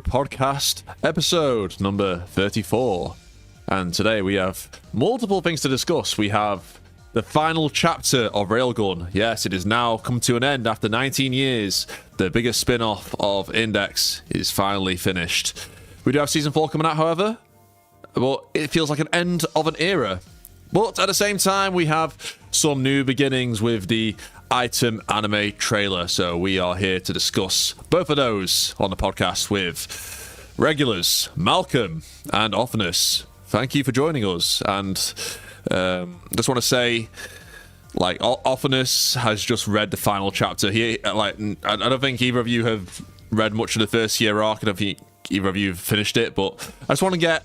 Podcast episode number 34, and today we have multiple things to discuss. We have the final chapter of Railgun. Yes, it has now come to an end after 19 years. The biggest spin-off of Index is finally finished. We do have season 4 coming out, however, but it feels like an end of an era. But at the same time, we have some new beginnings with the item anime trailer, so we are here to discuss both of those on the podcast with regulars Malcolm and Othinus. Thank you for joining us, and just want to say, like, Othinus has just read the final chapter. I don't think either of you have read much of the first year arc. I don't think either of you have finished it, but I just want to hear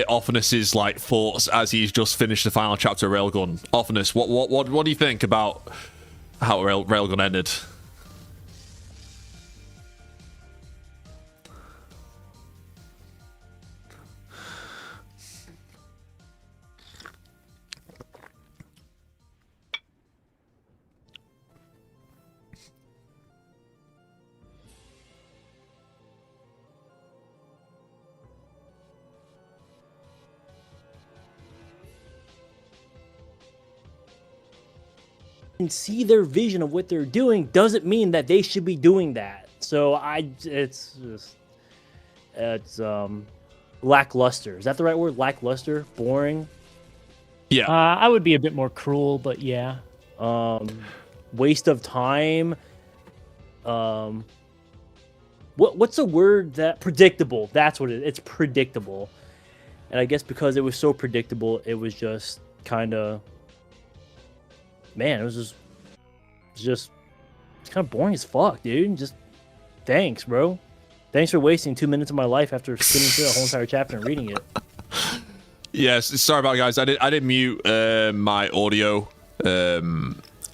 Othinus's thoughts as he's just finished the final chapter of Railgun. Othinus, what do you think about how Railgun ended? See their vision of what they're doing doesn't mean that they should be doing that. So it's lackluster. Is that the right word? Lackluster? Boring? Yeah. I would be a bit more cruel, but yeah. Waste of time. What's a word that predictable? That's what it is. It's predictable. And I guess because it was so predictable, it was just kind of, man, it was just kind of boring as fuck, dude. Just thanks, bro. Thanks for wasting 2 minutes of my life after skimming through the whole entire chapter and reading it. Yes, sorry about it, guys. I did mute my audio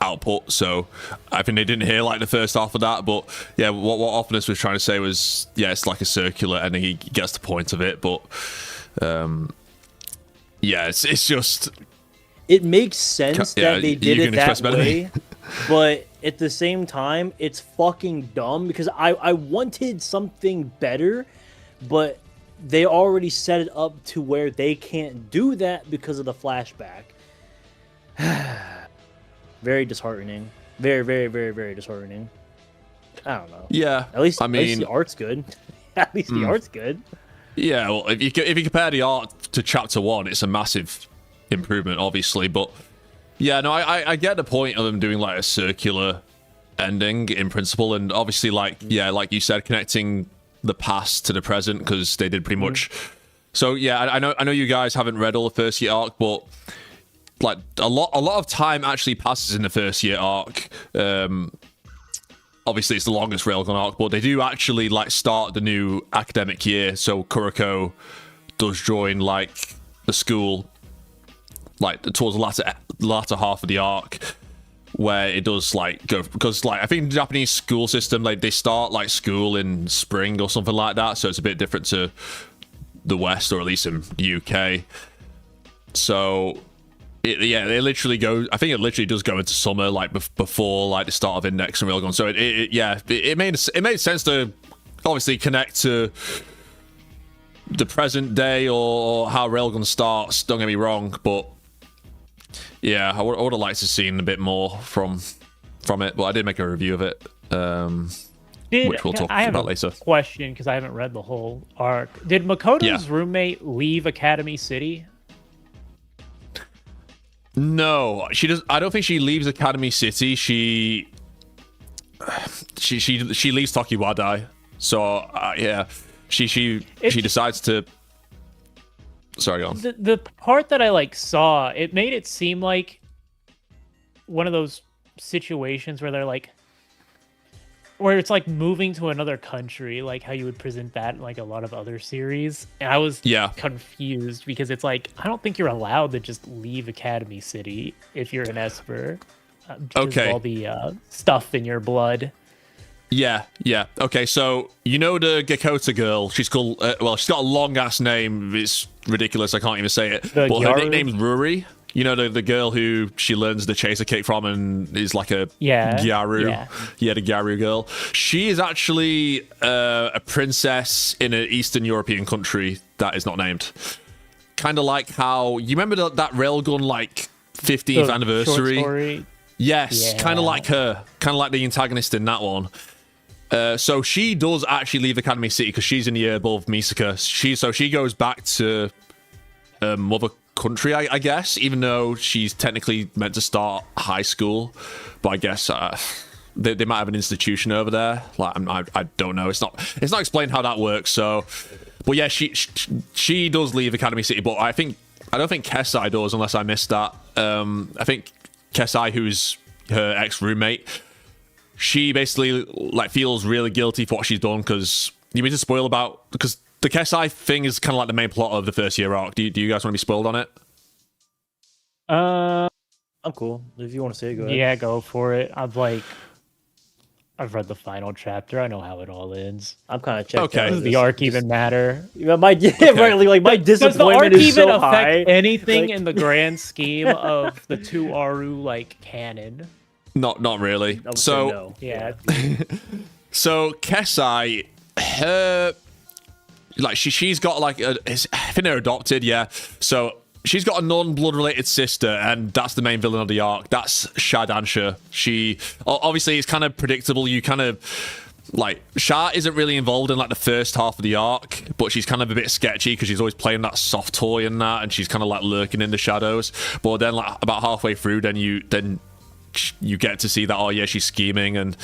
output, so I think they didn't hear the first half of that. But yeah, what Optimus was trying to say was, yeah, it's like a circular, and he gets the point of it. But yeah, it's just. It makes sense that they did it that way, but at the same time, it's fucking dumb because I wanted something better, but they already set it up to where they can't do that because of the flashback. Very disheartening. Very, very, very, very disheartening. I don't know. Yeah, at least the art's good. At least the art's good. Yeah, well, if you compare the art to Chapter 1, it's a massive improvement, obviously, but yeah, no, I get the point of them doing a circular ending in principle, and obviously like you said, connecting the past to the present, because they did pretty much. So yeah, I know you guys haven't read all the first year arc, but a lot of time actually passes in the first year arc. Obviously it's the longest Railgun arc, but they do actually start the new academic year, so Kuroko does join the school towards the latter half of the arc, where it does go, because I think the Japanese school system, they start school in spring or something like that, so it's a bit different to the West, or at least in the UK. So it literally goes, I think it literally does go into summer before the start of Index and Railgun. So it made sense to obviously connect to the present day or how Railgun starts, don't get me wrong, but yeah, I would have liked to have seen a bit more from it, but I did make a review of it, which we'll talk about later. Question, because I haven't read the whole arc. Did Makoto's roommate leave Academy City? No, she does. I don't think she leaves Academy City. She leaves Tokiwadai. So yeah, she decides to. Sorry, go on. The part that I saw, it made it seem like one of those situations where they're where it's moving to another country, how you would present that in a lot of other series. And I was confused because it's I don't think you're allowed to just leave Academy City if you're an Esper. Okay. All the stuff in your blood. Yeah. Okay, so you know the Gekota girl? She's called. She's got a long ass name. It's ridiculous. I can't even say it. But her nickname's Ruri. You know, the girl who she learns the chaser kick from and is like a Yeah. Gyaru. Yeah. Yeah, the Gyaru girl. She is actually a princess in an Eastern European country that is not named. Kind of like how you remember that Railgun like 15th The anniversary. short story. Yes, Yeah. kind of like her, kind of like the antagonist in that one. So she does actually leave Academy City because she's in the year above Misaka. She goes back to mother country, I guess, even though she's technically meant to start high school. But I guess they might have an institution over there. Like I don't know. It's not explained how that works. So, but yeah, she does leave Academy City. But I don't think Kesai does, unless I missed that. I think Kesai, who's her ex-roommate, she basically like feels really guilty for what she's done because you mean to spoil about because the Kesai thing is kind of like the main plot of the first year arc. Do you guys want to be spoiled on it? I'm cool. If you want to say it, go ahead. Yeah, go for it. I've read the final chapter. I know how it all ends. I'm kind of checked Okay. out. Does the arc even matter? Yeah, my right, my Does the disappointment arc is even so affect high. anything Like- in the grand scheme of the Toaru like canon? Not really. I would say So no. Yeah. So Kesai, her like she's got like I think they're adopted, yeah. So she's got a non-blood related sister, and that's the main villain of the arc. That's Shadansha. She obviously it's kind of predictable. You kind of like Sha isn't really involved in like the first half of the arc, but she's kind of a bit sketchy because she's always playing that soft toy and that, and she's kind of like lurking in the shadows. But then like about halfway through, then you get to see that, oh yeah, she's scheming, and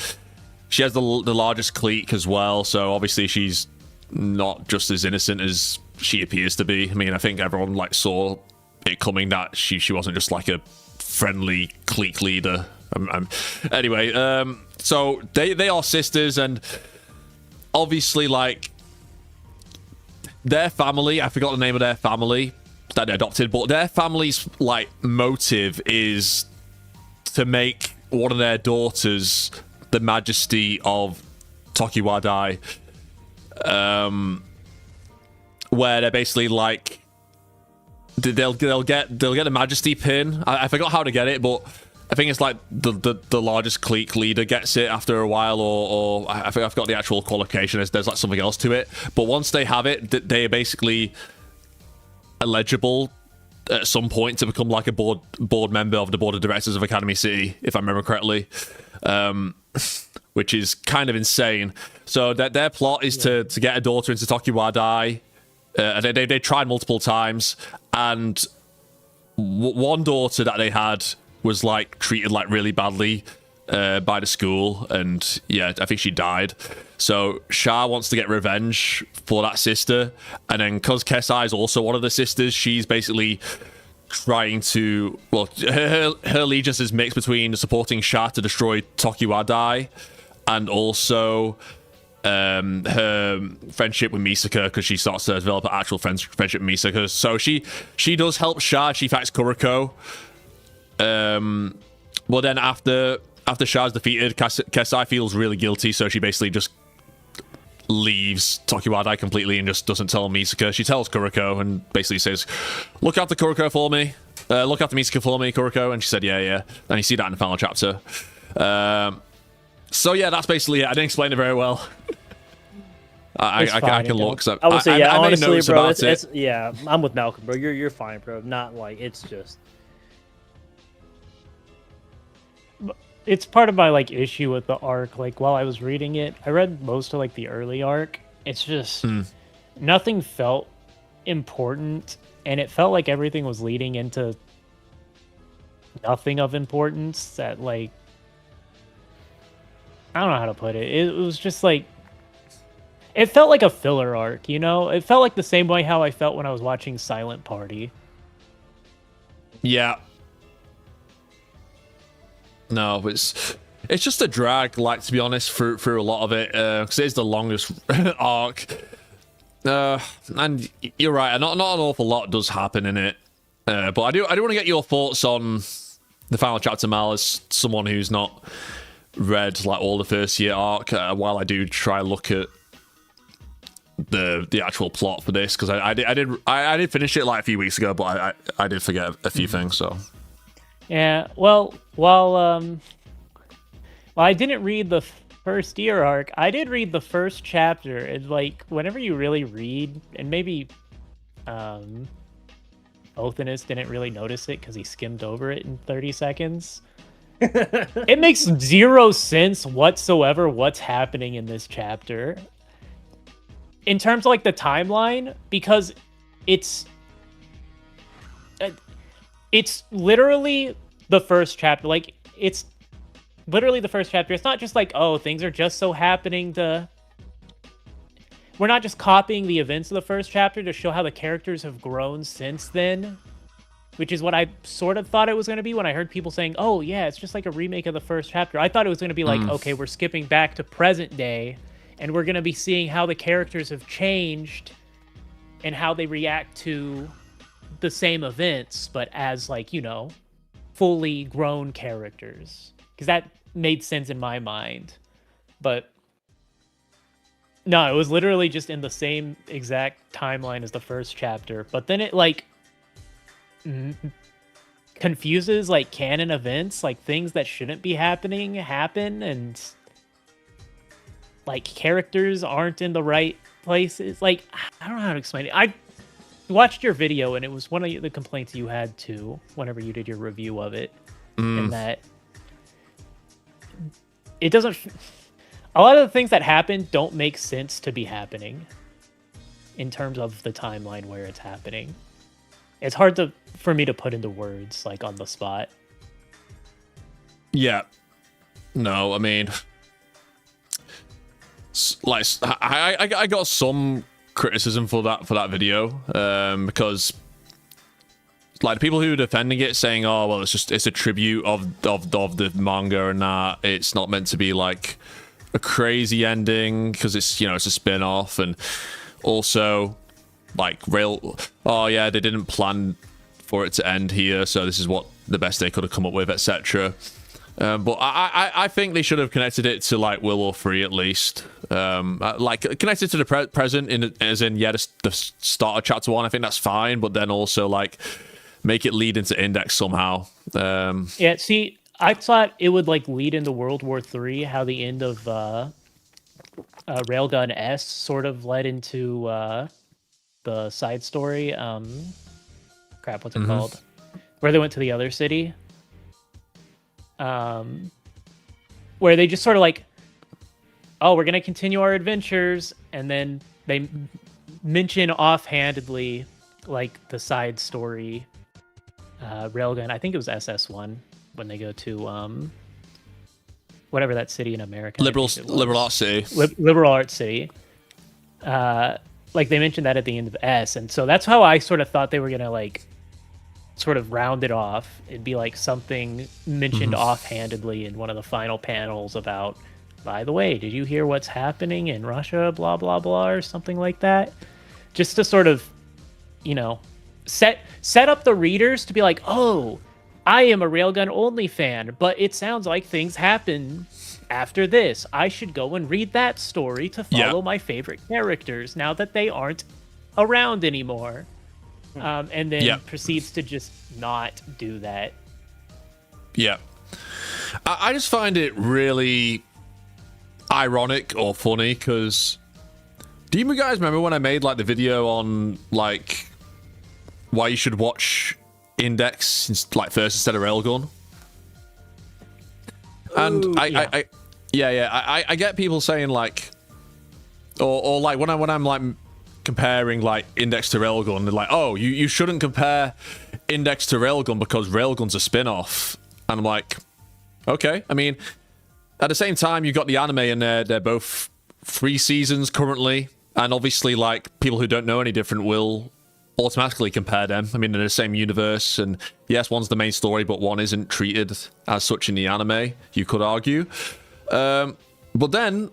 she has the largest clique as well, so obviously she's not just as innocent as she appears to be. I mean, I think everyone like saw it coming that she wasn't just like a friendly clique leader. Anyway, so they are sisters, and obviously like their family, I forgot the name of their family that they adopted, but their family's like motive is to make one of their daughters the Majesty of Tokiwadai, where they're basically like they'll get a Majesty pin. I forgot how to get it, but I think it's like the largest clique leader gets it after a while, or I think I forgot the actual qualification. There's like something else to it, but once they have it, they are basically eligible at some point to become like a board member of the board of directors of Academy City, if I remember correctly, which is kind of insane. So their plot is to get a daughter into Tokiwadai. They tried multiple times, and one daughter that they had was like treated like really badly by the school, and yeah, I think she died. So Sha wants to get revenge for that sister, and then because Kesai is also one of the sisters, she's basically trying to, well, her allegiance is mixed between supporting Sha to destroy Tokiwadai and also her friendship with Misaka, because she starts to develop an actual friendship with Misaka. So she does help Sha. She fights Kuroko. Well, then after Sha's defeated, Kesai feels really guilty, so she basically just leaves Tokiwadai completely and just doesn't tell Misaka. She tells Kuroko and basically says, look after Kuroko for me. Look after Misaka for me, Kuroko. And she said, yeah. And you see that in the final chapter. So yeah, that's basically it. I didn't explain it very well. I can look. So I would say, yeah, I made honestly, notes bro, about it. yeah, I'm with Malcolm, bro. You're fine, bro. Not like it's just. It's part of my like issue with the arc. Like while I was reading it, I read most of like the early arc. It's just nothing felt important, and it felt like everything was leading into nothing of importance. That like I don't know how to put it. It was just like it felt like a filler arc, you know? It felt like the same way how I felt when I was watching Silent Party. Yeah. No, it's just a drag, like, to be honest, through a lot of it, because it is the longest arc. And you're right, not an awful lot does happen in it. But I do want to get your thoughts on the final chapter, Mal, as someone who's not read like all the first year arc, while I do try and look at the actual plot for this, because I did finish it like a few weeks ago, but I did forget a few things. So Yeah, well, while I didn't read the first year arc, I did read the first chapter. And like, whenever you really read, and maybe Othinus didn't really notice it because he skimmed over it in 30 seconds. It makes zero sense whatsoever what's happening in this chapter in terms of like the timeline, because it's literally the first chapter. Like, it's literally the first chapter. It's not just like, oh, things are just so happening to... We're not just copying the events of the first chapter to show how the characters have grown since then, which is what I sort of thought it was going to be when I heard people saying, oh, yeah, it's just like a remake of the first chapter. I thought it was going to be like, okay, we're skipping back to present day, and we're going to be seeing how the characters have changed and how they react to the same events, but as, like, you know, fully grown characters. Because that made sense in my mind. But no, it was literally just in the same exact timeline as the first chapter. But then it, like, confuses, like, canon events, like, things that shouldn't be happening happen, and, like, characters aren't in the right places. Like, I don't know how to explain it. I watched your video, and it was one of the complaints you had, too, whenever you did your review of it. And that it doesn't... A lot of the things that happen don't make sense to be happening in terms of the timeline where it's happening. It's hard for me to put into words, like, on the spot. yeah, no, I mean, like, I got some criticism for that video, because, like, the people who are defending it, saying, oh, well, it's a tribute of the manga, and that it's not meant to be like a crazy ending because it's, you know, it's a spin-off. And also, like, oh yeah, they didn't plan for it to end here, so this is what the best they could have come up with, etc. But I think they should have connected it to, like, Will or Free at least. Like, connected to the present, as in, yeah, the start of chapter 1. I think that's fine, but then also, like, make it lead into Index somehow. Yeah, see, I thought it would, like, lead into World War III, how the end of Railgun S sort of led into the side story. Crap, what's it called? Where they went to the other city. Where they just sort of like, oh, we're going to continue our adventures. And then they mention offhandedly, like, the side story, Railgun. I think it was SS1 when they go to whatever that city in America. Liberal Arts City. Liberal Arts City. Like, they mentioned that at the end of S. And so that's how I sort of thought they were going to, like, sort of round it off. It'd be like something mentioned offhandedly in one of the final panels about, by the way, did you hear what's happening in Russia, blah, blah, blah, or something like that. Just to sort of, you know, set up the readers to be like, oh, I am a Railgun only fan, but it sounds like things happen after this. I should go and read that story to follow my favorite characters now that they aren't around anymore. And then proceeds to just not do that. Yeah. I just find it really ironic or funny, because do you guys remember when I made, like, the video on, like, why you should watch Index, like, first instead of Railgun? And I get people saying, like, or like when I'm like comparing, like, Index to Railgun, they're like, oh, you shouldn't compare Index to Railgun because Railgun's a spin-off. And I'm like, okay. I mean, at the same time, you've got the anime in there. They're both 3 seasons currently, and obviously, like, people who don't know any different will automatically compare them. I mean, they're the same universe, and yes, one's the main story, but one isn't treated as such in the anime, you could argue. But then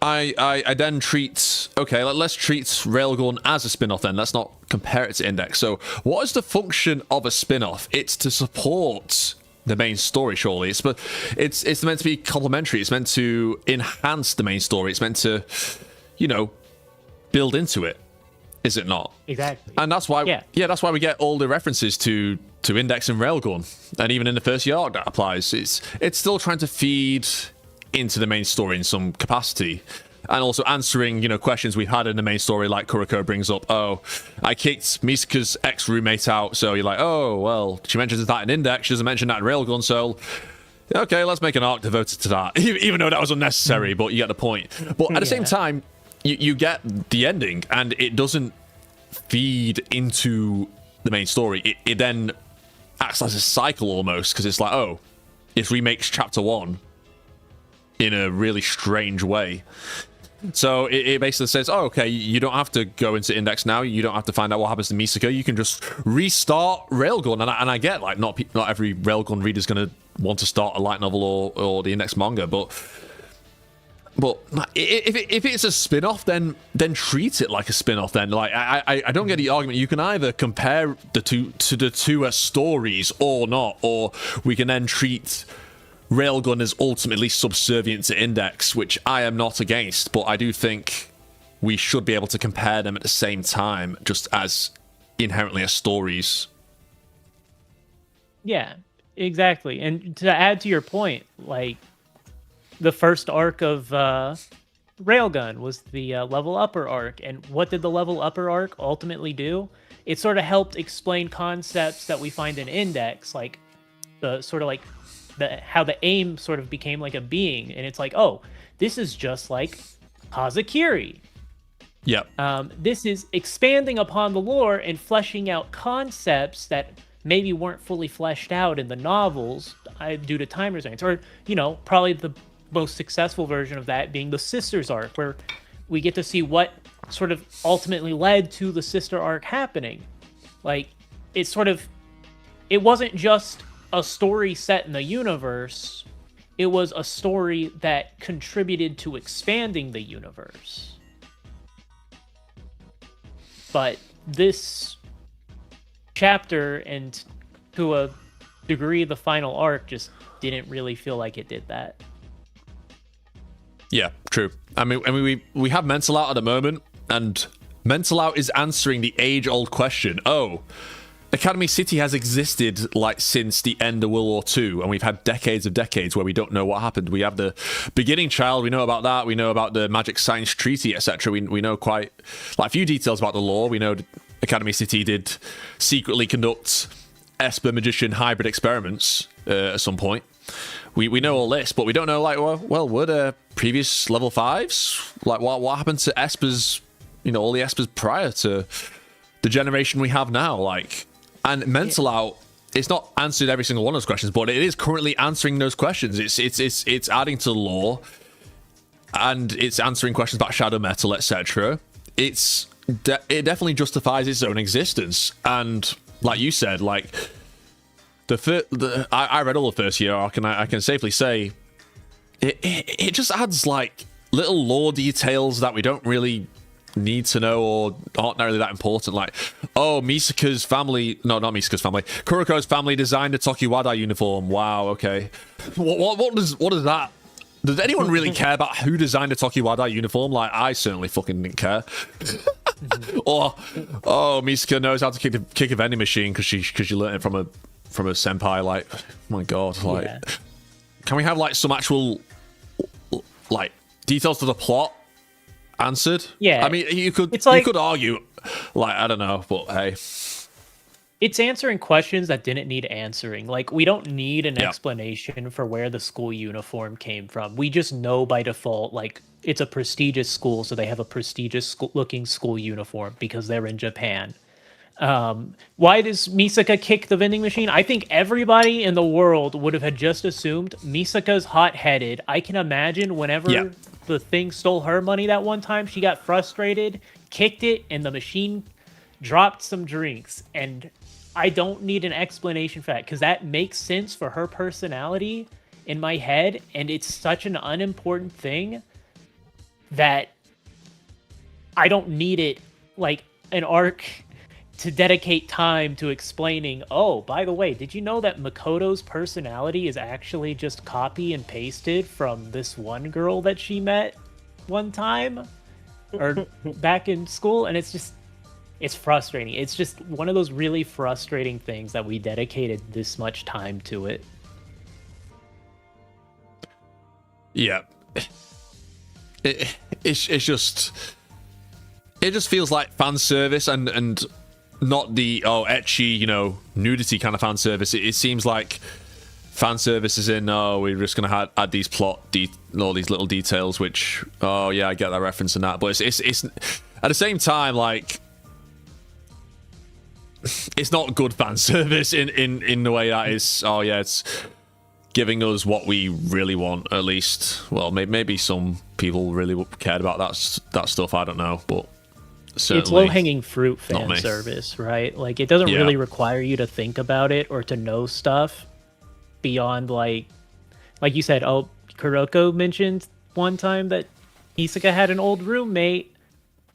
I then treat, okay, let's treat Railgun as a spin-off then. Let's not compare it to Index. So what is the function of a spin-off? It's to support the main story, surely. It's meant to be complementary. It's meant to enhance the main story. It's meant to, you know, build into it, is it not? Exactly. And that's why, that's why we get all the references to Index and Railgun, and even in the first year arc that applies. It's still trying to feed into the main story in some capacity, and also answering, you know, questions we've had in the main story, like Kuroko brings up, oh, I kicked Misaka's ex-roommate out, so you're like, oh, well, she mentions that in Index, she doesn't mention that in Railgun, so okay, let's make an arc devoted to that, even though that was unnecessary, but you get the point. But at the same time, you get the ending, and it doesn't feed into the main story. It then acts as a cycle almost, because it's like, oh, it remakes chapter 1 in a really strange way. So it basically says, oh, okay, you don't have to go into Index now. You don't have to find out what happens to Misaka. You can just restart Railgun. And I get, like, not every Railgun reader is going to want to start a light novel or the Index manga, but if it's a spin-off, then treat it like a spin-off. Then, like, I don't get the argument. You can either compare the two as stories or not, or we can then treat Railgun is ultimately subservient to Index, which I am not against, but I do think we should be able to compare them at the same time, just as inherently as stories. Yeah, exactly. And to add to your point, like, the first arc of Railgun was the level upper arc, and what did the level upper arc ultimately do? It sort of helped explain concepts that we find in Index, like the sort of like how the aim sort of became like a being, and it's like, oh, this is just like Hazakiri. Yep. This is expanding upon the lore and fleshing out concepts that maybe weren't fully fleshed out in the novels due to time restraints, or, you know, probably the most successful version of that being the Sisters arc, where we get to see what sort of ultimately led to the sister arc happening. Like, it wasn't just a story set in the universe, it was a story that contributed to expanding the universe. But this chapter, and to a degree the final arc, just didn't really feel like it did that. Yeah, true. I mean, we have Mental Out at the moment, and Mental Out is answering the age-old question. Oh, Academy City has existed like since the end of World War II, and we've had decades where we don't know what happened. We have the beginning child, we know about that, we know about the Magic Science Treaty, etc. We know quite like a few details about the lore. We know Academy City did secretly conduct Esper magician hybrid experiments at some point. We know all this, but we don't know, like, well, were there previous level 5s? Like, what happened to Espers, you know, all the Espers prior to the generation we have now? Like, and Mental Out, it's not answered every single one of those questions, but it is currently answering those questions. It's adding to the lore, and it's answering questions about Shadow Metal, etc. It definitely justifies its own existence, and like you said, like, I read all the first year arc, and I can safely say it just adds like little lore details that we don't really need to know or aren't really that important. Like, oh, Misaka's family, no, not Misaka's family, Kuroko's family designed a Tokiwada uniform. Wow, okay. What does that? Does anyone really care about who designed a Tokiwada uniform? Like, I certainly fucking didn't care. Or, oh, Misaka knows how to kick a vending machine because she learned it from a senpai. Like, oh my god, like, can we have like some actual like details to the plot answered? Yeah, I mean, you could argue, like, I don't know, but hey, it's answering questions that didn't need answering. Like, we don't need an explanation for where the school uniform came from. We just know by default, like, it's a prestigious school, so they have a prestigious looking school uniform because they're in Japan. Why does Misaka kick the vending machine? I think everybody in the world would have had just assumed Misaka's hot-headed. I can imagine whenever the thing stole her money that one time, she got frustrated, kicked it, and the machine dropped some drinks. And I don't need an explanation for that, because that makes sense for her personality in my head, and it's such an unimportant thing that I don't need it, like, an arc to dedicate time to explaining, oh, by the way, did you know that Makoto's personality is actually just copy and pasted from this one girl that she met one time? or back in school, and it's frustrating. It's just one of those really frustrating things that we dedicated this much time to it. Yeah. It's just feels like fan service and not the ecchi, nudity kind of fan service. It seems like fan service is in, we're just gonna add these all these little details, which I get that reference and that, but it's at the same time, like, it's not good fan service in the way that is. It's giving us what we really want, at least. Well, maybe some people really cared about that stuff. I don't know, but certainly it's low-hanging fruit not fan me. service, right? Like, it doesn't really require you to think about it or to know stuff beyond, like you said. Kuroko mentioned one time that Isaka had an old roommate.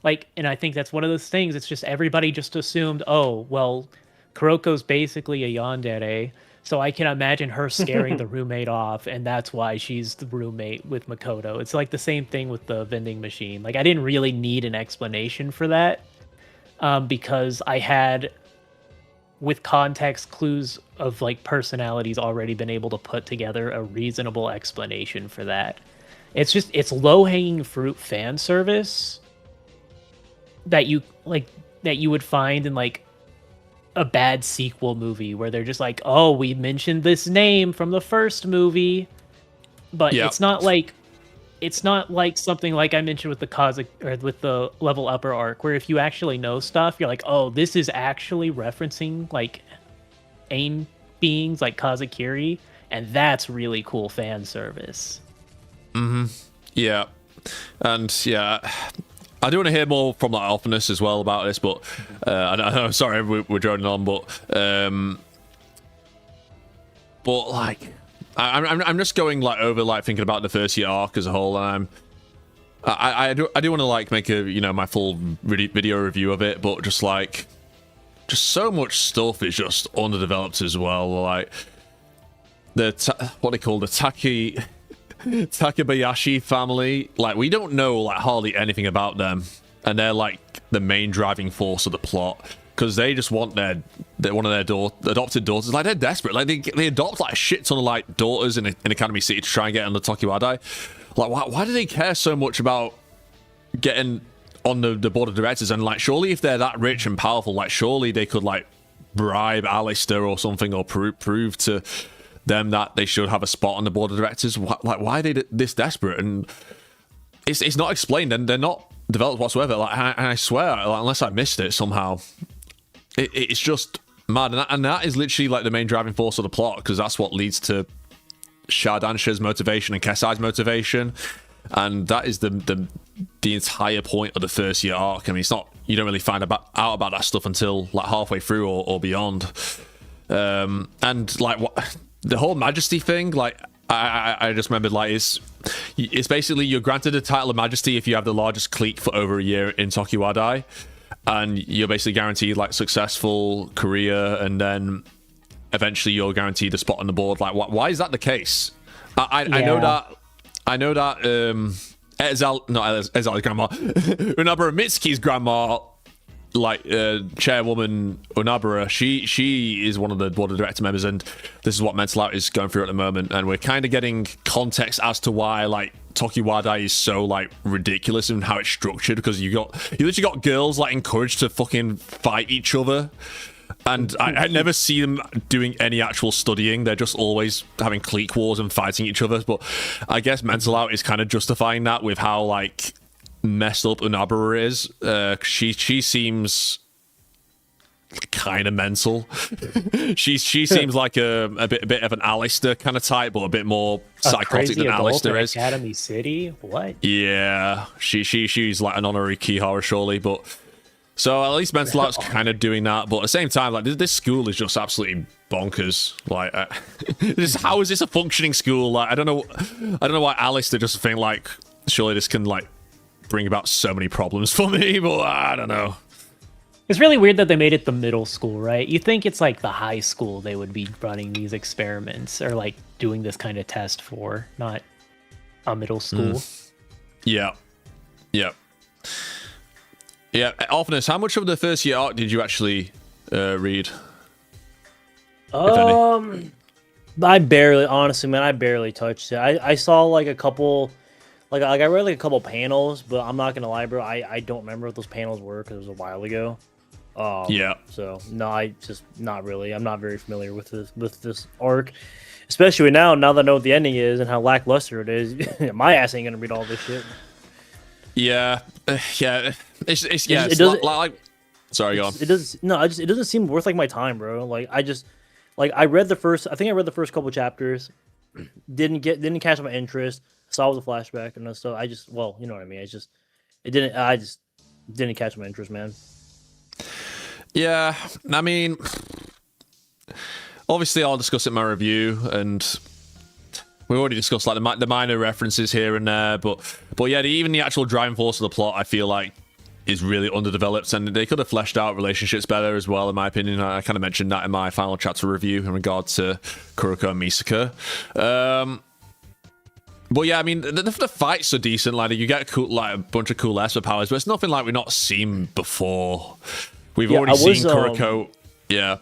Like, and I think that's one of those things. It's just everybody just assumed, Kuroko's basically a yandere, so I can imagine her scaring the roommate off, and that's why she's the roommate with Makoto. It's like the same thing with the vending machine. Like, I didn't really need an explanation for that, because I had, with context clues of like personalities, already been able to put together a reasonable explanation for that. It's low-hanging fruit fan service that you would find in like a bad sequel movie where they're just like, we mentioned this name from the first movie, but it's not like something like I mentioned with the level upper arc, where if you actually know stuff, you're like, this is actually referencing like AIM beings like Kazakiri, and that's really cool fan service. Yeah, and I do want to hear more from like Othinus as well about this, but I'm sorry we're droning on, but like I'm just going like over like thinking about the first year arc as a whole, and I do want to like make a my full video review of it, but just so much stuff is just underdeveloped as well. Like what they call the Takebayashi family, like, we don't know like hardly anything about them, and they're like the main driving force of the plot, because they just want one of their adopted daughters. Like, they're desperate. Like, they adopt like a shit ton of like daughters in Academy City to try and get on the Tokiwadai. Like, why do they care so much about getting on the board of directors? And like, surely if they're that rich and powerful, like, surely they could like bribe Alistair or something, or prove to them that they should have a spot on the board of directors. Why are they this desperate? And it's not explained, and they're not developed whatsoever. Like, I swear, like, unless I missed it somehow, it's just mad. And that is literally like the main driving force of the plot, because that's what leads to Shadansha's motivation and Kesai's motivation, and that is the entire point of the first year arc. I mean, it's not, you don't really find out about that stuff until like halfway through or beyond. And like the whole Majesty thing, like, I just remembered, like, it's basically you're granted the title of Majesty if you have the largest clique for over a year in Tokiwadai, and you're basically guaranteed like successful career, and then eventually you're guaranteed a spot on the board. Like, why is that the case? I know that Eza's grandma, Unabura Mitsuki's grandma, like chairwoman Unabura, she is one of the board of director members, and this is what Mental Out is going through at the moment, and we're kind of getting context as to why like Tokiwadai is so like ridiculous and how it's structured, because you literally got girls like encouraged to fucking fight each other, and I never see them doing any actual studying. They're just always having clique wars and fighting each other. But I guess Mental Out is kind of justifying that with how like messed up Unabura is. She seems kind of mental. she seems like a bit of an Alistair kind of type, but a bit more psychotic than Alistair is. Academy City, what? Yeah, she's like an honorary Kihara, surely. But so at least Mental Out's kind of doing that. But at the same time, like, this school is just absolutely bonkers. Like, how is this a functioning school? Like, I don't know why Alistair just think like, surely this can like bring about so many problems for me, but I don't know. It's really weird that they made it the middle school, right? You think it's like the high school they would be running these experiments or like doing this kind of test for, not a middle school. Yeah. Yeah, Othinus, how much of the first year arc did you actually read? I barely, honestly, man, I barely touched it. I saw like a couple, like I read like a couple panels, but I'm not gonna lie, bro. I don't remember what those panels were because it was a while ago. Yeah. So no, I just not really. I'm not very familiar with this arc, especially now that I know what the ending is and how lackluster it is. My ass ain't gonna read all this shit. Yeah, yeah. It's like. Sorry, go on. It doesn't seem worth like my time, bro. Like I read the first. I think I read the first couple chapters. Didn't catch my interest. Saw it was a flashback and stuff. I just, well, you know what I mean. I just didn't catch my interest, man. Yeah, I mean, obviously I'll discuss it in my review, and we already discussed like the minor references here and there, but yeah, even the actual driving force of the plot, I feel like, is really underdeveloped, and they could have fleshed out relationships better as well, in my opinion. I kind of mentioned that in my final chapter review in regard to Kuroko and Misaka. But yeah, I mean, the fights are decent. Like, you get a bunch of cool Esper powers, but it's nothing like we've not seen before. We've already seen Kuroko. Yeah.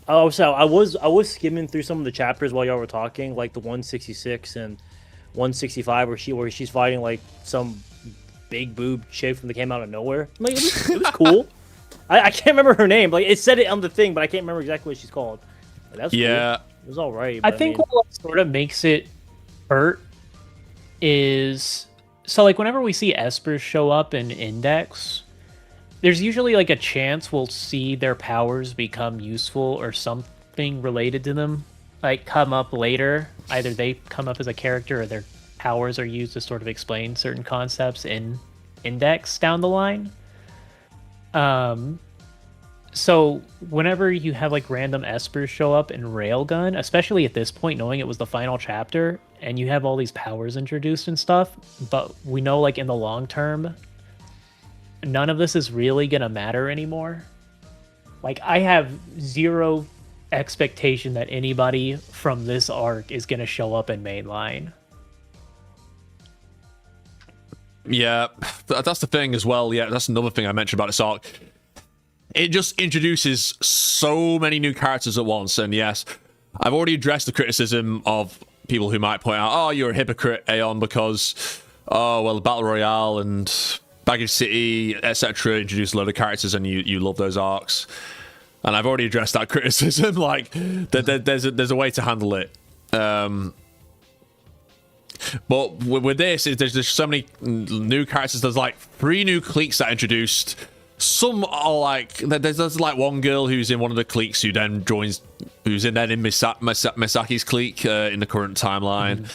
I was skimming through some of the chapters while y'all were talking, like the 166 and 165, where she's fighting like some big boob chick that came out of nowhere. Like, it was cool. I can't remember her name. Like, it said it on the thing, but I can't remember exactly what she's called. Like, that's cool. It was all right. I think what sort of makes it hurt is, so like whenever we see Espers show up in Index, there's usually like a chance we'll see their powers become useful or something related to them like come up later. Either they come up as a character or their powers are used to sort of explain certain concepts in Index down the line. So whenever you have like random Espers show up in Railgun, especially at this point, knowing it was the final chapter, and you have all these powers introduced and stuff, but we know like in the long term, none of this is really gonna matter anymore. Like, I have zero expectation that anybody from this arc is gonna show up in mainline. Yeah, that's the thing as well. Yeah, that's another thing I mentioned about this arc. It just introduces so many new characters at once, and yes, I've already addressed the criticism of people who might point out, oh, you're a hypocrite, Aeon, because, oh, well, Battle Royale and Baggage City, etc. introduce a load of characters, and you love those arcs. And I've already addressed that criticism. Like, there's a way to handle it. But with this, there's so many new characters. There's like 3 new cliques that introduced. Some are like, there's like one girl who's in one of the cliques who then joins, who's in Misaki's clique in the current timeline.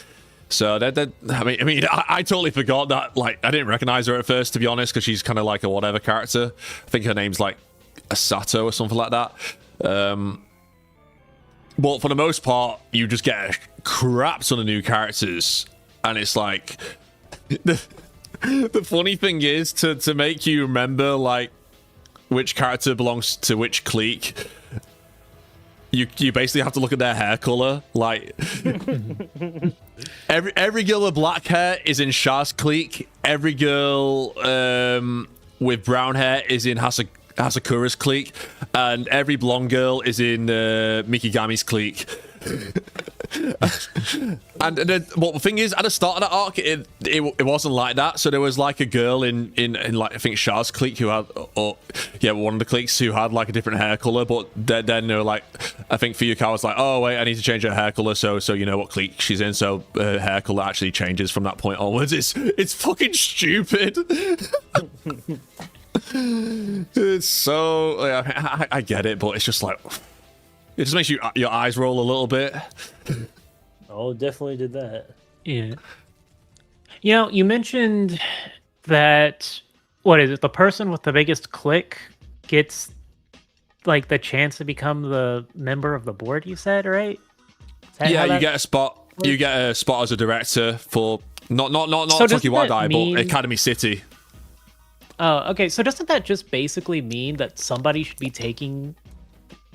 So I totally forgot that. Like, I didn't recognize her at first, to be honest, because she's kind of like a whatever character. I think her name's like Asato or something like that. But for the most part, you just get a crap ton of new characters, and it's like the funny thing is to make you remember like which character belongs to which clique. You basically have to look at their hair color. Like every girl with black hair is in Shah's clique. Every girl with brown hair is in Hasakura's clique, and every blonde girl is in Mikigami's clique. and then, well, the thing is, at the start of that arc, it wasn't like that. So there was like a girl in like, I think Shah's clique who had, one of the cliques who had like a different hair color. But then they were like, I think Fuyukawa was like, oh wait, I need to change her hair color, so you know what clique she's in. So her hair color actually changes from that point onwards. It's fucking stupid. It's so, I get it, but it's just like, it just makes your eyes roll a little bit. Oh, definitely did that. Yeah. You know, you mentioned that, what is it, the person with the biggest click gets like the chance to become the member of the board, you said, right? Yeah, you get a spot. You get a spot as a director for not Toki Wadai, but Academy City. Oh, okay. So doesn't that just basically mean that somebody should be taking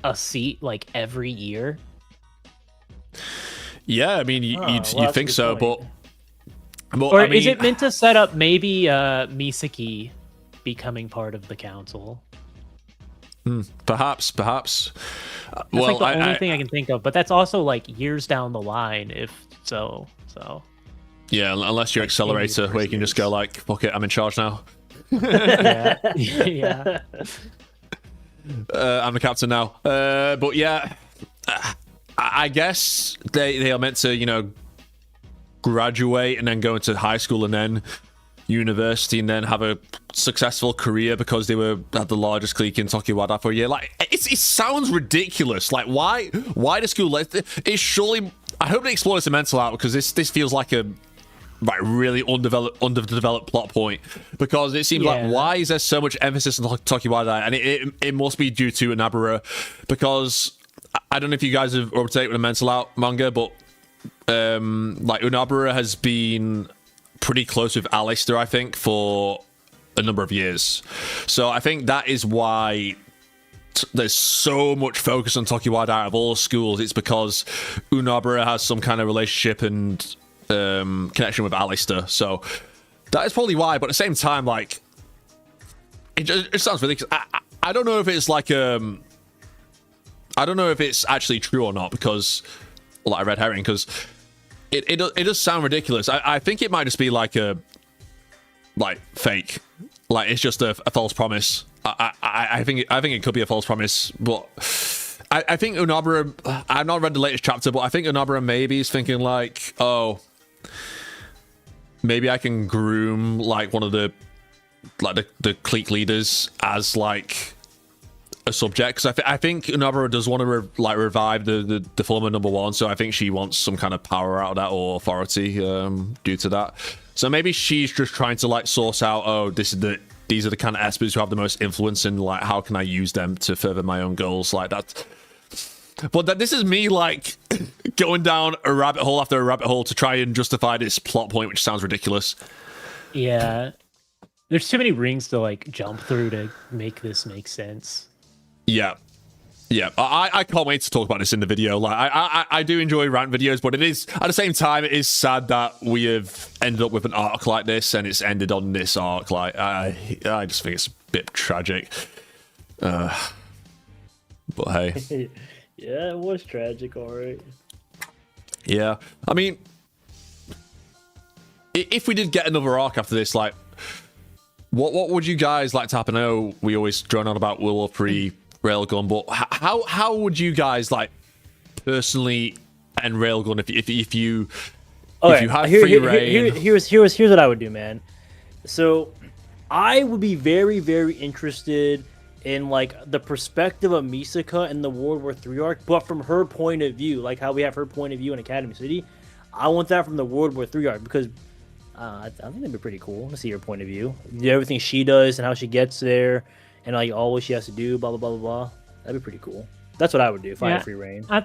a seat like every year? Yeah, I mean, you'd think so, point. but or I mean, is it meant to set up maybe Misaki becoming part of the council. Perhaps. That's like the only thing I can think of, but that's also like years down the line, if so. Yeah, unless you're Accelerator, where you can just go like, fuck it, I'm in charge now. Yeah. I'm the captain now. But yeah, I guess they are meant to, you know, graduate and then go into high school and then university and then have a successful career because they had the largest clique in Tokiwada for a year. Like, it sounds ridiculous. Like, why the school? It's surely. I hope they explore this in mental out, because this feels like a really underdeveloped plot point, because it seems like, why is there so much emphasis on Tokiwada? And it must be due to Inabara, because I don't know if you guys have up to date with the mental out manga, but like Inabara has been pretty close with Alistair, I think, for a number of years. So I think that is why there's so much focus on Tokiwada out of all schools. It's because Unabara has some kind of relationship and connection with Alistair. So that is probably why. But at the same time, like, it sounds ridiculous. I don't know if it's like I don't know if it's actually true or not, because, well, I read herring, because it does sound ridiculous. I think it might just be like fake. Like, it's just a false promise. I think it could be a false promise, but I think Unabara, I've not read the latest chapter, but I think Unabara maybe is thinking like, oh, maybe I can groom like one of the clique leaders as like a subject, because I think Unabara does want to revive the former number one, so I think she wants some kind of power out of that, or authority due to that. So maybe she's just trying to like source out, oh, these are the kind of espers who have the most influence, and like, how can I use them to further my own goals like that. But this is me like going down a rabbit hole after a rabbit hole to try and justify this plot point, which sounds ridiculous. Yeah, there's too many rings to like jump through to make this make sense. Yeah. I can't wait to talk about this in the video. Like, I do enjoy rant videos, but it is, at the same time, it is sad that we have ended up with an arc like this, and it's ended on this arc. Like, I just think it's a bit tragic. But hey. Yeah, it was tragic, alright. Yeah, I mean, if we did get another arc after this, like, what would you guys like to happen? I know we always drone on about World War 3 Railgun, but how would you guys like personally end Railgun if you had free reign? Here's what I would do, man. So I would be very, very interested in like the perspective of Misaka in the World War III arc, but from her point of view, like how we have her point of view in Academy City. I want that from the World War III arc, because I think that'd be pretty cool to see her point of view, everything she does and how she gets there, and like all what she has to do, blah blah blah blah blah. That'd be pretty cool. That's what I would do if I had free reign. I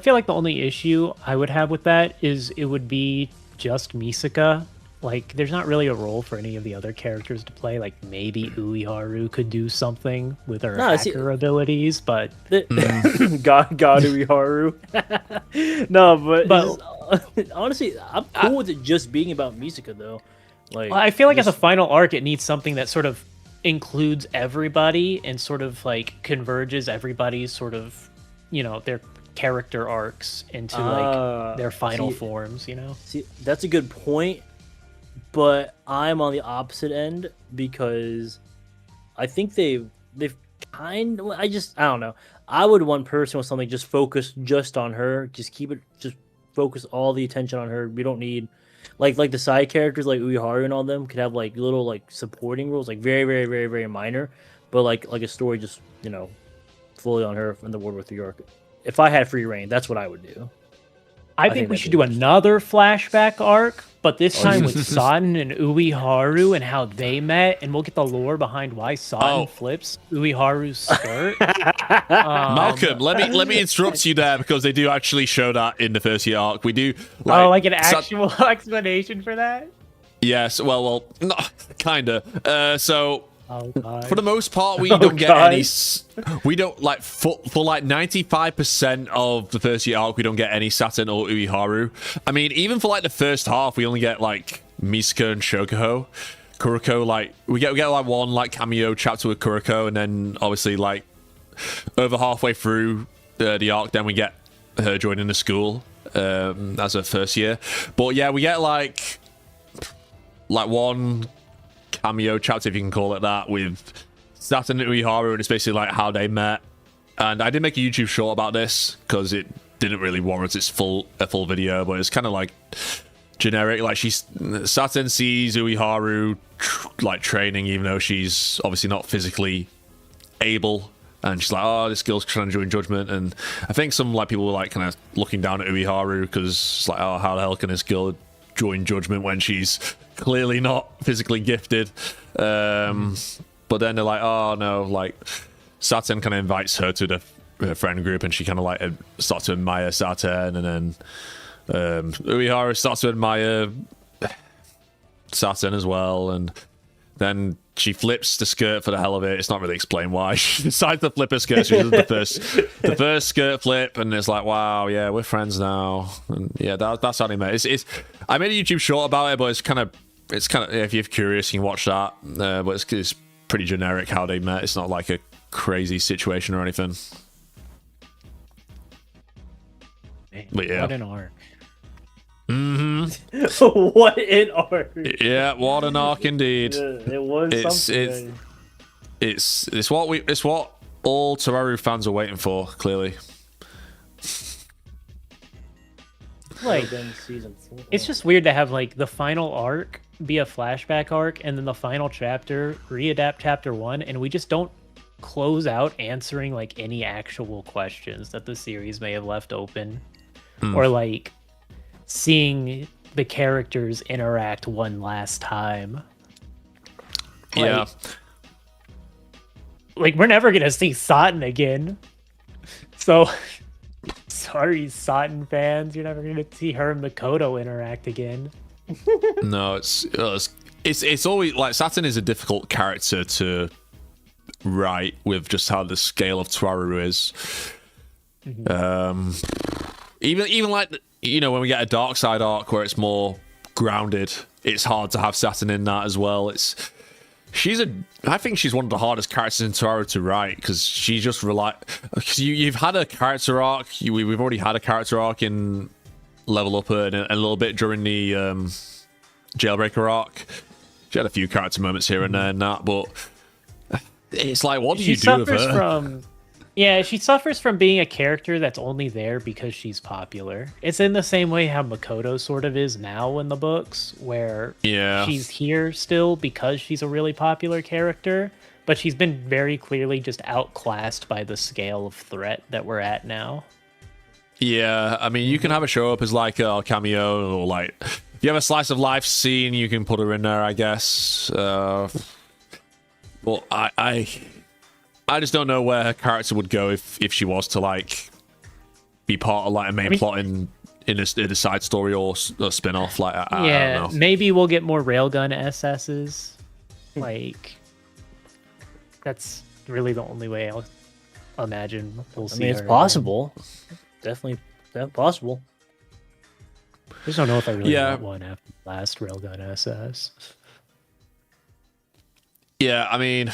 feel like the only issue I would have with that is it would be just Misaka. Like, there's not really a role for any of the other characters to play. Like, maybe Uiharu could do something with her hacker abilities, but God Uiharu. No, but honestly, I'm cool with it just being about Misaka though. Like, I feel like as a final arc, it needs something that sort of includes everybody and sort of like converges everybody's sort of, you know, their character arcs into like their final forms, you know? See, that's a good point, but I'm on the opposite end, because I think they've kind of, I don't know. I would want person with something just focused just on her, just focus all the attention on her. We don't need like the side characters like Uiharu and all them could have like little like supporting roles, like very, very, very, very minor, but like a story just, you know, fully on her in the World War III arc. If I had free reign, that's what I would do. I think we should do another flashback arc, but this time with Satin and Uiharu and how they met, and we'll get the lore behind why Satin flips Uiharu's skirt. Malcolm, let me interrupt you there, because they do actually show that in the first year arc. We do like an actual explanation for that? Yes, well, no, kinda. So Oh, God. For the most part, we don't get any. We don't like for like 95% of the first year arc. We don't get any Saturn or Uiharu. I mean, even for like the first half, we only get like Misaka and Shokuho. Kuroko, like we get like one like cameo chapter with Kuroko, and then obviously like over halfway through the arc, then we get her joining the school as her first year. But yeah, we get like one cameo chapter, if you can call it that, with Saturn and Uehara, and it's basically like how they met. And I did make a YouTube short about this because it didn't really warrant a full video, but it's kind of like generic. Like Saturn sees Uehara like training, even though she's obviously not physically able, and she's like, oh, this girl's trying to join Judgment. And I think some like people were like kind of looking down at Uehara because it's like, oh, how the hell can this girl join Judgment when she's clearly not physically gifted? But then they're like, oh no, like Saturn kind of invites her to her friend group, and she kind of like starts to admire Saturn, and then Uehara starts to admire Saturn as well, and then she flips the skirt for the hell of it. It's not really explained why she decides to flip her skirt. She does the first skirt flip, and it's like, wow, yeah, we're friends now. And yeah, that's how they met. It's I made a YouTube short about it, but it's kind of if you're curious, you can watch that. But it's pretty generic how they met. It's not like a crazy situation or anything. Man, but yeah, what an arc. What an arc! Yeah, what an arc indeed. It was something. It's what all Toaru fans are waiting for. Clearly, like season 4. it's just weird to have like the final arc be a flashback arc, and then the final chapter readapt chapter 1, and we just don't close out answering like any actual questions that the series may have left open, or like seeing the characters interact one last time. Yeah. Like we're never gonna see Saturn again. So sorry, Saturn fans, you're never gonna see her and Makoto interact again. No, it's always like Saturn is a difficult character to write with just how the scale of Toaru is. Even like, you know, when we get a dark side arc where it's more grounded, it's hard to have Saturn in that as well. I think she's one of the hardest characters in Toaru to write, because she just you've had a character arc. We've already had a character arc in Level Up and a little bit during the Jailbreaker arc. She had a few character moments here and there and that, but it's like, what do you do with her? She suffers from being a character that's only there because she's popular. It's in the same way how Makoto sort of is now in the books, where she's here still because she's a really popular character, but she's been very clearly just outclassed by the scale of threat that we're at now. Yeah, I mean, you can have her show up as like a cameo, or like if you have a slice of life scene, you can put her in there, I guess. Well, I just don't know where her character would go if she was to like be part of like a main plot in a side story or a spin-off. Like, I don't know. Maybe we'll get more Railgun SSs. Like, that's really the only way I'll imagine we'll see. I mean, it's possible. Definitely possible. I just don't know if I really want one after the last Railgun SS. Yeah, I mean,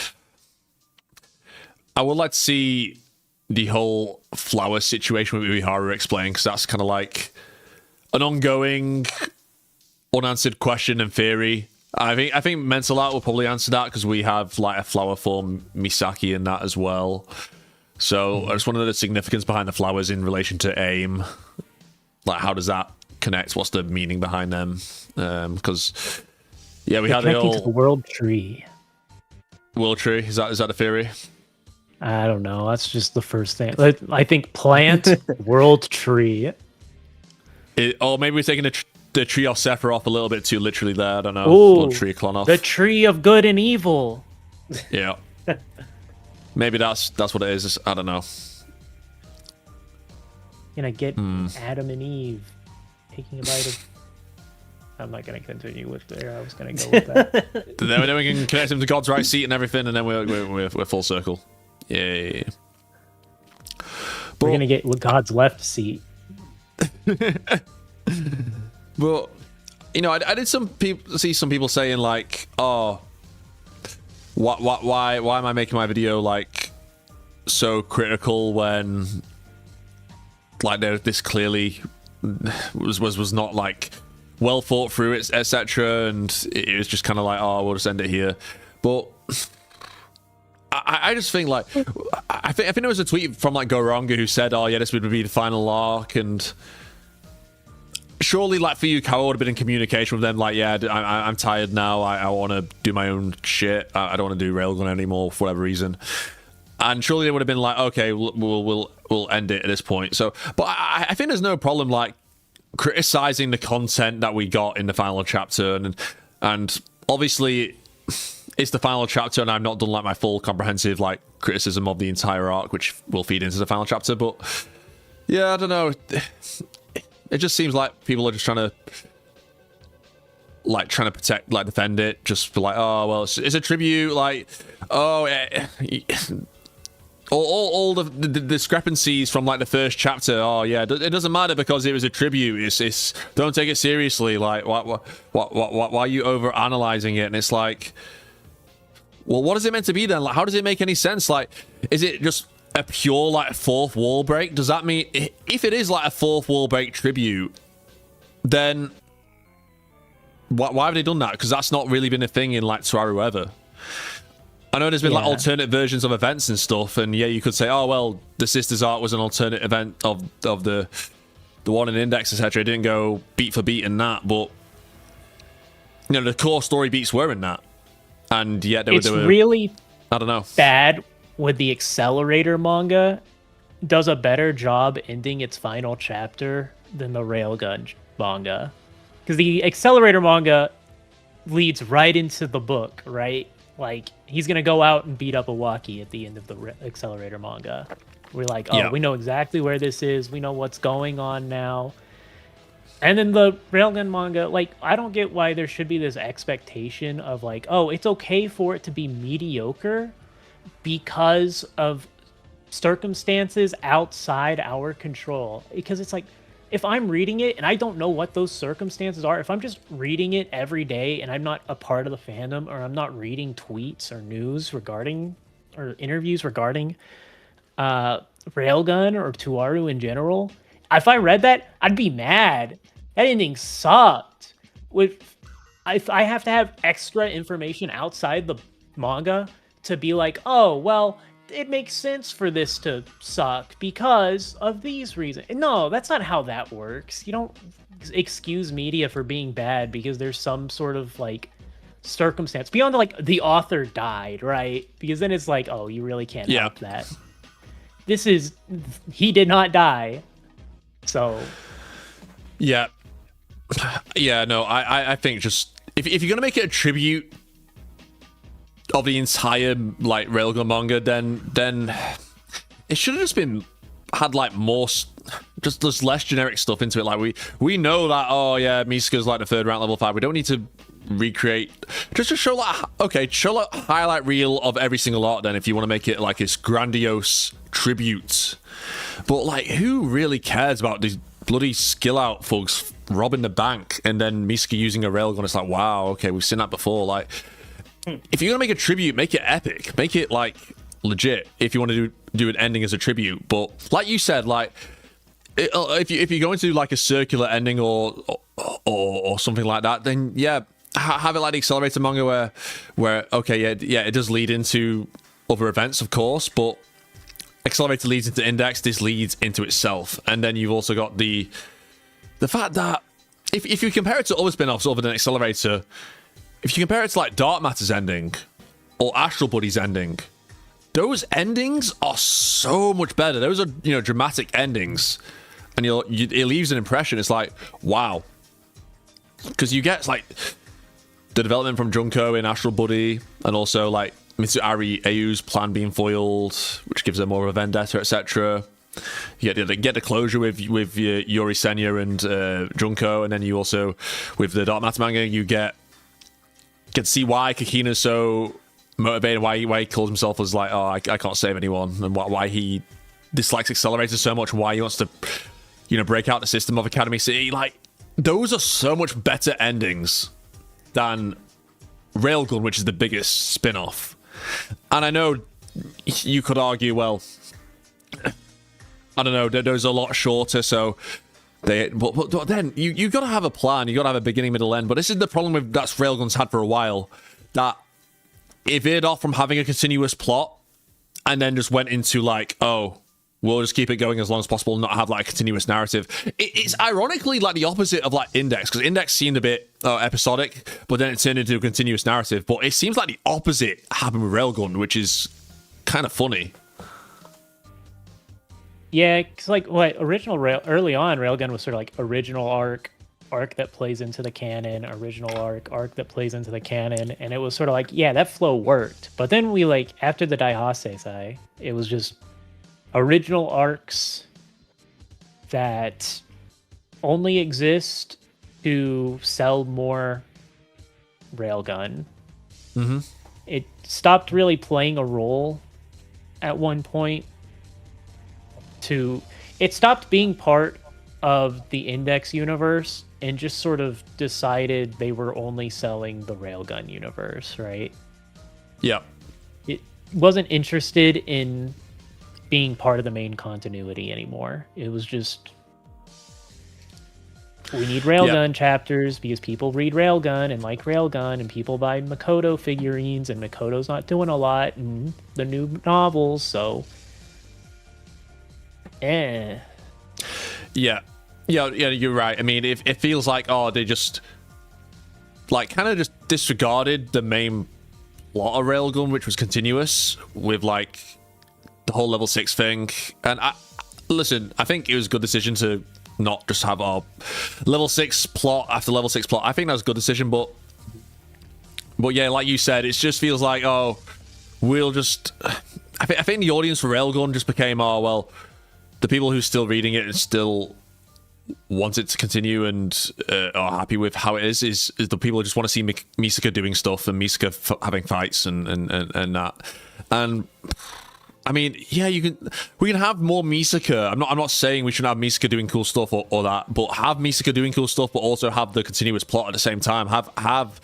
I would like to see the whole flower situation with Uehara explained, because that's kind of like an ongoing, unanswered question and theory. I think Mental Art will probably answer that, because we have like a flower form Misaki in that as well. So I just wonder the significance behind the flowers in relation to AIM. Like, how does that connect? What's the meaning behind them? Because we had the whole to the world tree. World tree. Is that the theory? I don't know. That's just the first thing. I think plant, world tree. Or maybe we're taking the tree of Sephiroth a little bit too literally there. I don't know. Ooh, little tree Klonoff. The tree of good and evil. Yeah. Maybe that's what it is. I don't know. Gonna get Adam and Eve taking a bite of. I'm not gonna continue with there. I was gonna go with that. then we can connect him to God's right seat and everything, and then we're full circle. Yeah. We're gonna get God's left seat. But you know, I did see some people saying like, oh, why am I making my video like so critical when like this clearly was not like well thought through, etc. And it was just kind of like, oh, we'll just end it here. But I just think like I think there was a tweet from like Goronga who said, oh yeah, this would be the final arc, and surely like Fuyukawa would have been in communication with them like, yeah, I'm tired now, I want to do my own shit, I don't want to do Railgun anymore for whatever reason. And surely they would have been like, okay, we'll end it at this point. So, but I think there's no problem like criticizing the content that we got in the final chapter, and obviously it's the final chapter, and I've not done like my full comprehensive like criticism of the entire arc, which will feed into the final chapter. But yeah, I don't know. It just seems like people are just trying to protect, like defend it, just for like, oh well, it's a tribute, like, oh. All the discrepancies from like the first chapter. Oh yeah, it doesn't matter because it was a tribute. It's don't take it seriously. Like why are you over analyzing it? And it's like, well, what is it meant to be then? Like, how does it make any sense? Like, is it just a pure like fourth wall break? Does that mean if it is like a fourth wall break tribute, then why have they done that? Because that's not really been a thing in like Toaru ever. I know there's been like alternate versions of events and stuff, and yeah, you could say, oh well, the Sisters arc was an alternate event of the one in Index, etc. It didn't go beat for beat in that, but you know the core story beats were in that, and yet they were really, I don't know, bad with the Accelerator manga. Does a better job ending its final chapter than the Railgun manga, because the Accelerator manga leads right into the book, right? Like, he's going to go out and beat up Iwaki at the end of the Accelerator manga. We're like, oh, we know exactly where this is. We know what's going on now. And then the Railgun manga, like, I don't get why there should be this expectation of, like, oh, it's okay for it to be mediocre because of circumstances outside our control. Because it's like, if I'm reading it and I don't know what those circumstances are, if I'm just reading it every day and I'm not a part of the fandom, or I'm not reading tweets or news regarding, or interviews regarding Railgun or Toaru in general, if I read that, I'd be mad. That ending sucked. If I have to have extra information outside the manga to be like, oh, well, it makes sense for this to suck because of these reasons. No, that's not how that works. You don't excuse media for being bad because there's some sort of like circumstance beyond like the author died, right? Because then it's like, oh, you really can't help that. He did not die. So yeah, no, I think just if you're gonna make it a tribute of the entire like Railgun manga, then it should have just had like more, just less generic stuff into it. Like we know that, oh yeah, Misuka's like the third rank level 5. We don't need to recreate, just to show like, okay, show like highlight reel of every single arc then, if you want to make it like this grandiose tribute. But like, who really cares about these bloody skill out thugs robbing the bank and then Misuka using a railgun? It's like, wow, okay, we've seen that before. Like, if you're gonna make a tribute, make it epic, make it like legit. If you want to do an ending as a tribute, but like you said, like if you're going to do like a circular ending or something like that, then yeah, have it like the Accelerator manga where okay, yeah, it does lead into other events, of course, but Accelerator leads into Index, this leads into itself, and then you've also got the fact that if you compare it to other spin-offs other than Accelerator. If you compare it to like Dark Matter's ending or Astral Buddy's ending, those endings are so much better. Those are, you know, dramatic endings, and it leaves an impression. It's like, wow, because you get like the development from Junko in Astral Buddy, and also like Mitsuari Ayu's plan being foiled, which gives her more of a vendetta, etc. You get the closure with Yuri Senya and Junko, and then you also with the Dark Matter manga you get to see why Kakina's so motivated, why he calls himself as like, oh, I can't save anyone, and why he dislikes Accelerator so much, why he wants to, you know, break out the system of Academy City. Like, those are so much better endings than Railgun, which is the biggest spin-off. And I know you could argue, well, I don't know, those are a lot shorter, so but then you got to have a plan. You got to have a beginning, middle, end. But this is the problem with that's Railgun's had for a while, that it veered off from having a continuous plot and then just went into like, oh, we'll just keep it going as long as possible and not have like a continuous narrative. It's ironically like the opposite of like Index, because Index seemed a bit episodic, but then it turned into a continuous narrative. But it seems like the opposite happened with Railgun, which is kind of funny. Yeah, because like early on, Railgun was sort of like original arc that plays into the canon, original arc that plays into the canon, and it was sort of like, yeah, that flow worked. But then we like after the Daihasei, it was just original arcs that only exist to sell more Railgun. Mm-hmm. It stopped really playing a role at one point. It stopped being part of the Index universe and just sort of decided they were only selling the Railgun universe, right? Yeah. It wasn't interested in being part of the main continuity anymore. It was just, we need Railgun chapters because people read Railgun and like Railgun, and people buy Makoto figurines, and Makoto's not doing a lot in the new novels, so yeah, you're right. I mean, it feels like, oh, they just like kind of just disregarded the main plot of Railgun, which was continuous with like the whole level 6 thing. And I think it was a good decision to not just have our level 6 plot after level 6 plot. I think that was a good decision, but yeah, like you said, it just feels like, oh, we'll just I think the audience for Railgun just became, oh, well, the people who are still reading it and still want it to continue and are happy with how it is the people who just want to see Misaka doing stuff and Misaka having fights and that. And I mean, yeah, we can have more Misaka. I'm not saying we shouldn't have Misaka doing cool stuff or that, but have Misaka doing cool stuff, but also have the continuous plot at the same time. Have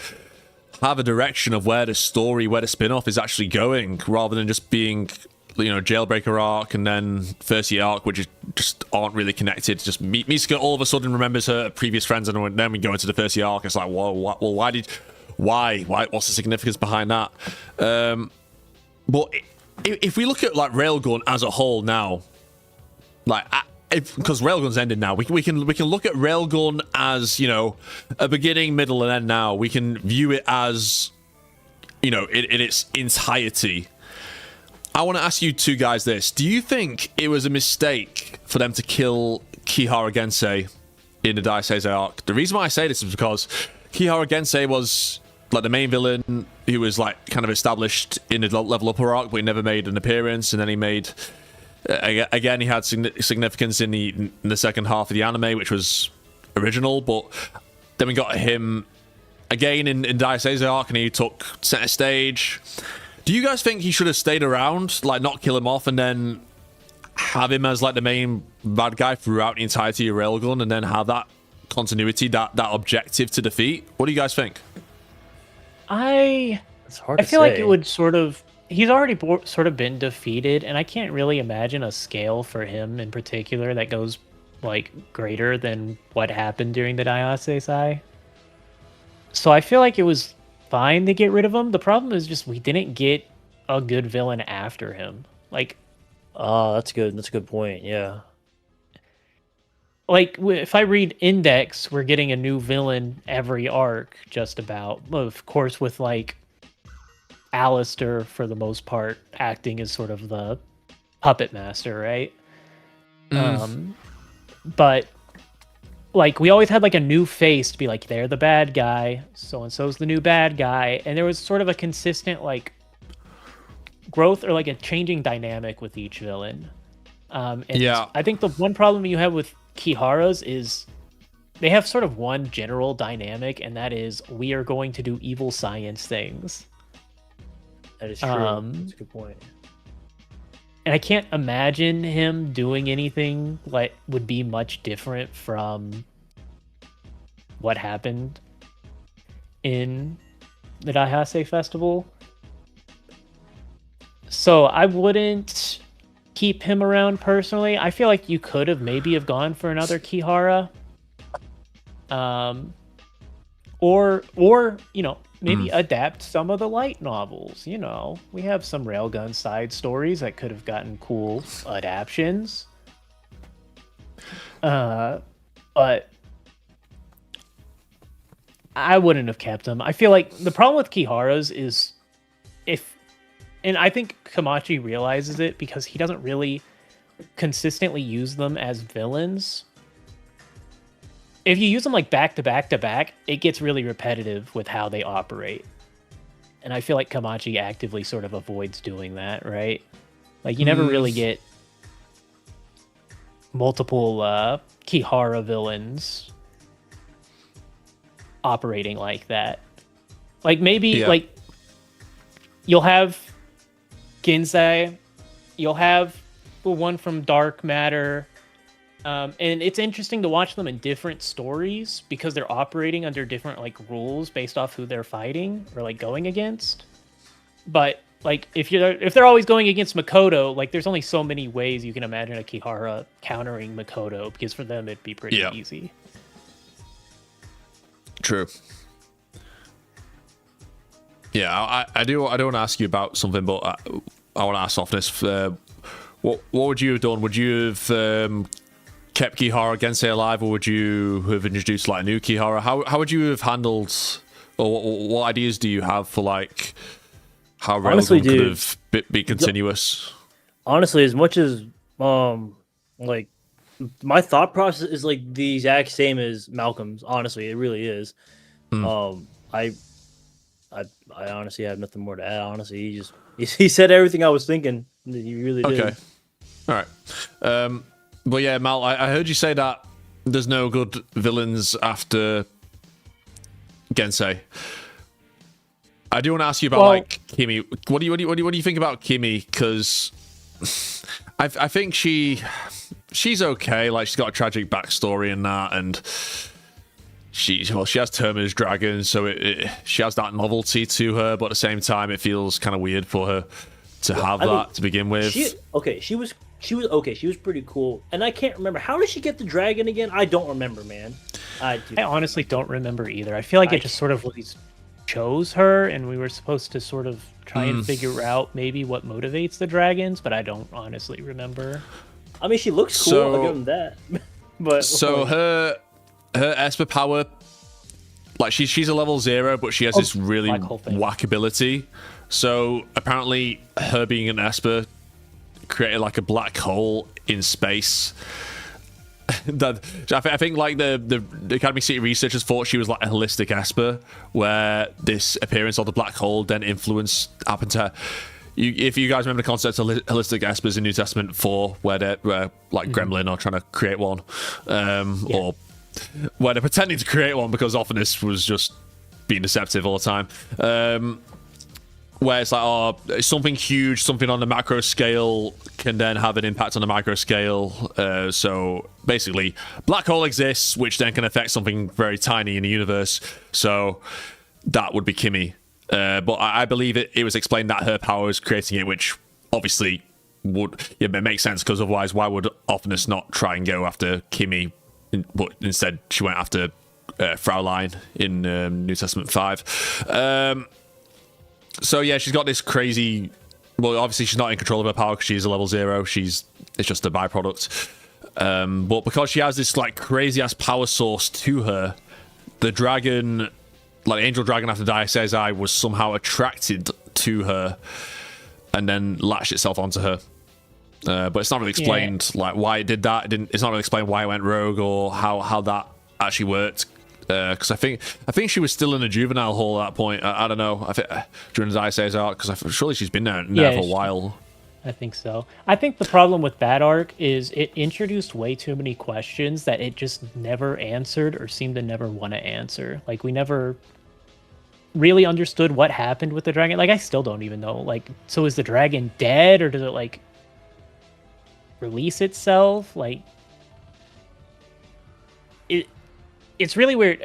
a direction of where the spin-off is actually going, rather than just being, you know, Jailbreaker arc and then First Year arc, which just aren't really connected. Just Misaka all of a sudden remembers her previous friends, and then we go into the First Year arc. It's like, whoa, why? What's the significance behind that? But if we look at like Railgun as a whole now, like because Railgun's ended now, we can look at Railgun as, you know, a beginning, middle, and end. Now we can view it as, you know, in its entirety. I want to ask you two guys this. Do you think it was a mistake for them to kill Kihara Gensei in the Daisei arc? The reason why I say this is because Kihara Gensei was like the main villain who was like kind of established in the level up arc, but he never made an appearance, and then he made again he had significance in the second half of the anime, which was original, but then we got him again in Daisei arc, and he took center stage. Do you guys think he should have stayed around, like not kill him off, and then have him as like the main bad guy throughout the entirety of Railgun, and then have that continuity, that objective to defeat? What do you guys think? It's hard I to feel say. like it would sort of, he's already sort of been defeated, and I can't really imagine a scale for him in particular that goes like greater than what happened during the Daihasei. So I feel like it was fine to get rid of him. The problem is just we didn't get a good villain after him. Like, that's good. That's a good point. Yeah. Like, if I read Index, we're getting a new villain every arc, just about. Well, of course, with like Alistair, for the most part, acting as sort of the puppet master, right? But like, we always had like a new face to be like, they're the bad guy, so and so's the new bad guy, and there was sort of a consistent like growth or like a changing dynamic with each villain. And Yeah. I think the one problem you have with Kihara's is they have sort of one general dynamic, and that is, we are going to do evil science things. That is true. That's a good point. And I can't imagine him doing anything like would be much different from what happened in the Daihasei Festival. So I wouldn't keep him around personally. I feel like you could have maybe have gone for another Kihara. Or you know, maybe adapt some of the light novels. You know, we have some Railgun side stories that could have gotten cool adaptions. But I wouldn't have kept him. I feel like the problem with Kiharas is and I think Kamachi realizes it because he doesn't really consistently use them as villains. If you use them like back to back to back, it gets really repetitive with how they operate. And I feel like Kamachi actively sort of avoids doing that, right? Like you never really get multiple Kihara villains operating like that. Like maybe like you'll have Genzai, you'll have the one from Dark Matter, and it's interesting to watch them in different stories because they're operating under different like rules based off who they're fighting or like going against. But like if they're always going against Makoto, like there's only so many ways you can imagine a Kihara countering Makoto, because for them it'd be pretty easy. True. Yeah, I do want to ask you about something, but I want to ask Othinus. What would you have done? Would you have kept Kihara Gensei alive, or would you have introduced like a new Kihara? How would you have handled, or what ideas do you have for like how Railgun could have be continuous? Honestly, as much as like my thought process is like the exact same as Malcolm's. Honestly, it really is. I honestly have nothing more to add. Honestly, he said everything I was thinking. He really did. Okay. All right. But yeah, Mal, I heard you say that there's no good villains after Gensei. I do want to ask you about like Kimi. What do you think about Kimi? Because I think she's okay. Like she's got a tragic backstory in that, and she has Termina's dragon, so she has that novelty to her. But at the same time, it feels kind of weird for her to have that to begin with. She was okay. She was pretty cool, and I can't remember, how did she get the dragon again? I don't remember, man. I honestly don't remember either. I feel like it just sort of chose her, and we were supposed to sort of try and figure out maybe what motivates the dragons, but I don't honestly remember. I mean, she looks cool. I'll give them that. But so her Esper power, like she's a level 0, but she has this really whack ability. So apparently, her being an Esper created like a black hole in space. That I think like the Academy City researchers thought she was like a holistic Esper, where this appearance of the black hole then happened to her. If you guys remember the concept of holistic Espers in New Testament 4, where they're like Gremlin or trying to create one, or where they're pretending to create one because Othinus was just being deceptive all the time. Where it's like, something huge, something on the macro scale can then have an impact on the micro scale. So basically, black hole exists, which then can affect something very tiny in the universe. So that would be Kimi. But I believe it was explained that her power is creating it, which obviously it makes sense, because otherwise, why would Othinus not try and go after Kimi? But instead, she went after Fraulein in New Testament 5. So yeah, she's got this crazy. Well, obviously she's not in control of her power because she's a level 0. It's just a byproduct. But because she has this like crazy ass power source to her, the dragon, like Angel Dragon after Daise's Eye, was somehow attracted to her and then latched itself onto her. But it's not really explained like why it did that. It's not really explained why it went rogue or how that actually worked. Because I think she was still in a juvenile hall at that point. I don't know. I think during Daise's arc, because surely she's been there for a while. I think so. I think the problem with that arc is it introduced way too many questions that it just never answered or seemed to never want to answer. Like we never really understood what happened with the dragon. Like I still don't even know. Like, so is the dragon dead, or does it like release itself? Like it's really weird.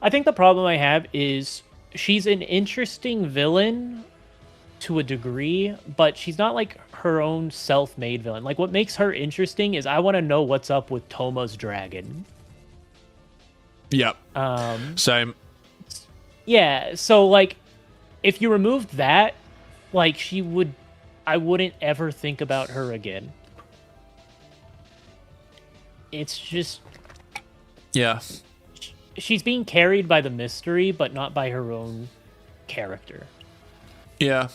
I think the problem I have is she's an interesting villain to a degree, but she's not like her own self-made villain. Like what makes her interesting is I want to know what's up with Toma's dragon. Yep. Same. Yeah, so like if you removed that, like I wouldn't ever think about her again. It's just Yeah. She's being carried by the mystery, but not by her own character. Yeah.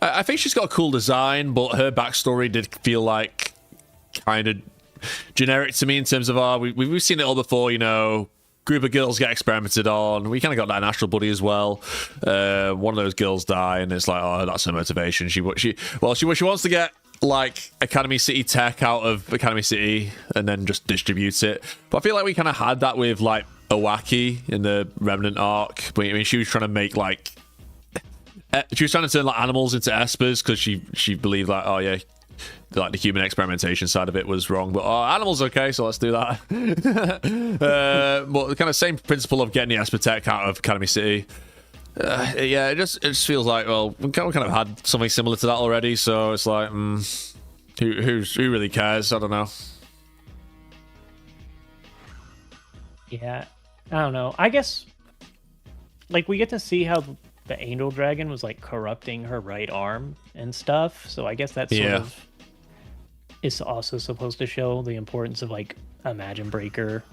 I think she's got a cool design, but her backstory did feel like kind of generic to me in terms of, we've seen it all before, you know, group of girls get experimented on. We kind of got that in Astral Buddy as well. One of those girls die, and it's like, oh, that's her motivation. She wants to get like Academy City tech out of Academy City and then just distribute it. But I feel like we kind of had that with like Owaki in the Remnant arc. But I mean, she was trying to make like she was trying to turn like animals into espers because she believed like, oh yeah, like the human experimentation side of it was wrong, but animals okay, so let's do that. But the kind of same principle of getting the esper tech out of Academy City. Yeah, it just feels like, well, we kind of had something similar to that already, so it's like, who really cares? I don't know. Yeah, I don't know. I guess, like, we get to see how the angel dragon was like corrupting her right arm and stuff. So I guess that's sort of is also supposed to show the importance of like Imagine Breaker.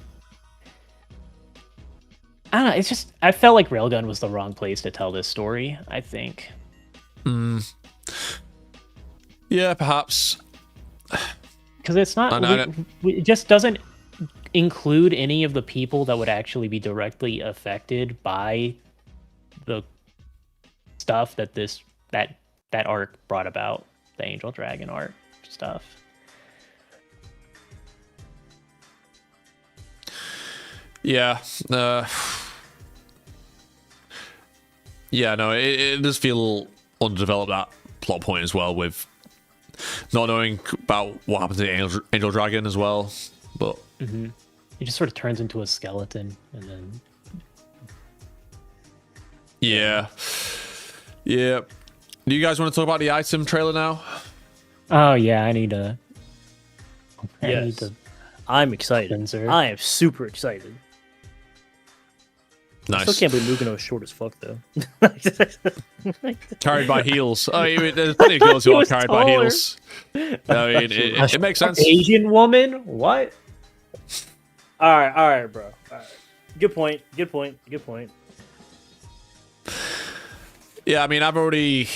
I don't know. It's just I felt like Railgun was the wrong place to tell this story. I think. Yeah, perhaps. Because it's not. It just doesn't include any of the people that would actually be directly affected by the stuff that that arc brought about, the Angel Dragon arc stuff. Yeah. Yeah, no, it does feel underdeveloped, that plot point as well, with not knowing about what happened to the Angel Dragon as well. But it just sort of turns into a skeleton and then yeah. Do you guys want to talk about the item trailer now? Oh yeah, I need to. I'm excited. Spencer. I am super excited. Nice. I still can't believe Mugen was short as fuck though. Carried by heels. I mean, there's plenty of girls who are carried by heels. I mean, it makes sense. Asian woman? What? All right, bro. All right. Good point. Yeah, I mean, I've already,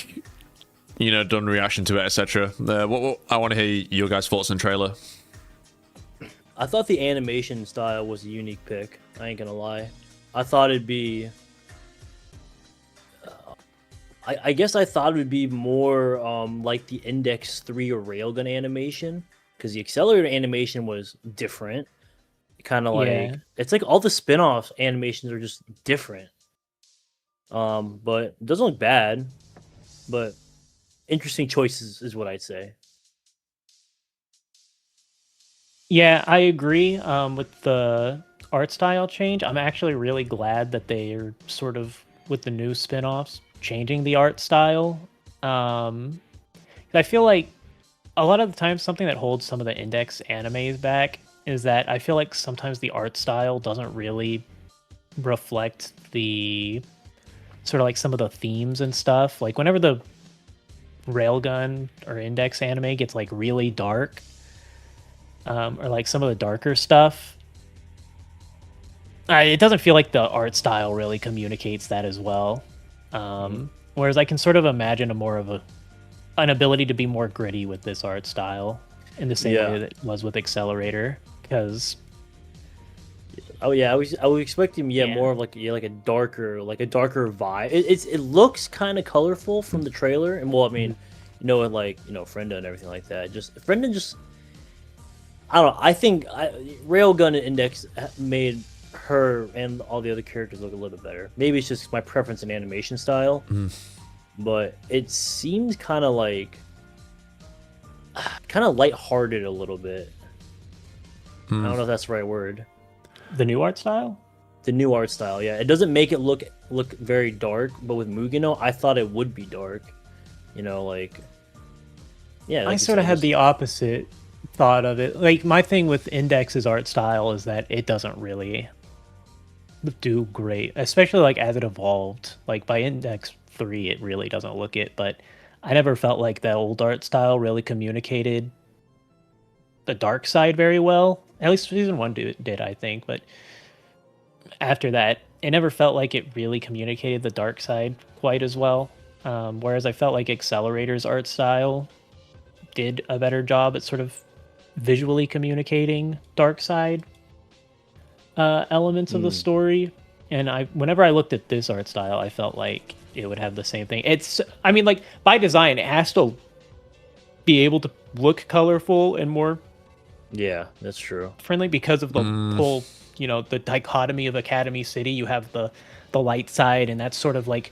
done reaction to it, etc. What I want to hear your guys' thoughts on the trailer. I thought the animation style was a unique pick. I ain't gonna lie. I thought it'd be. I guess I thought it would be more like the Index 3 or Railgun animation, because the Accelerator animation was different. Kind of like it's like all the spin-off animations are just different. But it doesn't look bad. But interesting choices is what I'd say. Yeah, I agree with the art style change. I'm actually really glad that they are sort of, with the new spin-offs, changing the art style. I feel like a lot of the time something that holds some of the Index animes back is that I feel like sometimes the art style doesn't really reflect the sort of like some of the themes and stuff. Like whenever the Railgun or Index anime gets like really dark, or like some of the darker stuff, it doesn't feel like the art style really communicates that as well. Whereas I can sort of imagine an ability to be more gritty with this art style in the same way that it was with Accelerator. Because I was expecting more of like a darker vibe. It looks kind of colorful from the trailer, and well, I mean, Frenda and everything like that. I don't know. I think Railgun and Index made her and all the other characters look a little bit better. Maybe it's just my preference in animation style, but it seems kind of lighthearted a little bit. I don't know if that's the right word. The new art style? The new art style, yeah. It doesn't make it look very dark, but with Mugino, I thought it would be dark. You know, like, yeah. I sort of had the opposite thought of it. Like, my thing with Index's art style is that it doesn't really do great, especially like as it evolved. Like by Index 3, it really doesn't look it, but I never felt like that old art style really communicated the dark side very well. At least season 1 did, I think, but after that, it never felt like it really communicated the dark side quite as well. Whereas I felt like Accelerator's art style did a better job at sort of visually communicating dark side elements of the story. And whenever I looked at this art style, I felt like it would have the same thing. I mean, like, by design, it has to be able to look colorful and more, yeah, that's true, friendly, because of the whole, you know, the dichotomy of Academy City. You have the light side, and that's sort of like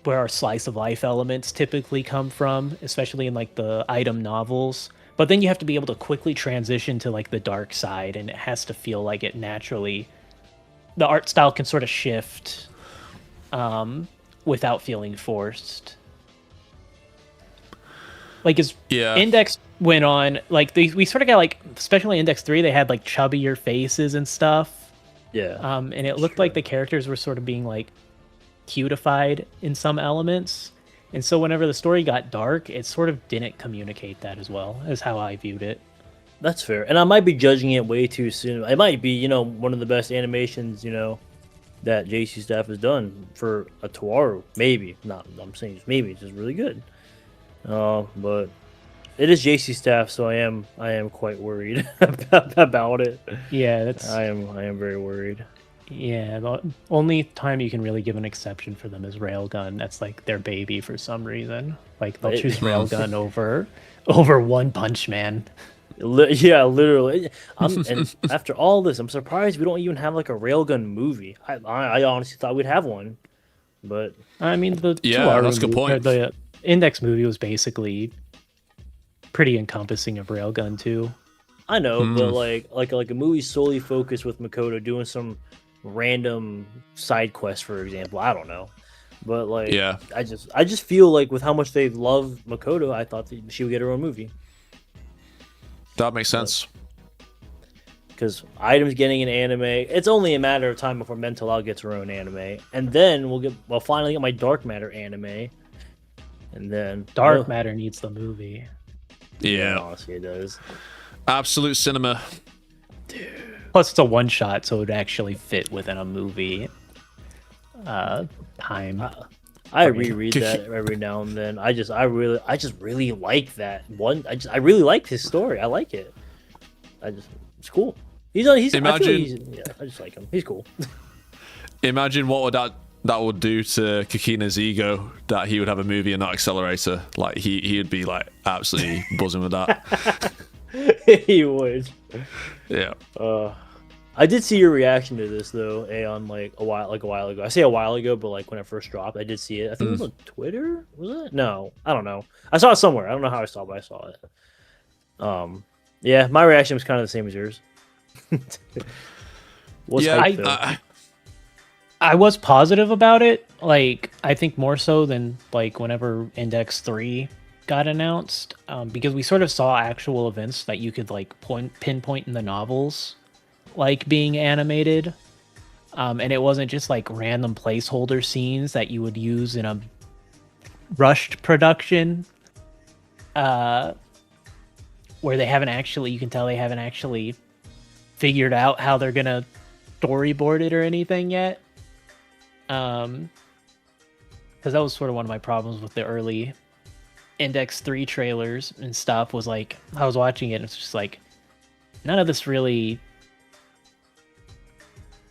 where our slice of life elements typically come from, especially in like the item novels. But then you have to be able to quickly transition to like the dark side, and it has to feel like it naturally. The art style can sort of shift without feeling forced. Like, as Index went on, like we sort of got like, especially Index 3, they had like chubbier faces and stuff. Yeah. And it looked like the characters were sort of being like cutified in some elements. And so whenever the story got dark, it sort of didn't communicate that as well, as how I viewed it. That's fair. And I might be judging it way too soon. It might be, you know, one of the best animations, you know, that JC staff has done for a Toaru. Maybe. Not, I'm saying maybe. It's just really good. But it is JC staff, so I am quite worried about it. Yeah, that's... I am very worried. Yeah, the only time you can really give an exception for them is Railgun. That's like their baby for some reason. Like, they'll choose Railgun over One Punch Man. Yeah, literally. And after all this, I'm surprised we don't even have like a Railgun movie. I honestly thought we'd have one, but I mean, the that's a good point. The Index movie was basically pretty encompassing of Railgun too. I know, but like a movie solely focused with Makoto doing some random side quest, for example. I don't know, but like, yeah, I just feel like with how much they love Makoto, I thought that she would get her own movie. That makes sense. Because Item's getting an anime. It's only a matter of time before Mental Out gets her own anime, and then we'll finally get my Dark Matter anime, and then Dark Matter needs the movie. Yeah, honestly, it does. Absolute cinema. Dude. Plus, it's a one shot, so it would actually fit within a movie time. I reread that every now and then. I just really like that one. I really like his story. I like it. It's cool. Imagine, I just like him. He's cool. Imagine what that would do to Kakina's ego, that he would have a movie in that Accelerator. Like, he'd be like absolutely buzzing with that. He would. Yeah. I did see your reaction to this though, Aeon, like a while ago. I say a while ago, but like when it first dropped, I did see it. I think it was on Twitter. Was it? No, I don't know. I saw it somewhere. I don't know how I saw it, but I saw it. Yeah, my reaction was kind of the same as yours. I was positive about it. Like, I think more so than like whenever Index 3 got announced, because we sort of saw actual events that you could like pinpoint in the novels, like being animated, and it wasn't just like random placeholder scenes that you would use in a rushed production, where they haven't actually, you can tell they haven't actually figured out how they're gonna storyboard it or anything yet. Because that was sort of one of my problems with the early Index 3 trailers and stuff, was like, I was watching it and it's just like, none of this really,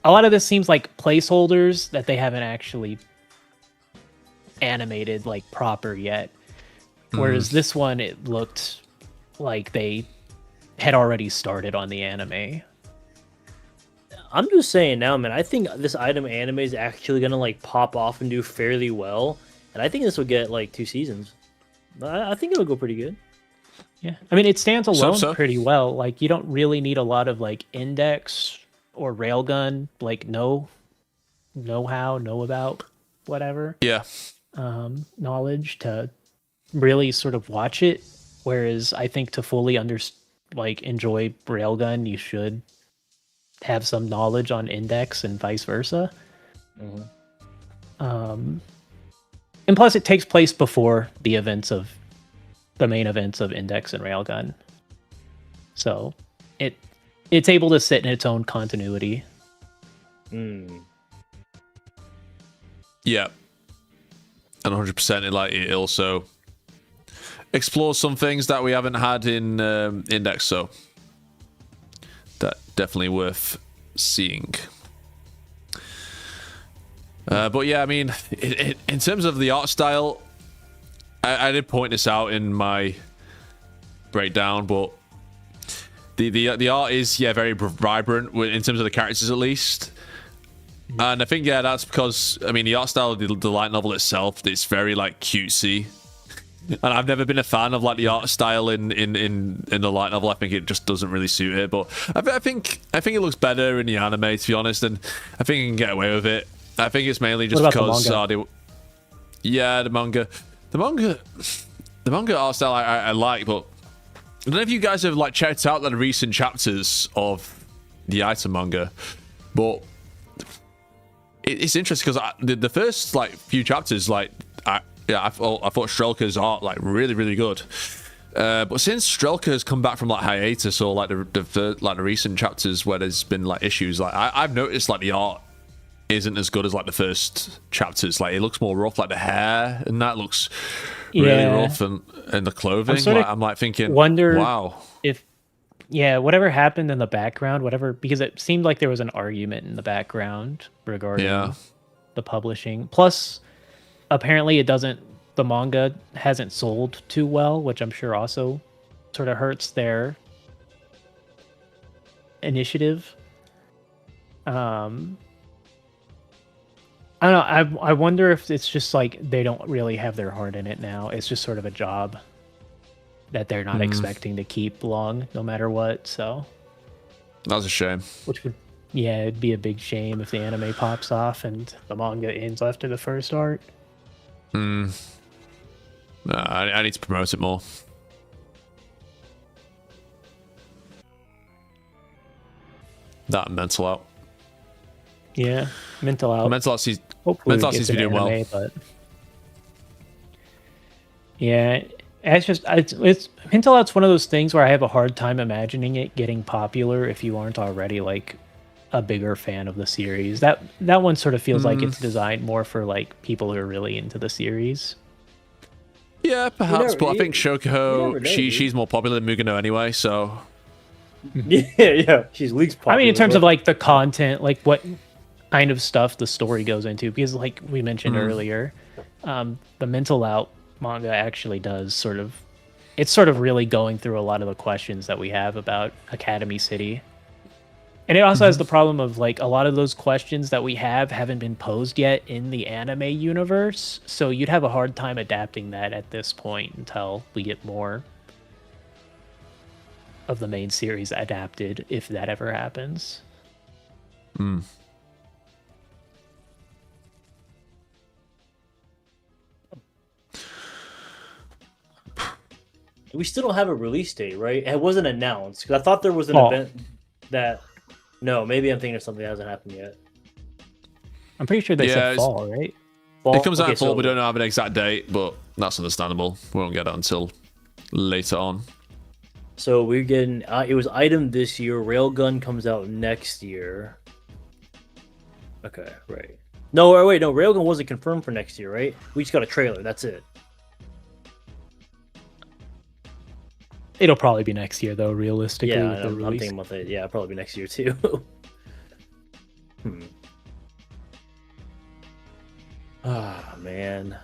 a lot of this seems like placeholders that they haven't actually animated like proper yet. Whereas this one, it looked like they had already started on the anime. I'm just saying now, man, I think this Item anime is actually gonna like pop off and do fairly well, and I think this will get like 2 seasons. I think it'll go pretty good. Yeah, I mean, it stands alone pretty well. Like, you don't really need a lot of like Index or Railgun like know about whatever Yeah. knowledge to really sort of watch it. Whereas I think to fully enjoy Railgun, you should have some knowledge on Index and vice versa. And plus, it takes place before the main events of Index and Railgun, so it's able to sit in its own continuity. Yeah, and 100%. It also explores some things that we haven't had in Index, so that definitely worth seeing. But yeah, I mean, in terms of the art style, I did point this out in my breakdown, but the art is very vibrant in terms of the characters, at least. And I think that's because, I mean, the art style of the light novel itself, it's very cutesy. And I've never been a fan of the art style in the light novel. I think it just doesn't really suit it. But I think it looks better in the anime, to be honest, and I think you can get away with it. I think it's mainly just because the manga art style I like, but I don't know if you guys have checked out the recent chapters of the item manga, but it's interesting because the first few chapters I thought Strelka's art really, really good. But since Strelka has come back from hiatus, or the recent chapters where there's been issues, I've noticed the art isn't as good as the first chapters. It looks more rough, the hair and that looks really rough, and the clothing. I'm thinking, wow, if whatever happened in the background, because it seemed like there was an argument in the background regarding the publishing. Plus, apparently the manga hasn't sold too well, which I'm sure also sort of hurts their initiative. I don't know. I wonder if it's just they don't really have their heart in it now. It's just sort of a job that they're not expecting to keep long, no matter what. So that's a shame. Which would, it'd be a big shame if the anime pops off and the manga ends after the first arc. No, I need to promote it more. That Mental Out. Yeah, Mental Out. Mental Out seems to be doing well. But yeah, it's Mental Out's one of those things where I have a hard time imagining it getting popular if you aren't already a bigger fan of the series. That one sort of feels like it's designed more for people who are really into the series. Yeah, perhaps, but I think Shoko, she's more popular than Mugano anyway, so yeah, she's least popular. I mean, in terms of the content, what kind of stuff the story goes into, because we mentioned earlier, the Mental Out manga actually does it's really going through a lot of the questions that we have about Academy City. And it also has the problem of a lot of those questions that we haven't been posed yet in the anime universe. So you'd have a hard time adapting that at this point until we get more of the main series adapted, if that ever happens. We still don't have a release date, right? It wasn't announced because I thought there was an event that. No, maybe I'm thinking of something that hasn't happened yet. I'm pretty sure they said fall, right? Fall? It comes out in fall. We don't have an exact date, but that's understandable. We won't get that until later on. So we're getting. It was item this year. Railgun comes out next year. Okay, right. No, wait, no. Railgun wasn't confirmed for next year, right? We just got a trailer. That's it. It'll probably be next year, though, realistically. Yeah, I'm thinking about that. Yeah, it'll probably be next year, too. Ah, man.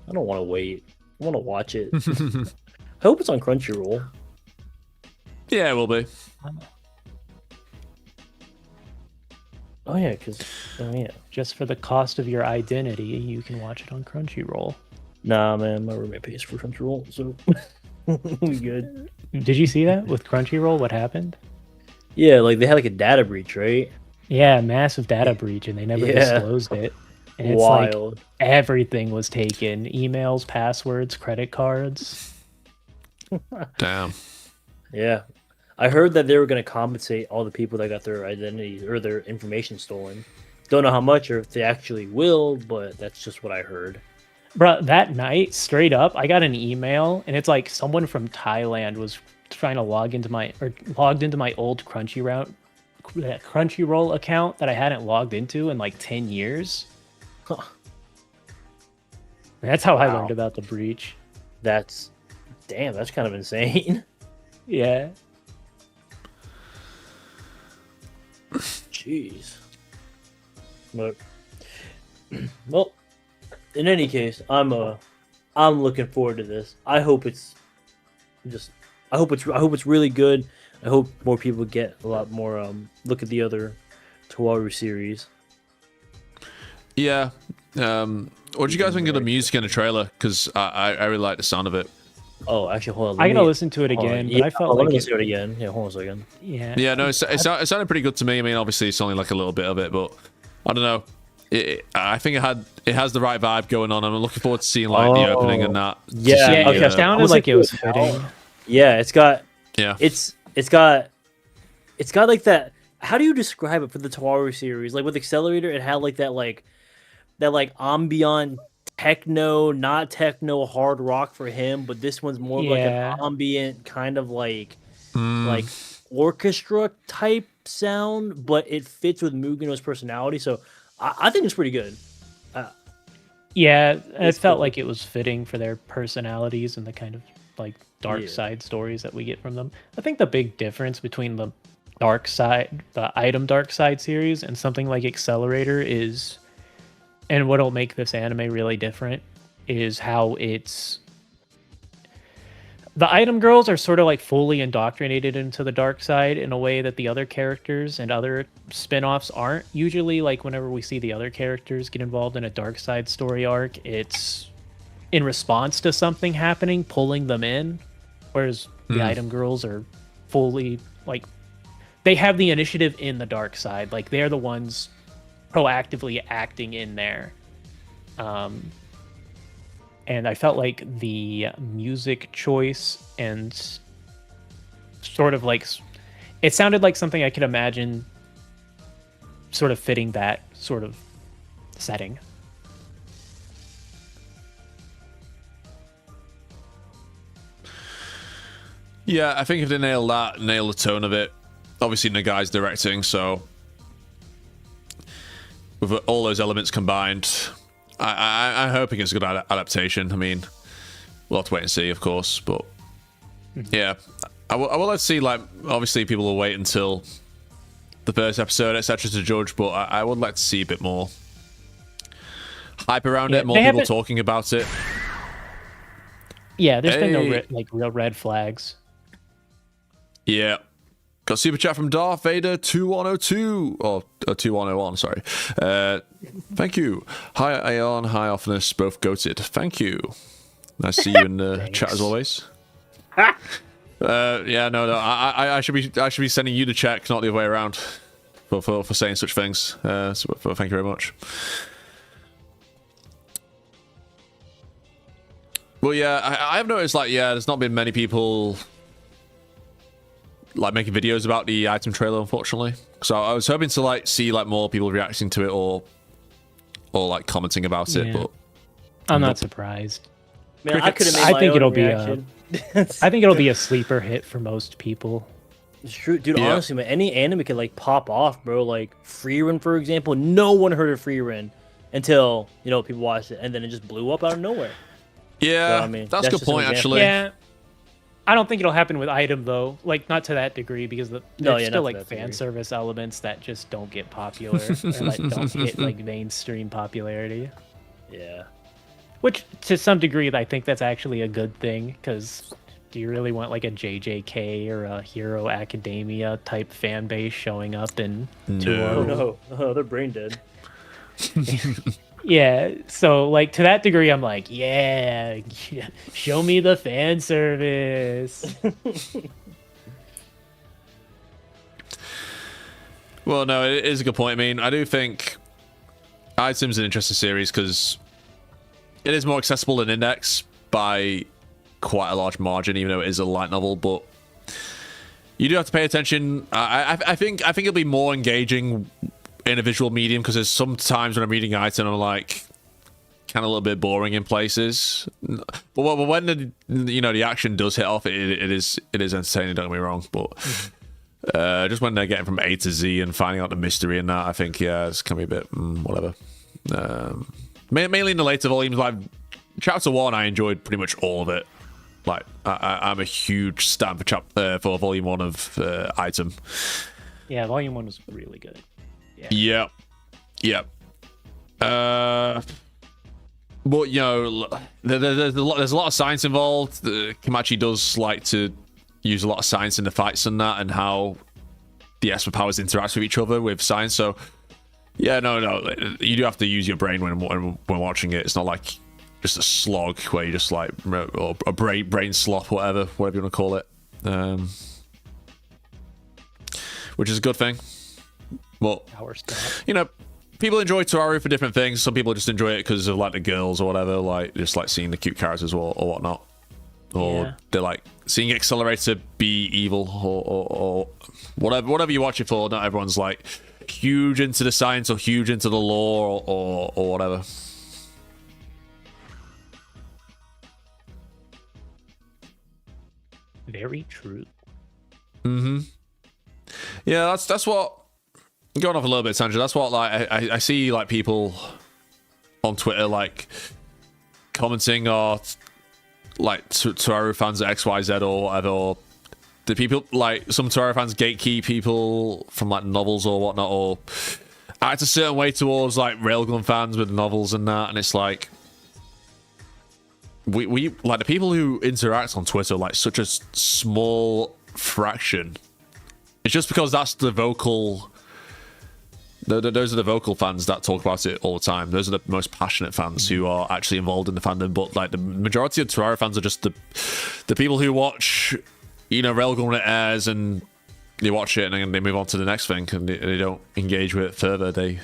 I don't want to wait. I want to watch it. I hope it's on Crunchyroll. Yeah, it will be. Oh, yeah, because... Oh, yeah. Just for the cost of your identity, you can watch it on Crunchyroll. Nah, man. My roommate pays for Crunchyroll, so... we good. Did you see that with Crunchyroll? What happened? Yeah, like they had like a data breach, right? Yeah, massive data breach, and they never Yeah. disclosed it. And it's like Wild. everything was taken: emails, passwords, credit cards. Damn. Yeah. I heard that they were going to compensate all the people that got their identity or their information stolen. Don't know how much or if they actually will, but that's just what I heard. Bruh, that night, straight up, I got an email, and it's like someone from Thailand was trying to logged into my old Crunchyroll account that I hadn't logged into in like 10 years. Huh. That's how I Wow. learned about the breach. That's kind of insane. Yeah. Jeez. But well, in any case, I'm looking forward to this. I hope it's really good. I hope more people get a lot more look at the other Toaru series. Yeah. What do you guys think of the music in the trailer? Because I really like the sound of it. Oh, actually, hold on. I gotta listen to it again, but I felt let like me listen to it again. Yeah, hold on a second. yeah. Yeah, no, it sounded pretty good to me. I mean, obviously, it's only like a little bit of it, but I don't know. I think it has the right vibe going on. I'm looking forward to seeing like the opening and that. to Yeah, see, Yeah, okay. it sounded was like it was thinking fitting. about- Yeah, it's got Yeah. it's got like that. How do you describe it for the Toaru series? Like with Accelerator, it had like that ambient techno, not techno hard rock for him, but this one's more like Yeah. an ambient kind of like orchestra type sound, but it fits with Mugino's personality. So I think it's pretty good. Yeah, it It's felt cool. like it was fitting for their personalities and the kind of like dark Yeah. side stories that we get from them. I think the big difference between the item dark side series and something like Accelerator is, and what'll make this anime really different is how the item girls are sort of like fully indoctrinated into the dark side in a way that the other characters and other spin-offs aren't. Usually, like whenever we see the other characters get involved in a dark side story arc, it's in response to something happening, pulling them in. Whereas the item girls are fully like, they have the initiative in the dark side. Like they're the ones proactively acting in there. And I felt like the music choice and sort of like, it sounded like something I could imagine sort of fitting that sort of setting. Yeah, I think if they nail the tone of it, obviously Nagai's directing, so with all those elements combined, I'm hoping it's a good adaptation. I mean, we'll have to wait and see, of course, but yeah, I will let's see. Like, obviously, people will wait until the first episode, etc., to judge, but I would like to see a bit more hype around it, more people talking about it. Yeah, there's been no Hey. real red flags. Yeah. Got super chat from Darth Vader 2102 or 2101, sorry. Thank you. Hi Aeon, hi Othinus, both goated. Thank you. Nice to see you in the chat as always. Yeah, no, I should be sending you the check, not the other way around, for saying such things. So thank you very much. Well, yeah, I have noticed, like, yeah, there's not been many people like making videos about the item trailer, unfortunately. So I was hoping to like see like more people reacting to it or like commenting about it, but I'm not surprised. Man, I could have made I my think own it'll reaction. I think it'll be a sleeper hit for most people. It's true, dude. Yeah. Honestly, man, any anime could like pop off, bro. Like Freerun, for example. No one heard of Freerun until people watched it, and then it just blew up out of nowhere. yeah, So, I mean, that's a that's good just an point, example. actually. Yeah. I don't think it'll happen with item though. Like not to that degree because No, there's yeah, still not to like that fan degree. service elements that just don't get popular or like don't hit like mainstream popularity. Yeah. Which to some degree I think that's actually a good thing because do you really want like a JJK or a Hero Academia type fan base showing up in Oh Toaru? no, oh, they're brain dead. Yeah, so like to that degree, I'm like, yeah, show me the fan service. Well, no, it is a good point. I mean, I do think Item's an interesting series because it is more accessible than Index by quite a large margin, even though it is a light novel. But you do have to pay attention. I think it'll be more engaging in a visual medium because there's sometimes when I'm reading Item, I'm like kind of a little bit boring in places. But when the action does hit off, it is entertaining. Don't get me wrong, but. Just when they're getting from A to Z and finding out the mystery and that, I think, yeah, it's going to be a bit whatever. Mainly in the later volumes, like Chapter 1, I enjoyed pretty much all of it. Like, I'm a huge stan for Volume 1 of Item. Yeah, Volume 1 was really good. Yeah. Yep. But, you know, there's a lot of science involved. Kamachi does like to use a lot of science in the fights and that, and how the Esper powers interact with each other with science. So, yeah, no, you do have to use your brain when watching it. It's not like just a slog where you just like, or a brain slop, whatever you want to call it, which is a good thing. Well, you know, people enjoy Toaru for different things. Some people just enjoy it because of like the girls or whatever, like just like seeing the cute characters or whatnot. Or they're like seeing Accelerator be evil or whatever you watch it for. Not everyone's like huge into the science or huge into the lore or whatever. Very true. Yeah, that's what, going off a little bit tangent, that's what like I see like people on Twitter like commenting or like Toaru fans at XYZ or whatever, or the people like some Toaru fans gatekeep people from like novels or whatnot, or act a certain way towards like Railgun fans with novels and that, and it's like we like the people who interact on Twitter like such a small fraction. It's just because that's the vocal. Those are the vocal fans that talk about it all the time. Those are the most passionate fans who are actually involved in the fandom. But like the majority of Toaru fans are just the people who watch, you know, Railgun when it airs, and they watch it and then they move on to the next thing, and they don't engage with it further. They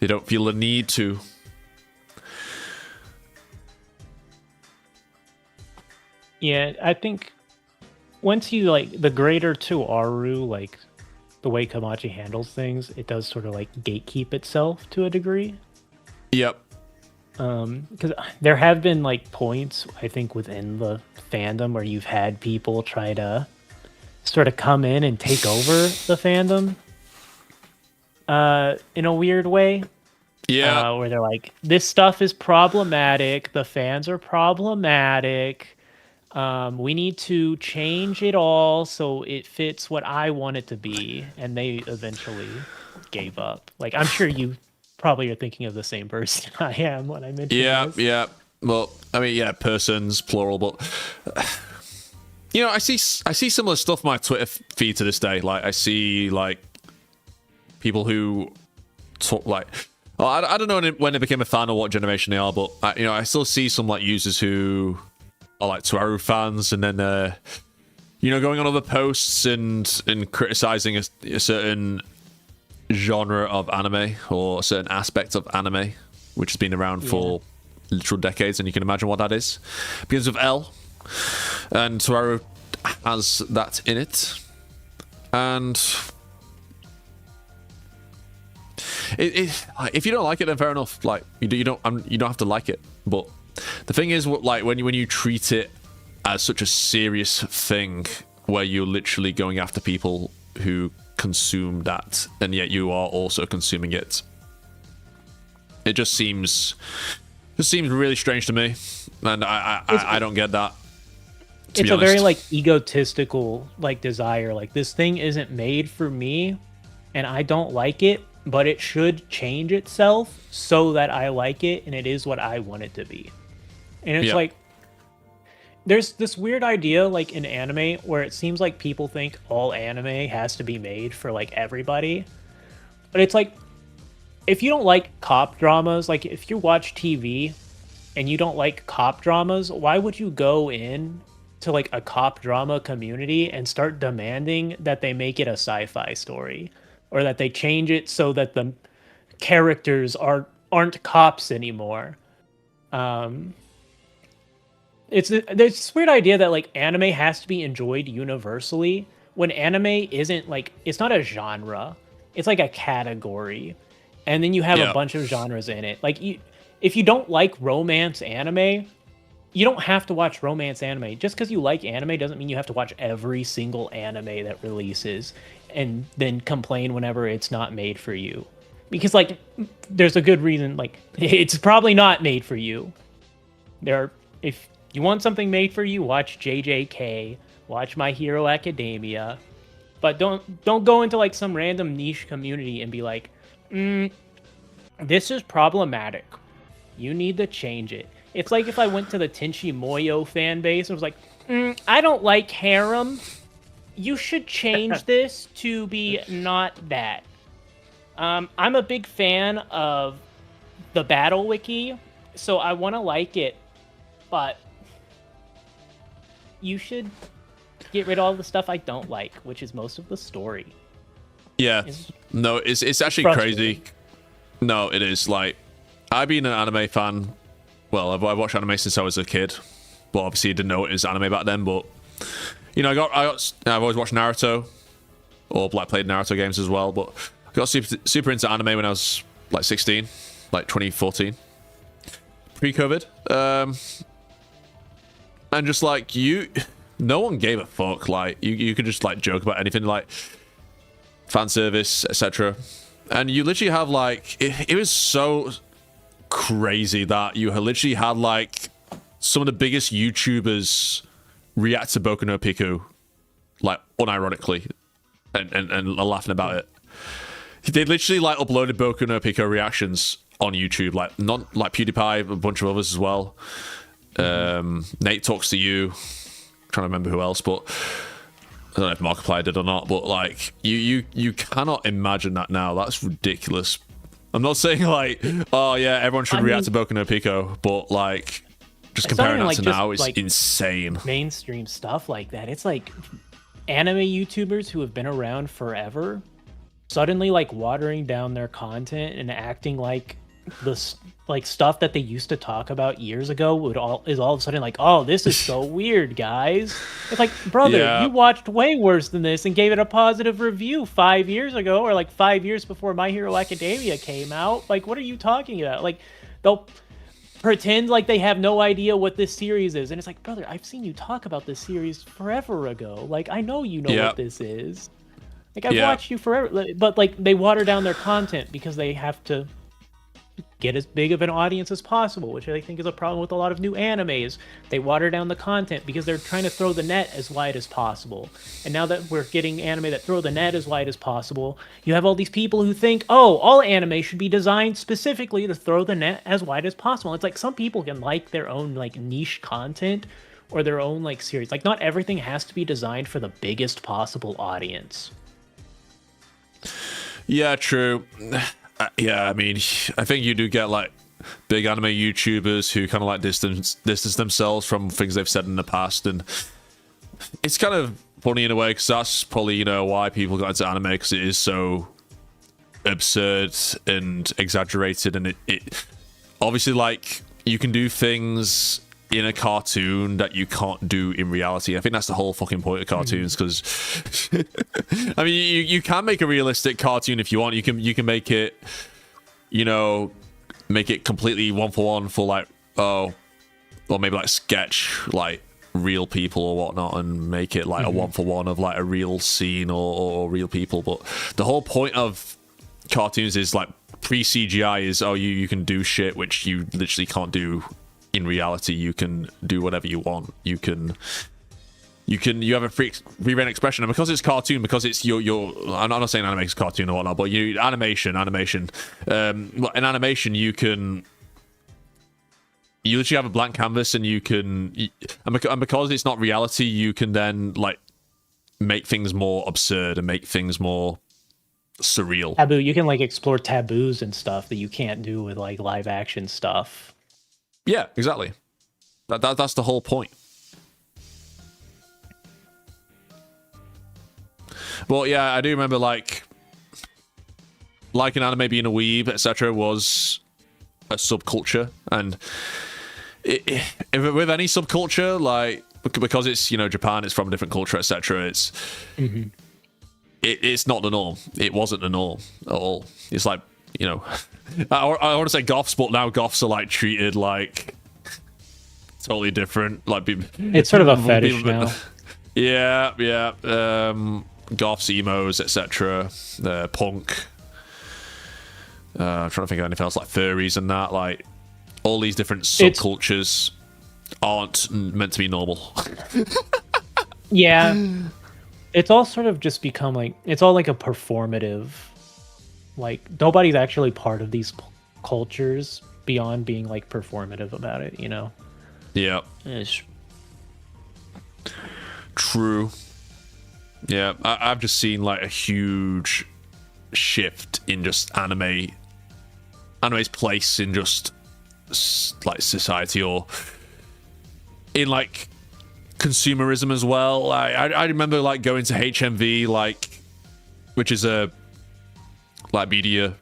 don't feel the need to. Yeah, I think once you like the greater Toaru, like the way Kamachi handles things, it does sort of like gatekeep itself to a degree. Yep. Because there have been like points, I think, within the fandom where you've had people try to sort of come in and take over the fandom in a weird way. Yeah. Where they're like, this stuff is problematic. The fans are problematic. We need to change it all so it fits what I want it to be. And they eventually gave up. Like, I'm sure you probably are thinking of the same person I am when I mention this. Yeah. Well, I mean, yeah, persons, plural, but you know, I see similar stuff on my Twitter feed to this day. Like, I see like people who talk like, well, I don't know when they became a fan or what generation they are, but I still see some like users who are like Toaru fans, and then going on other posts and criticizing a certain genre of anime or a certain aspect of anime, which has been around for literal decades, and you can imagine what that is. It begins with L, and Toaru has that in it, and if you don't like it, then fair enough. Like you don't have to like it, but the thing is, like when you treat it as such a serious thing, where you're literally going after people who consume that, and yet you are also consuming it, it just seems really strange to me, and I don't get that. It's a very like egotistical like desire. Like, this thing isn't made for me, and I don't like it, but it should change itself so that I like it, and it is what I want it to be. And it's like, there's this weird idea like in anime where it seems like people think all anime has to be made for like everybody. But it's like, if you don't like cop dramas, like if you watch TV and you don't like cop dramas, why would you go in to like a cop drama community and start demanding that they make it a sci-fi story? or that they change it so that the characters aren't cops anymore. There's this weird idea that like anime has to be enjoyed universally when anime isn't like, it's not a genre, it's like a category, and then you have a bunch of genres in it. Like if you don't like romance anime, you don't have to watch romance anime. Just because you like anime doesn't mean you have to watch every single anime that releases and then complain whenever it's not made for you. Because like there's a good reason, like it's probably not made for you. If you want something made for you, watch JJK, watch My Hero Academia, but don't go into like some random niche community and be like, this is problematic. You need to change it. It's like if I went to the Tenchi Muyo fan base and was like, I don't like harem. You should change this to be not that. I'm a big fan of the Battle Wiki, so I want to like it, but you should get rid of all the stuff I don't like, which is most of the story. Yeah. No, it's actually crazy. No, it is. Like, I've been an anime fan. Well, I've watched anime since I was a kid, but obviously I didn't know it was anime back then. But you know, I've always watched Naruto, or like played Naruto games as well. But I got super into anime when I was like 16, like 2014, pre-COVID. And just like no one gave a fuck. Like you could just like joke about anything, like fan service, etc. And you literally have like it was so crazy that you literally had like some of the biggest YouTubers react to Boku no Pico, like unironically, and laughing about it. They literally like uploaded Boku no Pico reactions on YouTube, like not like PewDiePie, a bunch of others as well. Nate Talks to You, I'm trying to remember who else, but I don't know if Markiplier did or not. But like you cannot imagine that now. That's ridiculous. I'm not saying like, oh yeah, everyone should react to Boku no Pico, but like just comparing that to now is like insane. Mainstream stuff like that. It's like anime YouTubers who have been around forever suddenly like watering down their content and acting like this like stuff that they used to talk about years ago is all of a sudden like, oh, this is so weird, guys. It's like, brother, you watched way worse than this and gave it a positive review 5 years ago, or like 5 years before My Hero Academia came out. Like, what are you talking about? Like, they'll pretend like they have no idea what this series is, and it's like, brother, I've seen you talk about this series forever ago. Like, I know you know what this is. Like, I've watched you forever, but like they water down their content because they have to get as big of an audience as possible, which I think is a problem with a lot of new animes. They water down the content because they're trying to throw the net as wide as possible. And now that we're getting anime that throw the net as wide as possible, you have all these people who think, oh, all anime should be designed specifically to throw the net as wide as possible. It's like some people can like their own like niche content or their own like series. Like not everything has to be designed for the biggest possible audience. Yeah, true. Yeah, I mean, I think you do get like big anime YouTubers who kind of like distance themselves from things they've said in the past, and it's kind of funny in a way because that's probably, you know, why people got into anime, because it is so absurd and exaggerated, and it obviously like you can do things in a cartoon that you can't do in reality. I think that's the whole fucking point of cartoons, because I mean you can make a realistic cartoon if you want. You can make it, you know, make it completely one for one for like, or maybe like sketch like real people or whatnot, and make it like a one for one of like a real scene or real people. But the whole point of cartoons is like pre-CGI is, oh, you can do shit which you literally can't do in reality. You can do whatever you want. You have a free reign expression, and because it's cartoon, because it's your I'm not saying anime is cartoon or whatnot, but animation in animation you literally have a blank canvas, and and because it's not reality, you can then like make things more absurd and make things more surreal. Taboo. You can like explore taboos and stuff that you can't do with like live action stuff. Yeah, exactly. That's the whole point. Well, yeah, I do remember like like an anime being a weeb, etc., was a subculture, and with any subculture, like because it's Japan, it's from a different culture, etc. It's not the norm. It wasn't the norm at all. It's like I want to say goths, but now goths are like treated like totally different. Like it's sort of a fetish now. Yeah. Goths, emos, etc. Punk. I'm trying to think of anything else like furries and that. Like all these different subcultures aren't meant to be normal. Yeah, it's all sort of just become like it's all like a performative. Like nobody's actually part of these cultures beyond being like performative about it. Yeah. True. Yeah, I've just seen like a huge shift in just anime's place in just like society, or in like consumerism as well. I remember like going to HMV, like, which is a like media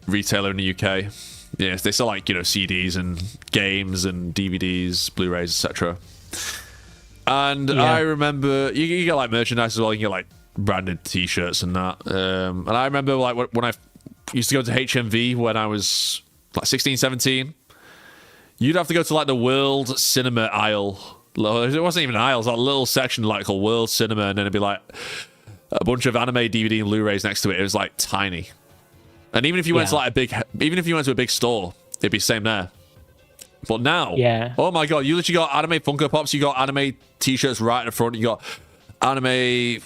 retailer in the UK. Yes, they sell like CDs and games and DVDs, Blu-rays, etc. And I remember you get like merchandise as well. You get like branded T-shirts and that. And I remember like when I used to go to HMV when I was like 16, 17, you'd have to go to like the World Cinema aisle. It wasn't even an aisle; it was like a little section like called World Cinema, and then it'd be like a bunch of anime DVD and Blu-rays next to it. It was like tiny. And even if you went to like even if you went to a big store, it'd be the same there. But now, oh my god, you literally got anime Funko Pops, you got anime T-shirts right in the front, you got anime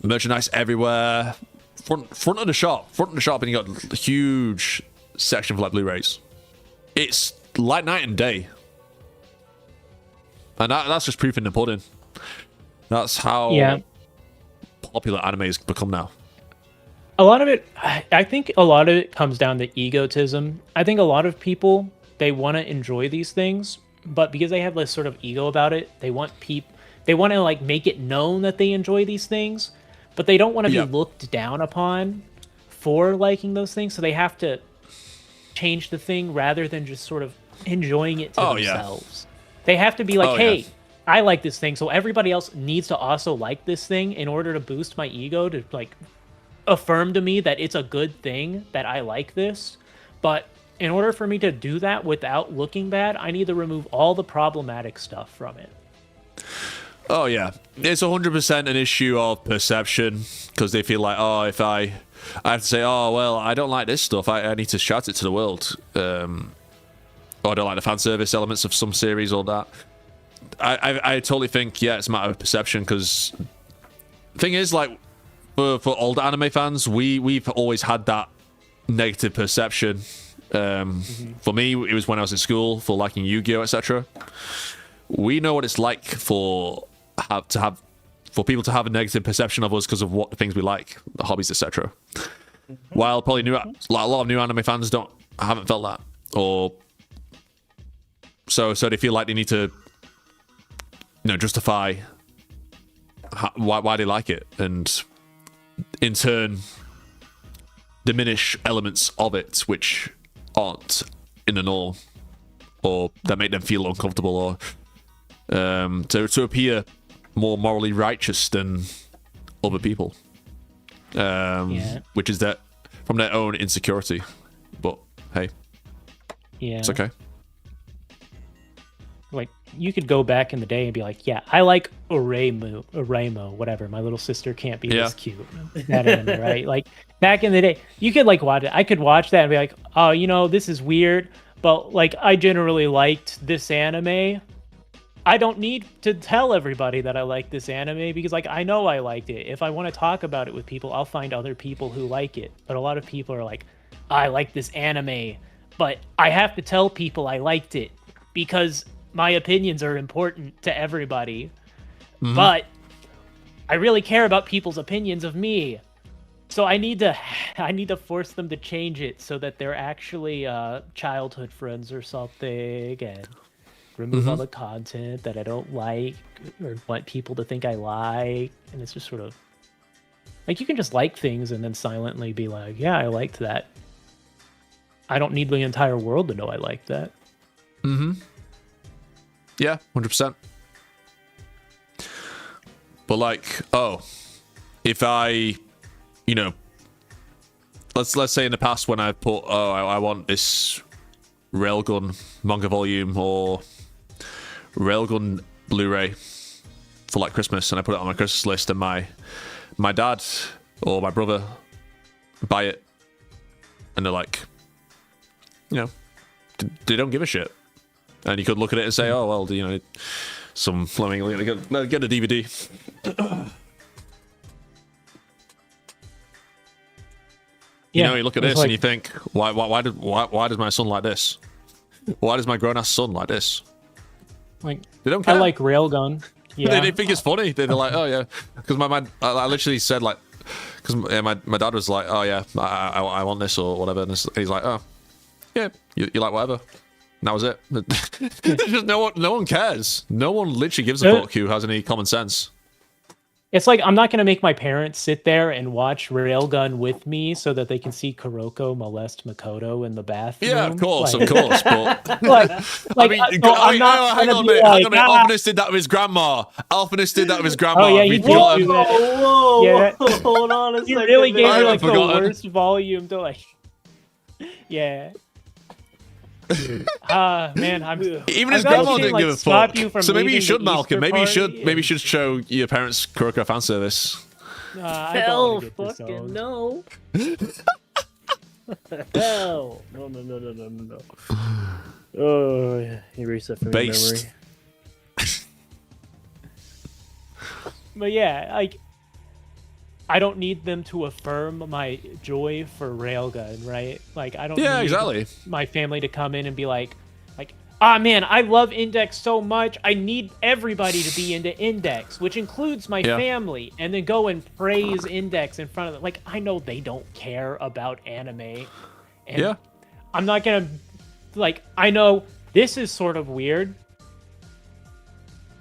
merchandise everywhere. Front of the shop, and you got a huge section for like Blu-rays. It's like night and day, and that's just proof in the pudding. That's how popular anime has become now. A lot of it, I think a lot of it comes down to egotism. I think a lot of people, they want to enjoy these things, but because they have this sort of ego about it, they want to like make it known that they enjoy these things, but they don't want to be looked down upon for liking those things, so they have to change the thing rather than just sort of enjoying it to themselves. They have to be like, hey, I like this thing, so everybody else needs to also like this thing in order to boost my ego to like affirm to me that it's a good thing that I like this. But in order for me to do that without looking bad, I need to remove all the problematic stuff from it. Oh yeah, it's 100% an issue of perception, because they feel like, oh, if I have to say, oh well, I don't like this stuff, I need to shout it to the world, or I don't like the fan service elements of some series or that. I totally think it's a matter of perception, because the thing is, like, for old anime fans, we've always had that negative perception. For me, it was when I was in school for liking Yu-Gi-Oh, etc. We know what it's like for people to have a negative perception of us because of what things we like, the hobbies, etc. While probably a lot of new anime fans haven't felt that, or so they feel like they need to justify why they like it, and in turn diminish elements of it which aren't in the norm, or that make them feel uncomfortable, or to appear more morally righteous than other people, which is that from their own insecurity. But hey, it's okay. Like, you could go back in the day and be like, I like Oremo, whatever. My little sister can't be this cute. That anime, right? Like, back in the day, you could, like, watch it. I could watch that and be like, oh, this is weird, but, like, I generally liked this anime. I don't need to tell everybody that I like this anime because, like, I know I liked it. If I want to talk about it with people, I'll find other people who like it. But a lot of people are like, I like this anime, but I have to tell people I liked it because my opinions are important to everybody, but I really care about people's opinions of me. So I need to force them to change it so that they're actually childhood friends or something, and remove all the content that I don't like or want people to think I like. And it's just sort of Like, you can just like things and then silently be like, yeah, I liked that. I don't need the entire world to know I liked that. Mm-hmm. Yeah, 100%. But like, if I, let's say in the past when I put, I want this Railgun manga volume or Railgun Blu-ray for like Christmas, and I put it on my Christmas list, and my dad or my brother buy it, and they're like, they don't give a shit, and you could look at it and say, oh well, some Fleming get a DVD. Yeah, you look at this and you think, why does my son like this? Why does my grown-ass son like this? Like, they don't care. I like Railgun. Yeah, they think it's funny. They're like, oh yeah, because I literally said like, because my dad was like, oh yeah, I want this or whatever, and he's like, oh yeah, you like whatever. And that was it. There's just no one cares. No one literally gives a fuck who has any common sense. It's like, I'm not going to make my parents sit there and watch Railgun with me so that they can see Kuroko molest Makoto in the bathroom. Yeah, of course, but... I mean, hang on a minute. Alphanus did that with his grandma. Oh, yeah, he did do that. Whoa, yeah. Hold on a second. He really gave me, like, forgotten. the worst volume to, like... Yeah. Man, even his grandma didn't give a fuck. So maybe you should, Malcolm. Maybe you should show your parents Kuroko fan service. Hell, fucking no. Hell, no. Oh, yeah. Erase that from your memory. But yeah, like, I don't need them to affirm my joy for Railgun, right? Like, I don't need my family to come in and be like, ah, man, I love Index so much. I need everybody to be into Index, which includes my family, and then go and praise Index in front of them. Like, I know they don't care about anime. And I'm not going to, like, I know this is sort of weird.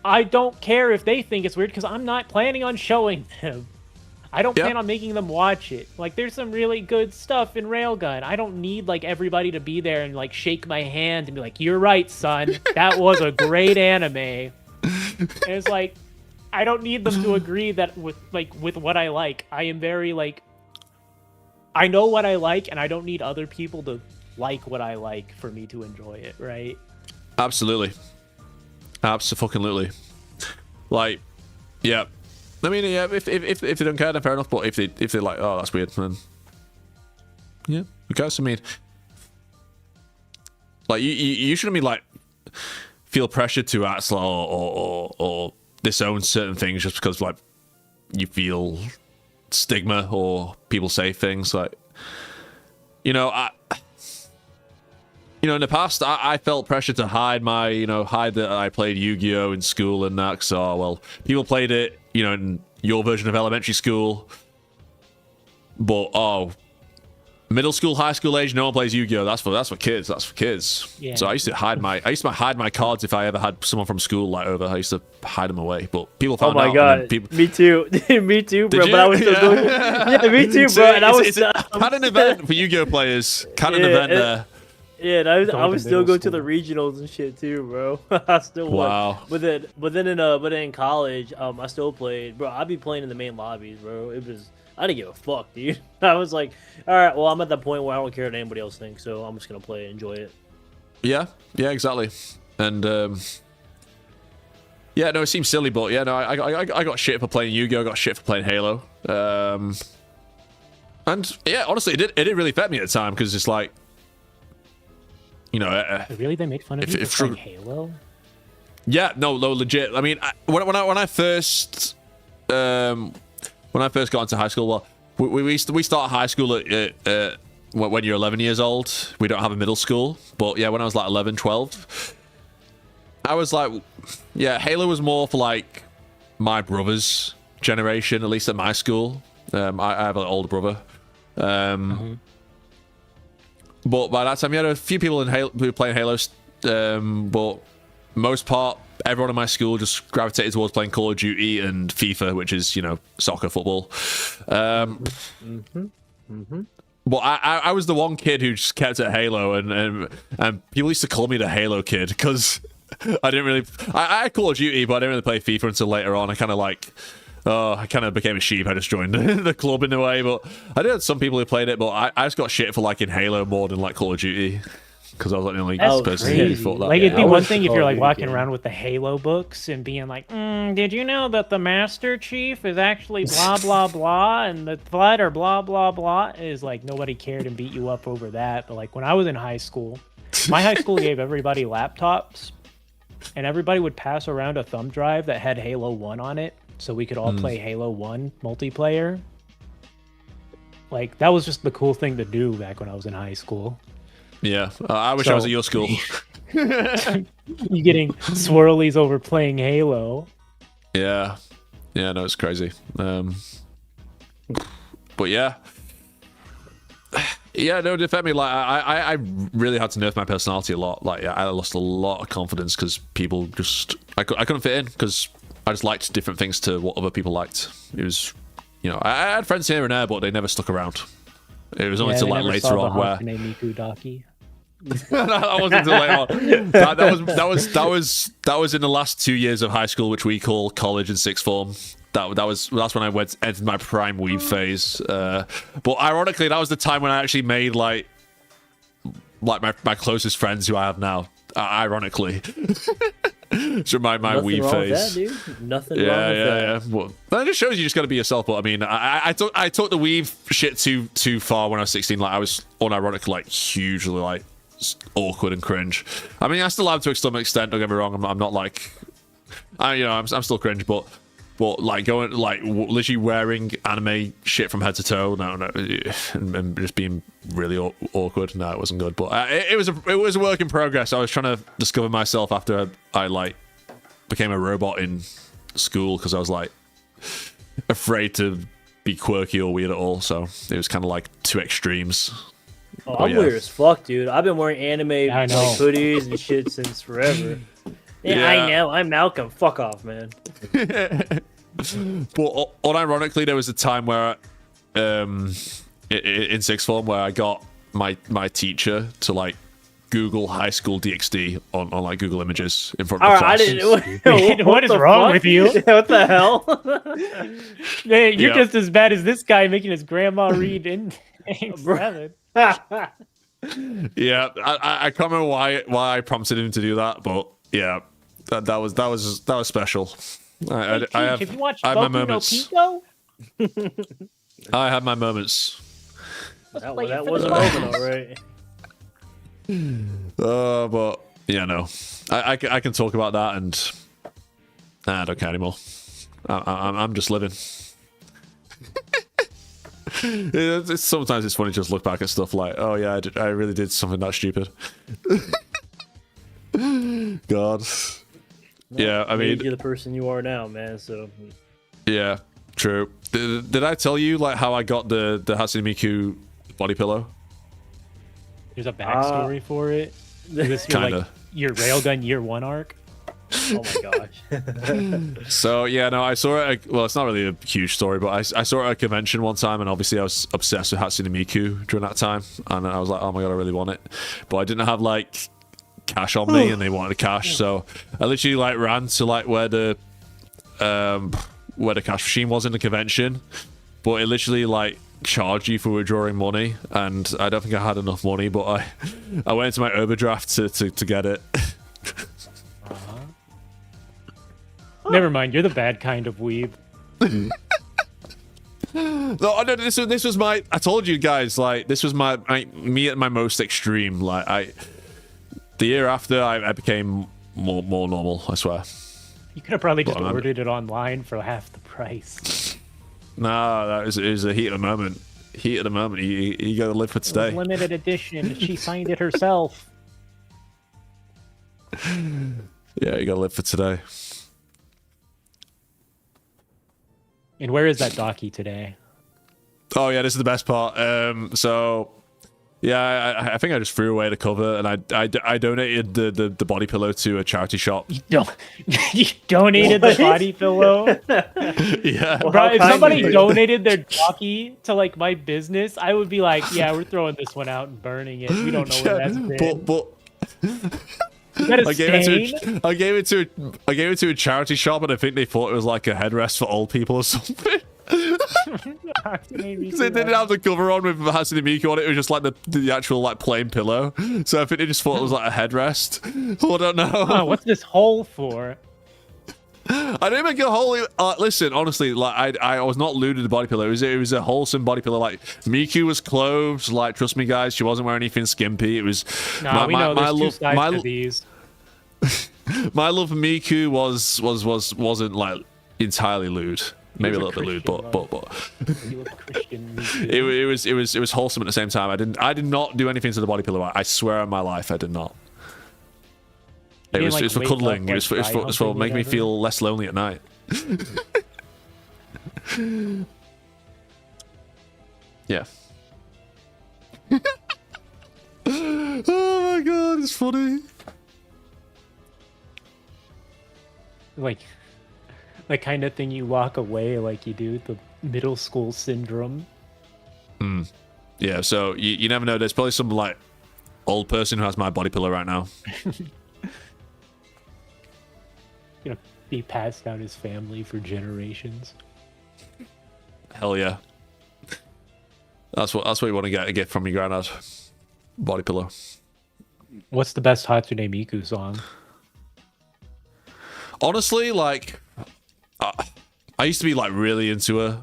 I don't care if they think it's weird because I'm not planning on showing them. I don't plan on making them watch it. Like, there's some really good stuff in Railgun. I don't need, like, everybody to be there and, like, shake my hand and be like, you're right, son. That was a great anime. And it's like, I don't need them to agree that with what I like. I am very, like, I know what I like, and I don't need other people to like what I like for me to enjoy it, right? Absolutely. Absolutely. Like, yeah. I mean, yeah, if they don't care, then fair enough. But if they're like, oh, that's weird, then yeah, who cares? I mean, like you shouldn't be like feel pressure to act or disown certain things just because like you feel stigma or people say things like, in the past, I felt pressure to hide that I played Yu-Gi-Oh! In school and that. So, well, people played it, in your version of elementary school. But, middle school, high school age, no one plays Yu-Gi-Oh! That's for kids. Yeah. So I used to hide my cards if I ever had someone from school like over. I used to hide them away. But people found out. Oh my god, me too. Me too, bro. But I was still doing it. Yeah, me too, bro. And I was had an event for Yu-Gi-Oh! Players. Had an event there. Yeah, and I was still going to the regionals and shit too, bro. I still won. But then in college, I still played, bro. I'd be playing in the main lobbies, bro. I didn't give a fuck, dude. I was like, all right, well, I'm at that point where I don't care what anybody else thinks, so I'm just gonna play and enjoy it. Yeah, exactly. And yeah, no, it seems silly, but yeah, no, I got shit for playing Yu-Gi-Oh! I got shit for playing Halo. And yeah, honestly, it didn't really affect me at the time because it's like. Really, they make fun of you for playing Halo? Yeah, no, legit. I mean, when I first got into high school, well, we start high school at when you're 11 years old. We don't have a middle school, but yeah, when I was like 11, 12, I was like, yeah, Halo was more for like my brother's generation, at least at my school. I have an older brother. But by that time, you had a few people who were playing Halo, but most part, everyone in my school just gravitated towards playing Call of Duty and FIFA, which is, you know, soccer, football. But I was the one kid who just kept at Halo, and people used to call me the Halo kid because I didn't really. I had Call of Duty, but I didn't really play FIFA until later on. I kind of became a sheep. I just joined the club in a way, but I did have some people who played it, but I just got shit for liking Halo more than like Call of Duty because I was like the only person who thought that. Like, it'd be one thing if you're like walking around with the Halo books and being like, did you know that the Master Chief is actually blah blah blah, and the Flood or blah blah blah? Is like nobody cared and beat you up over that. But like when I was in high school, my high school gave everybody laptops, and everybody would pass around a thumb drive that had Halo 1 on it, so we could all play Halo 1 multiplayer. Like, that was just the cool thing to do back when I was in high school. Yeah, I wish I was at your school. You getting swirlies over playing Halo. Yeah, no, it's crazy. But yeah. Yeah, no, definitely. Like, I really had to nerf my personality a lot. Like, I lost a lot of confidence because people just... I couldn't fit in because I just liked different things to what other people liked. It was... You know, I had friends here and there, but they never stuck around. It was only until like later on where... that wasn't until later on. That was in the last 2 years of high school, which we call college and sixth form. That's when I entered my prime weeb phase. But ironically, that was the time when I actually made like my closest friends who I have now. Ironically. So my weeb phase. That, dude. Nothing wrong with that. Yeah. Well, that just shows you just got to be yourself. But I mean, I took the weave shit too far when I was 16. Like, I was unironically like hugely like awkward and cringe. I mean, I still have to some extent. Don't get me wrong. I'm not like, I'm still cringe, but like going like literally wearing anime shit from head to toe, no, and just being really awkward. No, it wasn't good. But it was a work in progress. I was trying to discover myself after I like became a robot in school because I was like afraid to be quirky or weird at all. So it was kind of like two extremes. Oh, I'm weird as fuck, dude. I've been wearing anime like hoodies and shit since forever. Yeah, I know. I'm Malcolm. Fuck off, man. But unironically, there was a time where, in sixth form, where I got my teacher to like Google high school DxD on like Google Images in front of the class. I didn't. What is wrong with you? What the hell? Man, you're just as bad as this guy making his grandma read in 7. Yeah, I can't remember why I prompted him to do that, but yeah, that was special. Hey, have you watched I had my moments. No I had my moments. That was a moment, all right. But yeah, no, I can talk about that, and I don't care anymore. I'm just living. Sometimes it's funny to just look back at stuff like, oh yeah, I really did something that stupid. God. Yeah, I mean, you're the person you are now, man. So yeah, true. Did I tell you like how I got the Hatsune Miku body pillow? There's a backstory for it. This your Railgun Year 1 arc. Oh my gosh. So yeah, no, I saw it. Well, it's not really a huge story, but I saw it at a convention one time, and obviously I was obsessed with Hatsune Miku during that time, and I was like, oh my god, I really want it, but I didn't have like cash on me, and they wanted cash, so I literally like ran to like where the cash machine was in the convention, but it literally like charged you for withdrawing money, and I don't think I had enough money, but I went into my overdraft to get it. Never mind, you're the bad kind of weeb. No, this was my. I told you guys, like, this was me at my most extreme. Like, the year after, I became more normal. I swear. You could have probably just ordered it online for half the price. No, it was a heat of the moment. Heat of the moment. You gotta live for today. It was limited edition. She signed it herself. Yeah, you gotta live for today. And where is that Docky today? Oh yeah, this is the best part. So Yeah, I think I just threw away the cover, and I donated the body pillow to a charity shop. You donated the body pillow? Yeah, Well, Bro, how if kind somebody of you. donated their jockey to like my business, I would be like, yeah, we're throwing this one out and burning it. We don't know where that's been. but Is that a I gave stain? I gave it to a charity shop, and I think they thought it was like a headrest for old people or something. Because they didn't have the cover on with Hatsune Miku on it. It was just like the actual like plain pillow. So I think they just thought it was like a headrest. I don't know. Oh, what's this hole for? I didn't make a whole. Listen, honestly, like I was not lewd to the body pillow. It was a wholesome body pillow. Like Miku was clothed. Like trust me, guys, she wasn't wearing anything skimpy. It was. Nah, we know there's two sides to these. My love for Miku wasn't like entirely lewd. Maybe a little bit lewd, but You look Christian, Miku. it was wholesome at the same time. I did not do anything to the body pillow. I swear on my life, I did not. It was for cuddling. It was for making me feel less lonely at night. Yeah. Oh my god, it's funny. Like the kind of thing you walk away like you do, the middle school syndrome. Yeah, so you never know. There's probably some like old person who has my body pillow right now. You know, be passed down his family for generations. Hell yeah. That's what you want to get a gift from your granddad. Body pillow. What's the best Hatsune Miku song? Honestly, like I used to be like really into her.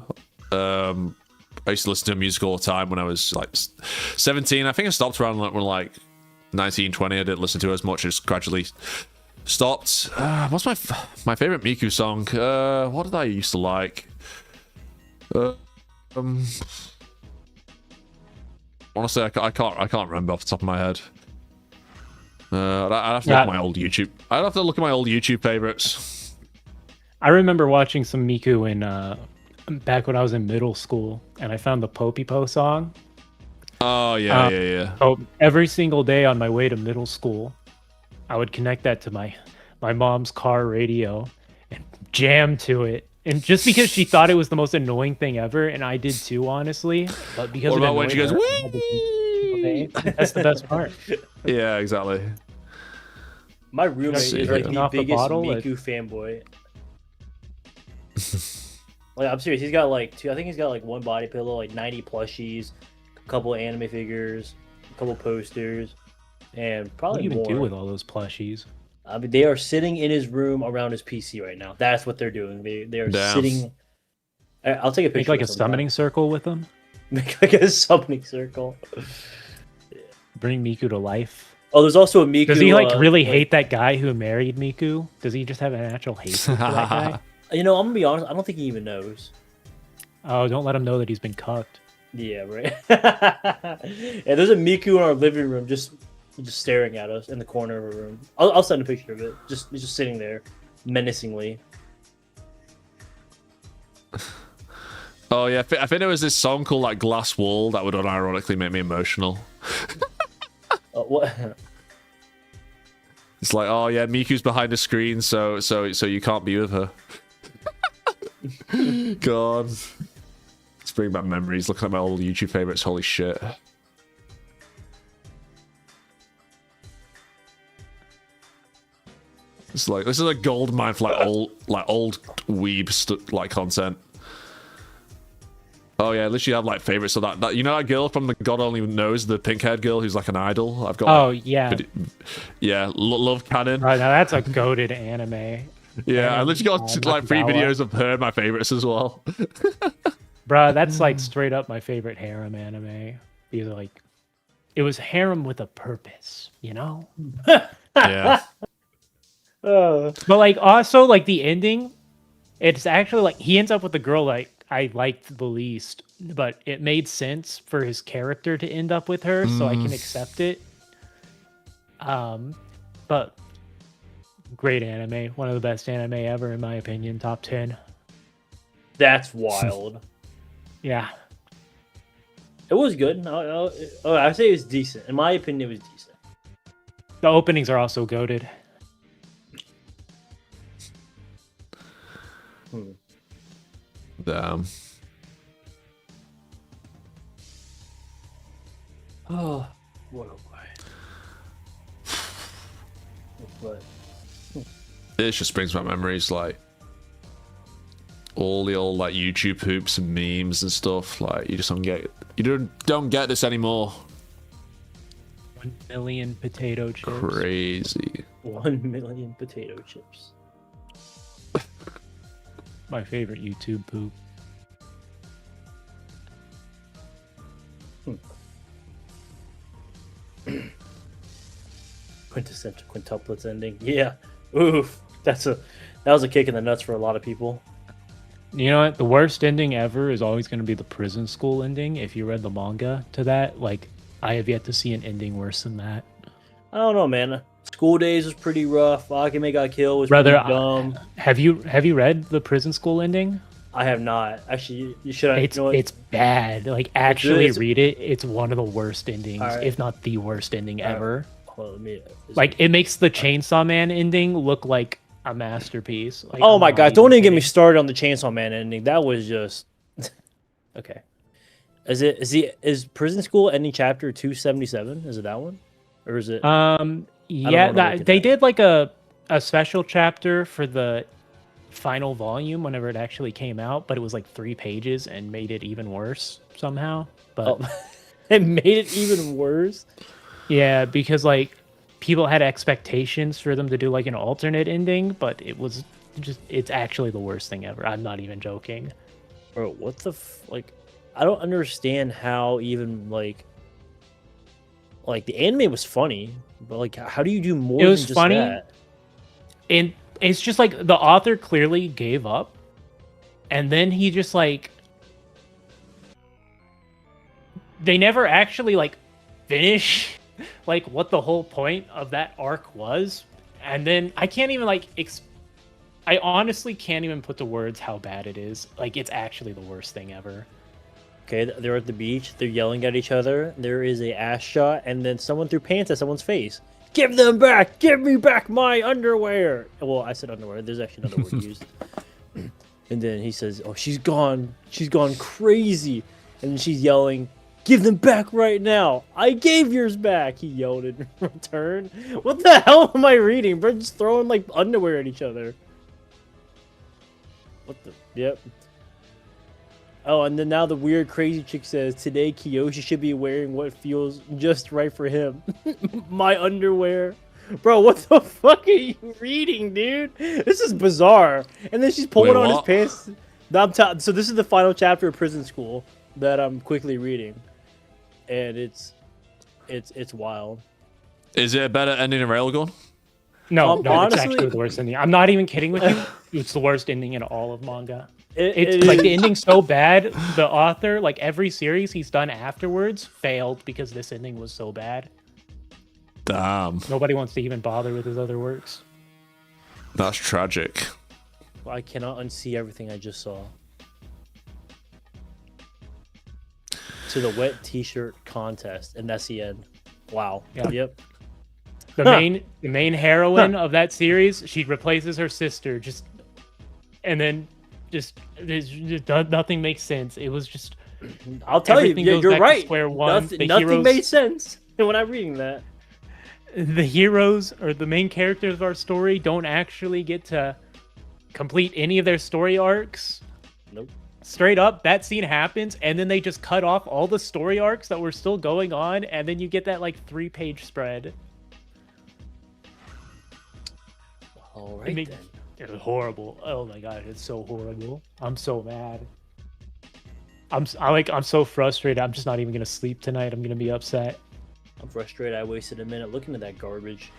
I used to listen to her music all the time when I was like 17. I think I stopped around when like 19, 20. I didn't listen to her as much. I just gradually stopped. What's my favorite Miku song? What did I used to like? Honestly, I can't remember off the top of my head. I'd have to look at my old YouTube. I'd have to look at my old YouTube favorites. I remember watching some Miku in back when I was in middle school, and I found the Popipo song. Oh yeah. So every single day on my way to middle school, I would connect that to my mom's car radio and jam to it. And just because she thought it was the most annoying thing ever, and I did too, honestly. But because What it about when she goes, annoyed her, I had to keep it. That's the best part. Yeah, exactly. My roommate is like Drinking the off the biggest bottle, Miku fanboy. Like I'm serious, he's got like two. I think he's got like one body pillow, like 90 plushies, a couple of anime figures, a couple posters, and What probably do you even more. do with all those plushies? I mean, they are sitting in his room around his PC right now. That's what they're doing. They are Damn. sitting. I'll take a picture. Make like of a sometime. summoning circle with them. Make like a summoning circle. Bring Miku to life. Oh, there's also a Miku. Does he like really hate that guy who married Miku? Does he just have a natural hate for that guy? You know, I'm gonna be honest. I don't think he even knows. Oh, don't let him know that he's been cucked. Yeah, right. Yeah, there's a Miku in our living room, just staring at us in the corner of our room. I'll send a picture of it. He's just sitting there, menacingly. Oh yeah, I think there was this song called like Glass Wall that would unironically make me emotional. What? It's like, oh yeah, Miku's behind the screen, so you can't be with her. God, let's bring back memories. Looking at my old YouTube favorites. Holy shit. It's like this is a gold mine for like old weeb like content. Oh yeah, at least you have like favorites of that you know that girl from the God Only Knows, the pink-haired girl who's like an idol. I've got. Oh yeah, yeah, love canon. right, now that's a goated anime. Yeah, I literally got like 3 Nakazawa. videos of her, my favorites as well. Bruh, that's like straight up my favorite harem anime. Because like, it was harem with a purpose, you know. Yeah. But like also like the ending, it's actually like he ends up with the girl like I liked the least, but it made sense for his character to end up with her, so I can accept it. But great anime, one of the best anime ever in my opinion, top 10. That's wild. Yeah. It was good. I say it was decent. In my opinion, it was decent. The openings are also goated. Damn. Oh, what a way. This just brings back memories, like all the old like YouTube hoops and memes and stuff. Like you don't get this anymore. 1 million potato chips. Crazy. 1 million potato chips. My favorite YouTube poop. Quintessential quintuplets ending. Yeah. Oof. That was a kick in the nuts for a lot of people. You know what? The worst ending ever is always going to be the prison school ending. If you read the manga to that, like, I have yet to see an ending worse than that. I don't know, man. School Days was pretty rough. Akame got killed was Brother, pretty dumb. Have you read the prison school ending? I have not. Actually, you should. It's bad. Like, actually it's read it. It's one of the worst endings, right. if not the worst ending ever. Hold on, Like, it makes the Chainsaw Man ending look like a masterpiece. Like, oh I'm my not god! Don't even get me kidding. started on the Chainsaw Man ending. That was just okay. Is Prison School ending chapter 277? Is it that one, or is it? Yeah, know what to look at they that. did like a special chapter for the final volume whenever it actually came out, but it was like 3 pages and made it even worse somehow. But It made it even worse. yeah, because like people had expectations for them to do like an alternate ending, but it was just, it's actually the worst thing ever. I'm not even joking. Bro, what the like? I don't understand how even like the anime was funny, but like how do you do more? It was than just funny. that? And it's just like the author clearly gave up, and then he just like, they never actually like finish like what the whole point of that arc was. And then I can't even like I honestly can't even put to words how bad it is. Like, it's actually the worst thing ever. Okay, they're at the beach. They're yelling at each other. There is a ass shot, and then someone threw pants at someone's face. Give them back! Give me back my underwear! Well, I said underwear. There's actually another word used. And then he says, "Oh, she's gone. She's gone crazy." And then she's yelling, "Give them back right now! I gave yours back!" He yelled in return. What the hell am I reading? Bro, just throwing like underwear at each other. What the? Yep. Oh, and then now the weird crazy chick says, "Today Kiyoshi should be wearing what feels just right for him." My underwear. Bro, what the fuck are you reading, dude? This is bizarre. And then she's pulling on his pants. So this is the final chapter of Prison School that I'm quickly reading. And it's wild. Is it a better ending in Railgun? No, no, honestly, it's actually the worst ending. I'm not even kidding with you. It's the worst ending in all of manga. It's Like, the ending's so bad, the author, like, every series he's done afterwards failed because this ending was so bad. Damn. Nobody wants to even bother with his other works. That's tragic. I cannot unsee everything I just saw. To the wet t-shirt contest, and that's the end. Wow. Yeah. Yep. The main heroine of that series, she replaces her sister, and then nothing makes sense. It was just, I'll tell you, everything goes you're back to right. square one. Nothing made sense when I'm reading that. The heroes or the main characters of our story don't actually get to complete any of their story arcs. Nope. Straight up, that scene happens, and then they just cut off all the story arcs that were still going on, and then you get that like 3-page spread. All right, then. It was horrible. Oh my god, it's so horrible. I'm so mad. I'm so frustrated. I'm just not even gonna sleep tonight. I'm gonna be upset. I'm frustrated. I wasted a minute looking at that garbage.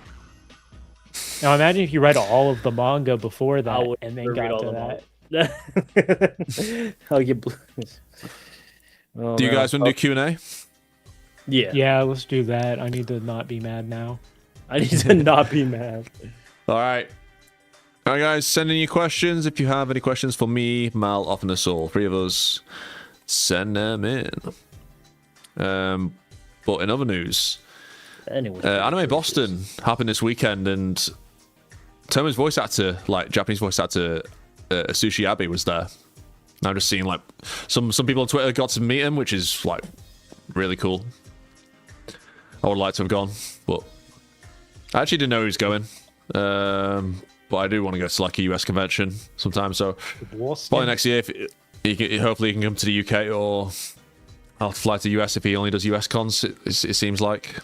Now imagine if you read all of the manga before I that would and then never read got all to the that. I'll get blues. Oh, Do you man. guys want to do Q&A? Yeah. Yeah, let's do that. I need to not be mad now. I need to not be mad. All right. All right, guys, send in your questions. If you have any questions for me, Mal, Othinus, all 3 of us, send them in. But in other news, Anyway, Anime Boston happened this weekend, and Tomo's voice actor, like Japanese voice actor Sushi Abe, was there. I've just seen like some people on Twitter got to meet him, which is like really cool. I would like to have gone, but I actually didn't know he was going. But I do want to go to like a US convention sometime, so probably next year. If hopefully he can come to the UK, or I'll have to fly to US if he only does US cons. It seems like.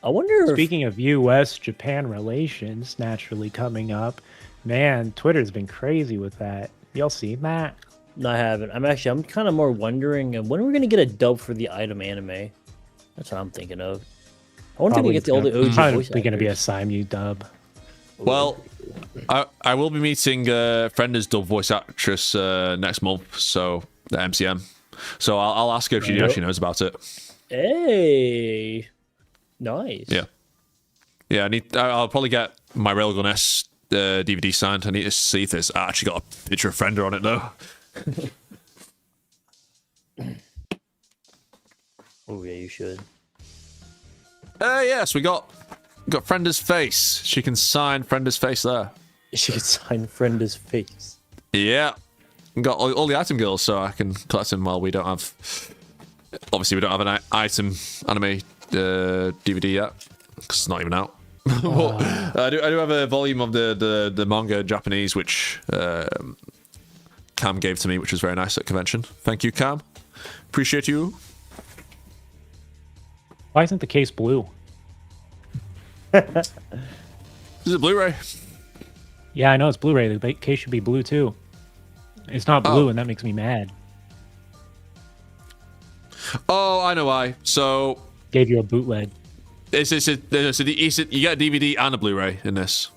I wonder. Speaking of U.S.-Japan relations naturally coming up, man, Twitter's been crazy with that. Y'all seen that? No, I haven't. I'm kind of more wondering when are we gonna get a dub for the item anime. That's what I'm thinking of. I wonder if we get all the OG voice Probably going to be a actors. Simu dub. Well, I will be meeting Frenda's dub voice actress next month, so the MCM. So I'll ask her if she actually knows about it. Hey, nice. Yeah. I'll probably get my Railgun S DVD signed. I need to see if there's actually got a picture of Frenda on it though. Oh yeah, you should. Yes, we got Frenda's face. She can sign Frenda's face there. She could sign Frenda's face. Yeah. Got all the item girls, so I can collect them while we don't have... Obviously, we don't have an item anime DVD yet, because it's not even out. But I do have a volume of the manga Japanese, which Cam gave to me, which was very nice at convention. Thank you, Cam. Appreciate you. Why isn't the case blue? This is a Blu-ray. Yeah, I know it's Blu-ray. The case should be blue too. It's not blue, and that makes me mad. Oh, I know why. So Gave you a bootleg. you get a DVD and a Blu-ray in this.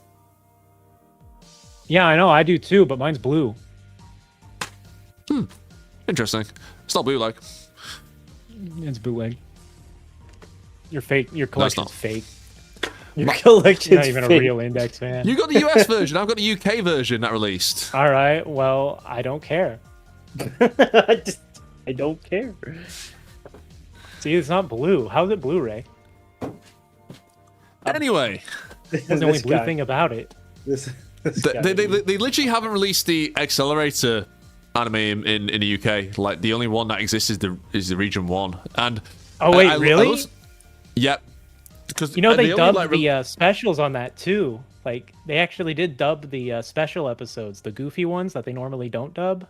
Yeah, I know. I do too, but mine's blue. Interesting. It's not blue like. It's bootleg. Your fake. Your it's collection's not. fake. Your collection's You're not even fake. a real index fan. You got the US version. I've got the UK version that released. All right. Well, I don't care. I don't care. See, it's not blue. How's it Blu-ray? Anyway, That's the only blue thing about it. they literally haven't released the Accelerator anime in the UK. Like the only one that exists is the Region 1. And Oh wait, really? Yep. Because You know they dubbed the specials on that too. Like they actually did dub the special episodes, the goofy ones that they normally don't dub.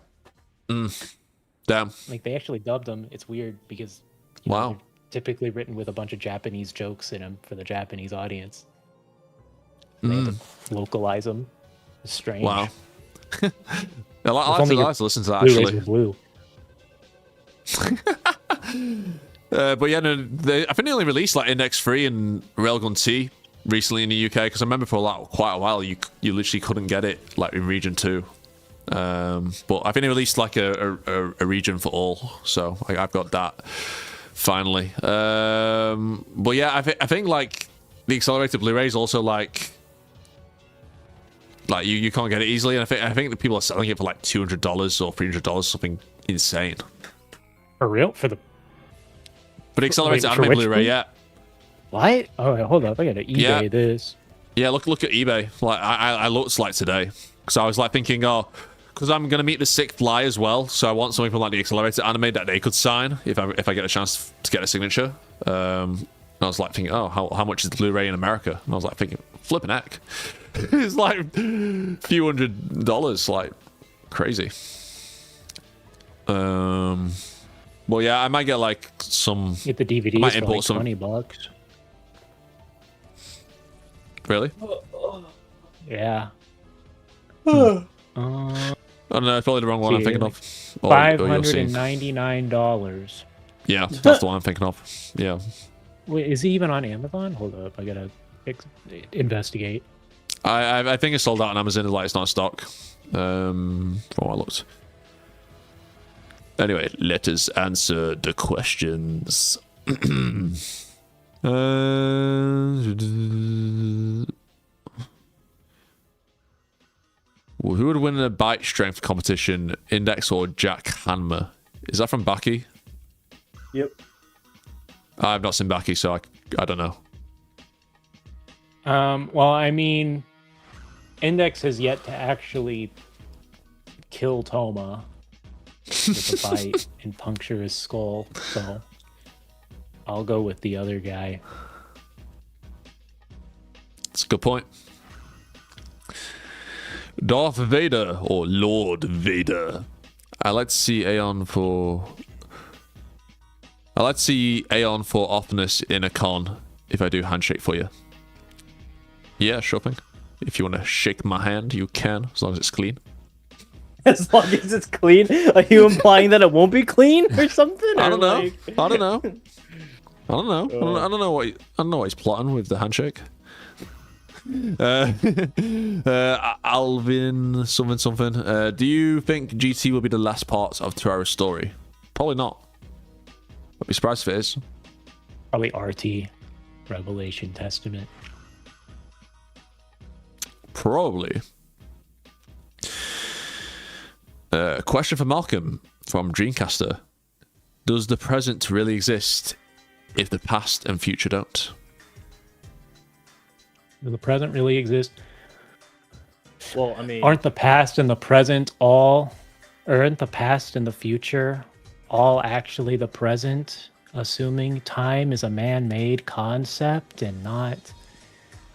Damn. Like they actually dubbed them. It's weird because Wow. they're typically written with a bunch of Japanese jokes in them for the Japanese audience. They had to localize them. It's strange. Wow. I like to listen to that Blu-rays actually. were blue. But yeah, no, I think they only released like Index 3 and Railgun T recently in the UK, because I remember for quite a while you literally couldn't get it like in Region 2. But I think they released like a region for all, so I've got that finally. But yeah, I think like the accelerated Blu-ray is also like you can't get it easily, and I think the people are selling it for like $200 or $300, something insane. For real? For But accelerated Wait, for anime which Blu-ray, one? yeah. what? Oh, wait, hold up! I gotta eBay Yeah. this. Yeah, look at eBay. Like I looked like today, because I was like thinking, because I'm gonna meet the Sick Fly as well, so I want something from like the accelerated anime that they could sign if I get a chance to get a signature. And I was like thinking, how much is the Blu-ray in America? And I was like thinking, flipping heck, it's like a few $100, like crazy. Well, yeah, I might get like some. Get the I might DVDs for import like some. $20. Really? Yeah. I don't know. It's probably the wrong one I'm thinking of. Or you're seeing. $599. Yeah, that's the one I'm thinking of. Yeah. Wait, is he even on Amazon? Hold up, I gotta investigate. I think it's sold out on Amazon. Like it's not in stock. From what I looked. Anyway, let us answer the questions. Who would win in a bite strength competition, Index or Jack Hanma? Is that from Baki? Yep. I've not seen Baki, so I don't know. Well, I mean, Index has yet to actually kill Toma with a bite and puncture his skull, so I'll go with the other guy. That's a good point. Darth Vader or Lord Vader? I like to see Aeon for Othinus in a con if I do handshake for you. Yeah, sure thing. If you want to shake my hand, you can, as long as it's clean. As long as it's clean? Are you implying that it won't be clean or something? I Or don't know. like- I don't know. I don't know. I don't know what he's plotting with the handshake. Alvin something. Do you think GT will be the last part of Toaru's story? Probably not. I'd be surprised if it is. Probably RT, Revelation Testament. Probably. Question for Malcolm from Dreamcaster. Does the present really exist if the past and future don't? Does the present really exist? Well, I mean, Aren't the past and the present all, or aren't the past and the future all actually the present, assuming time is a man-made concept and not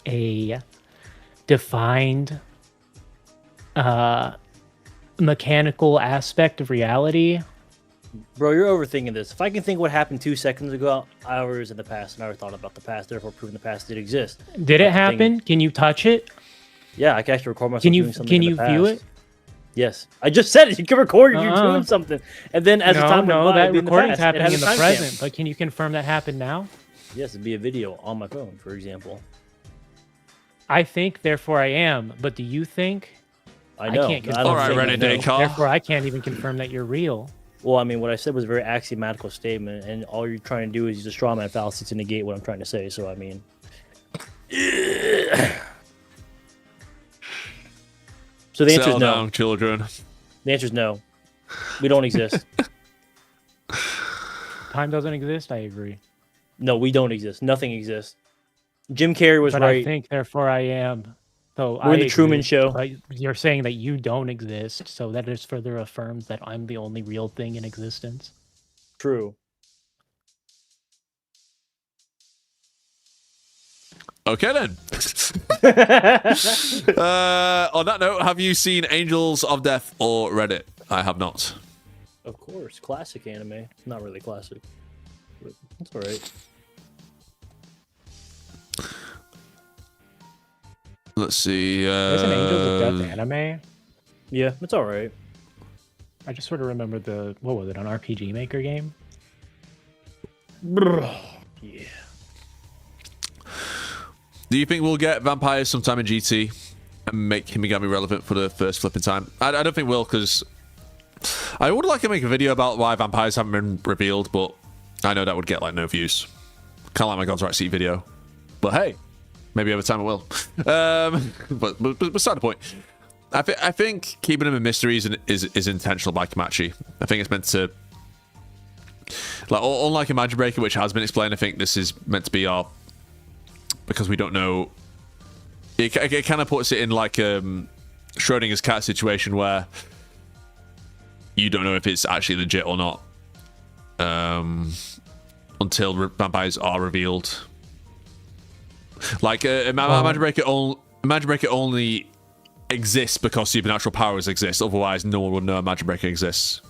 a defined mechanical aspect of reality? bro, you're overthinking this. If I can think what happened 2 seconds ago, I was in the past and I never thought about the past, therefore proving the past did exist. Did it That's the happen? thing. Can you touch it? Yeah, I can actually record myself Can doing you something in the view past. it? Yes, I just said it. You can record you doing something, and then as the time went by, that it'd be in the recording's past. It happening has in a the timestamp. present. But can you confirm that happened now? Yes, it'd be a video on my phone, for example. I think, therefore I am. But do you think? I know. can't but confirm. don't All right, think I Renee know. Descartes. Therefore, I can't even confirm that you're real. Well, I mean, what I said was a very axiomatical statement, and all you're trying to do is use a straw man fallacy to negate what I'm trying to say. So, I mean, so the answer is Settle no. down, children. The answer is no. We don't exist. Time doesn't exist. I agree. No, we don't exist. Nothing exists. Jim Carrey was But right. I think, therefore I am. So We're in the I Truman agree, Show. but you're saying that you don't exist, so that just further affirms that I'm the only real thing in existence. True. Okay then. On that note, have you seen Angels of Death or read it? I have not. Of course, classic anime. Not really classic, but that's all right. Let's see. Isn't Angels of Death anime? Yeah, it's all right. I just sort of remember what was it, an RPG Maker game? Yeah. Do you think we'll get vampires sometime in GT and make Himigami relevant for the first flipping time? I don't think we'll, because I would like to make a video about why vampires haven't been revealed, but I know that would get like no views. Kind of like my God's Right Seat video. But hey, maybe over time it will. But beside the point, I think keeping them a mystery is intentional by Kamachi. I think it's meant to, like, unlike Imagine Breaker, which has been explained, I think this is meant to be our, because we don't know. It kind of puts it in like Schrodinger's cat situation where you don't know if it's actually legit or not until vampires are revealed. Like Imagine Breaker only exists because supernatural powers exist. Otherwise, no one would know Imagine Breaker exists.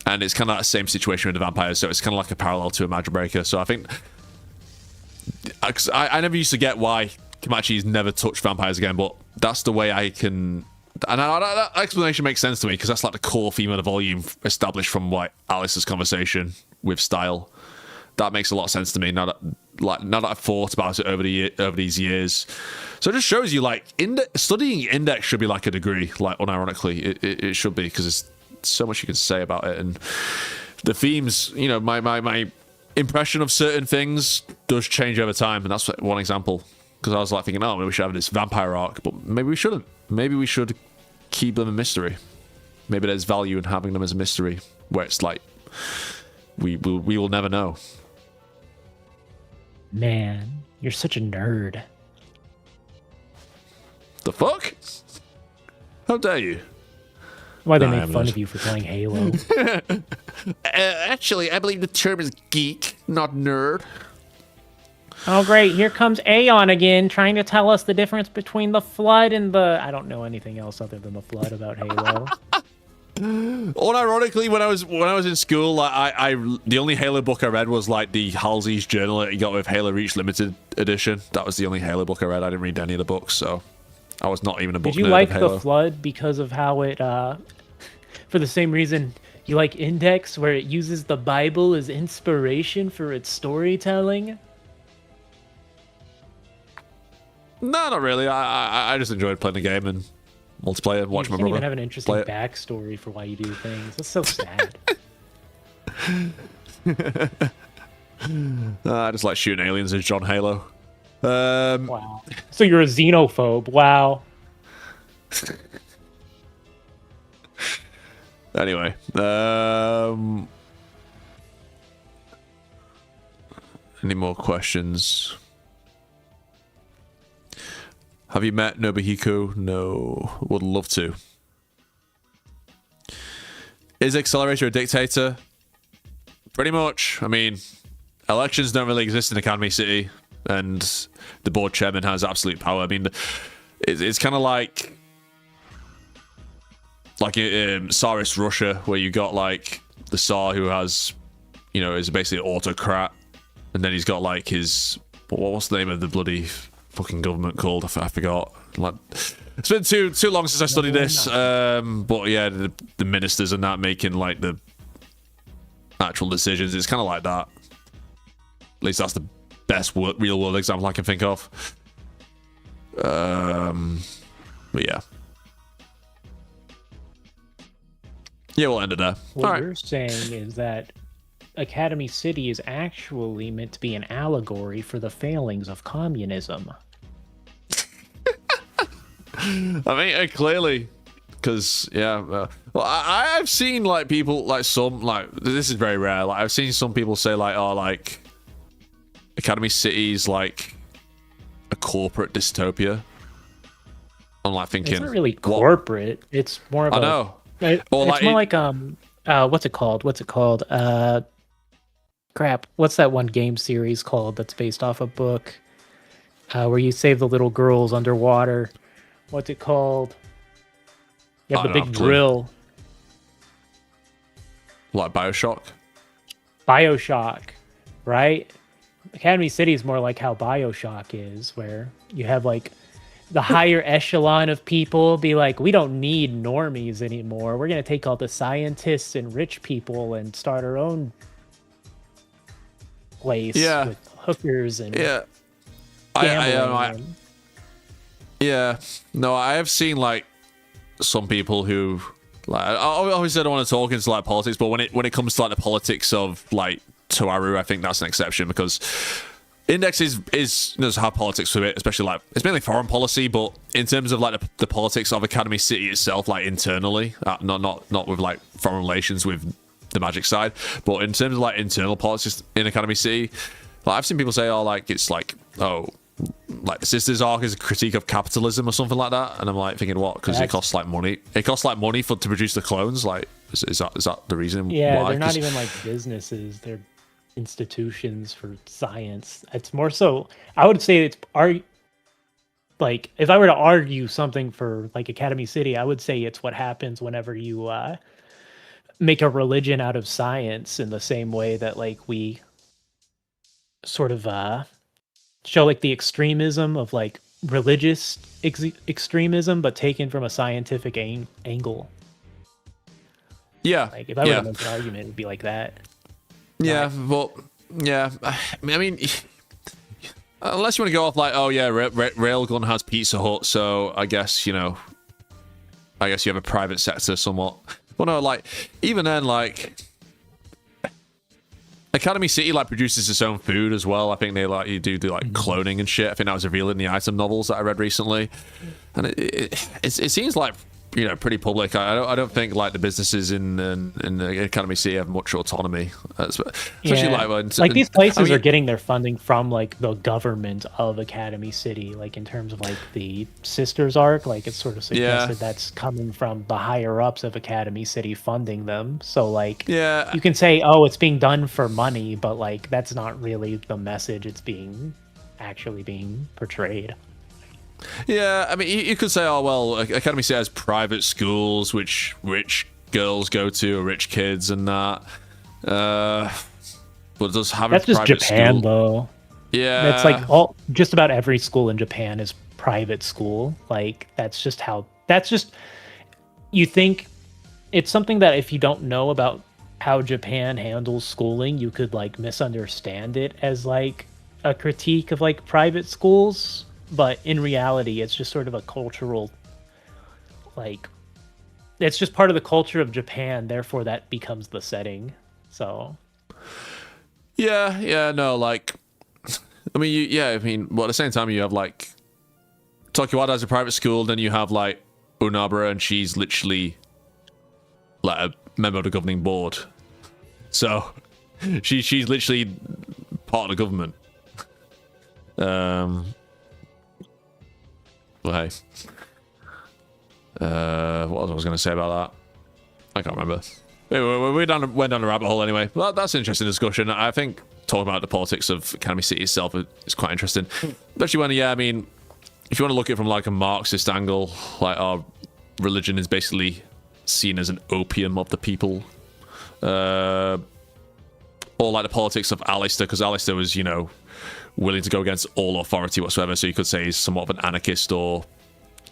And it's kind of that same situation with the vampires, so it's kind of like a parallel to Imagine Breaker. So I think I never used to get why Kamachi's never touched vampires again, but that's the way I can. And that explanation makes sense to me because that's like the core theme of the volume established from like Alice's conversation with Style. That makes a lot of sense to me now that I've thought about it over these years. So it just shows you like studying Index should be like a degree, like unironically it should be, because there's so much you can say about it, and the themes. You know, my impression of certain things does change over time, and that's one example. because I was like thinking, oh, maybe we should have this vampire arc, but maybe we shouldn't. Maybe we should keep them a mystery. Maybe there's value in having them as a mystery, where it's like we will never know. Man, you're such a nerd. The fuck? How dare you? Why they No, I make am fun not. of you for playing Halo. Actually, I believe the term is geek, not nerd. Oh, great. Here comes Aeon again, trying to tell us the difference between the Flood and the... I don't know anything else other than the Flood about Halo. Unironically, when I was in school, like, I the only Halo book I read was like the Halsey's journal that he got with Halo Reach Limited Edition. That was the only Halo book I read. I didn't read any of the books, so I was not even a book Did you nerd like of Halo. the Flood because of how it... for the same reason you like Index, where it uses the Bible as inspiration for its storytelling? No, not really. I just enjoyed playing the game and multiplayer, watch You my can't brother even have an interesting play it. backstory for why you do things. That's so sad. I just like shooting aliens as John Halo. Wow. So you're a xenophobe. Wow. Anyway, any more questions? Have you met Nobuhiko? No, would love to. Is Accelerator a dictator? Pretty much. I mean, elections don't really exist in Academy City, and the board chairman has absolute power. I mean, it's kind of like Tsarist Russia, where you got like the Tsar who has, you know, is basically an autocrat, and then he's got like his, what's the name of the bloody fucking government called? I forgot. Like, it's been too long since I studied this. But yeah, the ministers and that making like the actual decisions. It's kind of like that. At least that's the best real world example I can think of. But yeah. Yeah, we'll end it there. What All right. you're saying is that Academy City is actually meant to be an allegory for the failings of communism. I mean, clearly, because yeah, well, I've seen like people like some like this is very rare. Like I've seen some people say like, oh, like Academy City's like a corporate dystopia. I'm like thinking, It's not really corporate. It's more of I a... know. It's Or more like what's it called? Crap. What's that one game series called that's based off a book? Where you save the little girls underwater. What's it called? You have I the don't big have a clue. drill. Like Bioshock. BioShock, right? Academy City is more like how BioShock is, where you have like the higher echelon of people be like, we don't need normies anymore. We're going to take all the scientists and rich people and start our own place Yeah. with hookers and Yeah. gambling. Yeah, no, I have seen like some people who like obviously I don't want to talk into like politics, but when it comes to like the politics of like Toaru, I think that's an exception because Index is does have politics with it, especially like it's mainly foreign policy, but in terms of like the politics of Academy City itself, like internally, not with like foreign relations with the magic side, but in terms of like internal politics in Academy City, like I've seen people say, oh, like it's like, oh, like the Sisters arc is a critique of capitalism or something like that, and I'm like thinking, what? Because it costs like money. It costs like money to produce the clones. Like, is that the reason? Yeah, why? they're not 'Cause- even like businesses. They're institutions for science. It's more so, I would say it's like if I were to argue something for like Academy City, I would say it's what happens whenever you make a religion out of science, in the same way that like we sort of show like the extremism of like religious extremism, but taken from a scientific angle. Yeah, Like if I were to make an argument, it would be like that. yeah, but yeah, I mean, unless you want to go off like, oh yeah, Railgun has Pizza Hut, so I guess you have a private sector somewhat. Well, no, like even then, like Academy City like produces its own food as well. I think they like you do like cloning and shit. I think that was revealed in the item novels that I read recently, and it seems like pretty public. I don't think like the businesses in the Academy City have much autonomy, especially like these places are getting their funding from like the government of Academy City, like in terms of like the Sisters arc. Like it's sort of suggested that's coming from the higher ups of Academy City funding them. So like you can say, oh, it's being done for money, but like that's not really the message it's actually being portrayed. Yeah, I mean, you could say, oh, well, Academy City has private schools which rich girls go to, or rich kids and that. But it does have That's a just private Japan, school. though. Yeah. That's like just about every school in Japan is private school. Like, you think it's something that if you don't know about how Japan handles schooling, you could like misunderstand it as like a critique of like private schools. But in reality, it's just sort of a cultural, like, it's just part of the culture of Japan. Therefore, that becomes the setting. So, no, like, I mean, well, at the same time, you have like Tokiwada has a private school, then you have like Unabara, and she's literally like a member of the governing board. So, she's literally part of the government. Well, hey. What was I going to say about that? I can't remember. We went down the rabbit hole anyway. Well, that's an interesting discussion. I think talking about the politics of Academy City itself is quite interesting. Especially when, I mean, if you want to look at it from like a Marxist angle, like our religion is basically seen as an opium of the people. Or like the politics of Alistair, because Alistair was, willing to go against all authority whatsoever, so you could say he's somewhat of an anarchist or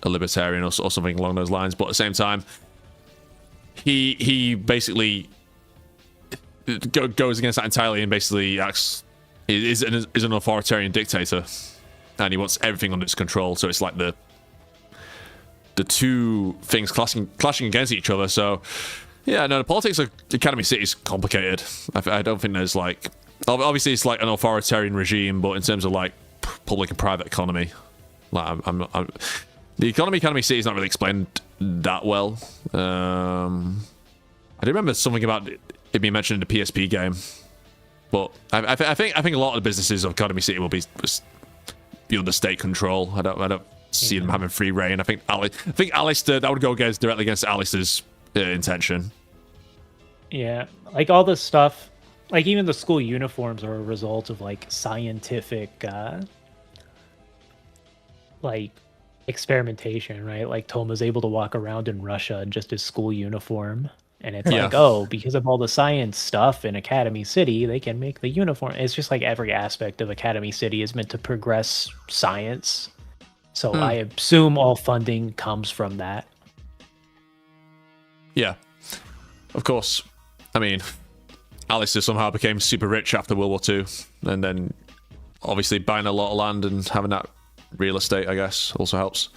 a libertarian or something along those lines. But at the same time, he basically goes against that entirely and basically is an authoritarian dictator, and he wants everything under his control. So it's like the two things clashing against each other. So the politics of Academy City is complicated. I don't think there's like, obviously it's like an authoritarian regime, but in terms of like public and private economy, like the economy Academy City is not really explained that well. I do remember something about it being mentioned in the PSP game, but I think a lot of the businesses of Academy City will be under state control. I don't see them having free reign. I think Alistair, that would go directly against Alistair's intention. Yeah, like all this stuff. Like, even the school uniforms are a result of, like, scientific, like, experimentation, right? Like, Toma's able to walk around in Russia in just his school uniform. And it's like, oh, because of all the science stuff in Academy City, they can make the uniform. It's just like every aspect of Academy City is meant to progress science. So I assume all funding comes from that. Yeah. Of course. I mean, Alistair somehow became super rich after World War II, and then obviously buying a lot of land and having that real estate, I guess, also helps.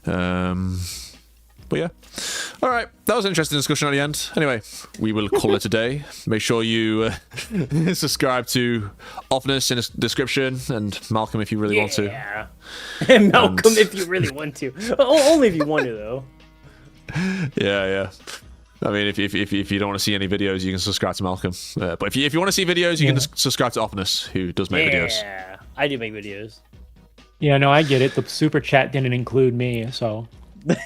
But yeah. All right. That was an interesting discussion at the end. Anyway, we will call it a day. Make sure you subscribe to Othinus in the description, and Malcolm if you really want to. Yeah. And Malcolm if you really want to. Only if you want to, though. Yeah. I mean, if you don't want to see any videos, you can subscribe to Malcolm. But if you want to see videos, you can just subscribe to Othinus, who does make videos. Yeah, I do make videos. Yeah, no, I get it. The super chat didn't include me, so. All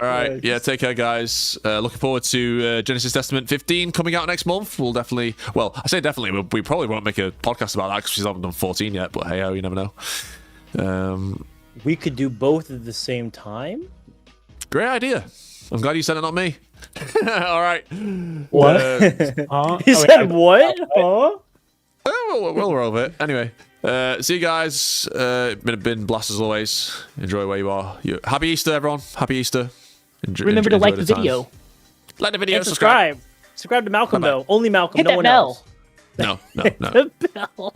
right, take care, guys. Looking forward to Genesis Testament 15 coming out next month. We'll definitely, I say definitely, we probably won't make a podcast about that because we haven't done 14 yet, but hey, you never know. We could do both at the same time? Great idea. I'm glad you said it, not me. All right. What? He said what? Huh? We'll roll with it. Anyway, see you guys. Been a blast as always. Enjoy where you are. Happy Easter, everyone. Happy Easter. Remember to like the video. Like the video. And subscribe. Subscribe to Malcolm, though. Only Malcolm. Hit no that one bell. else. No. The bell.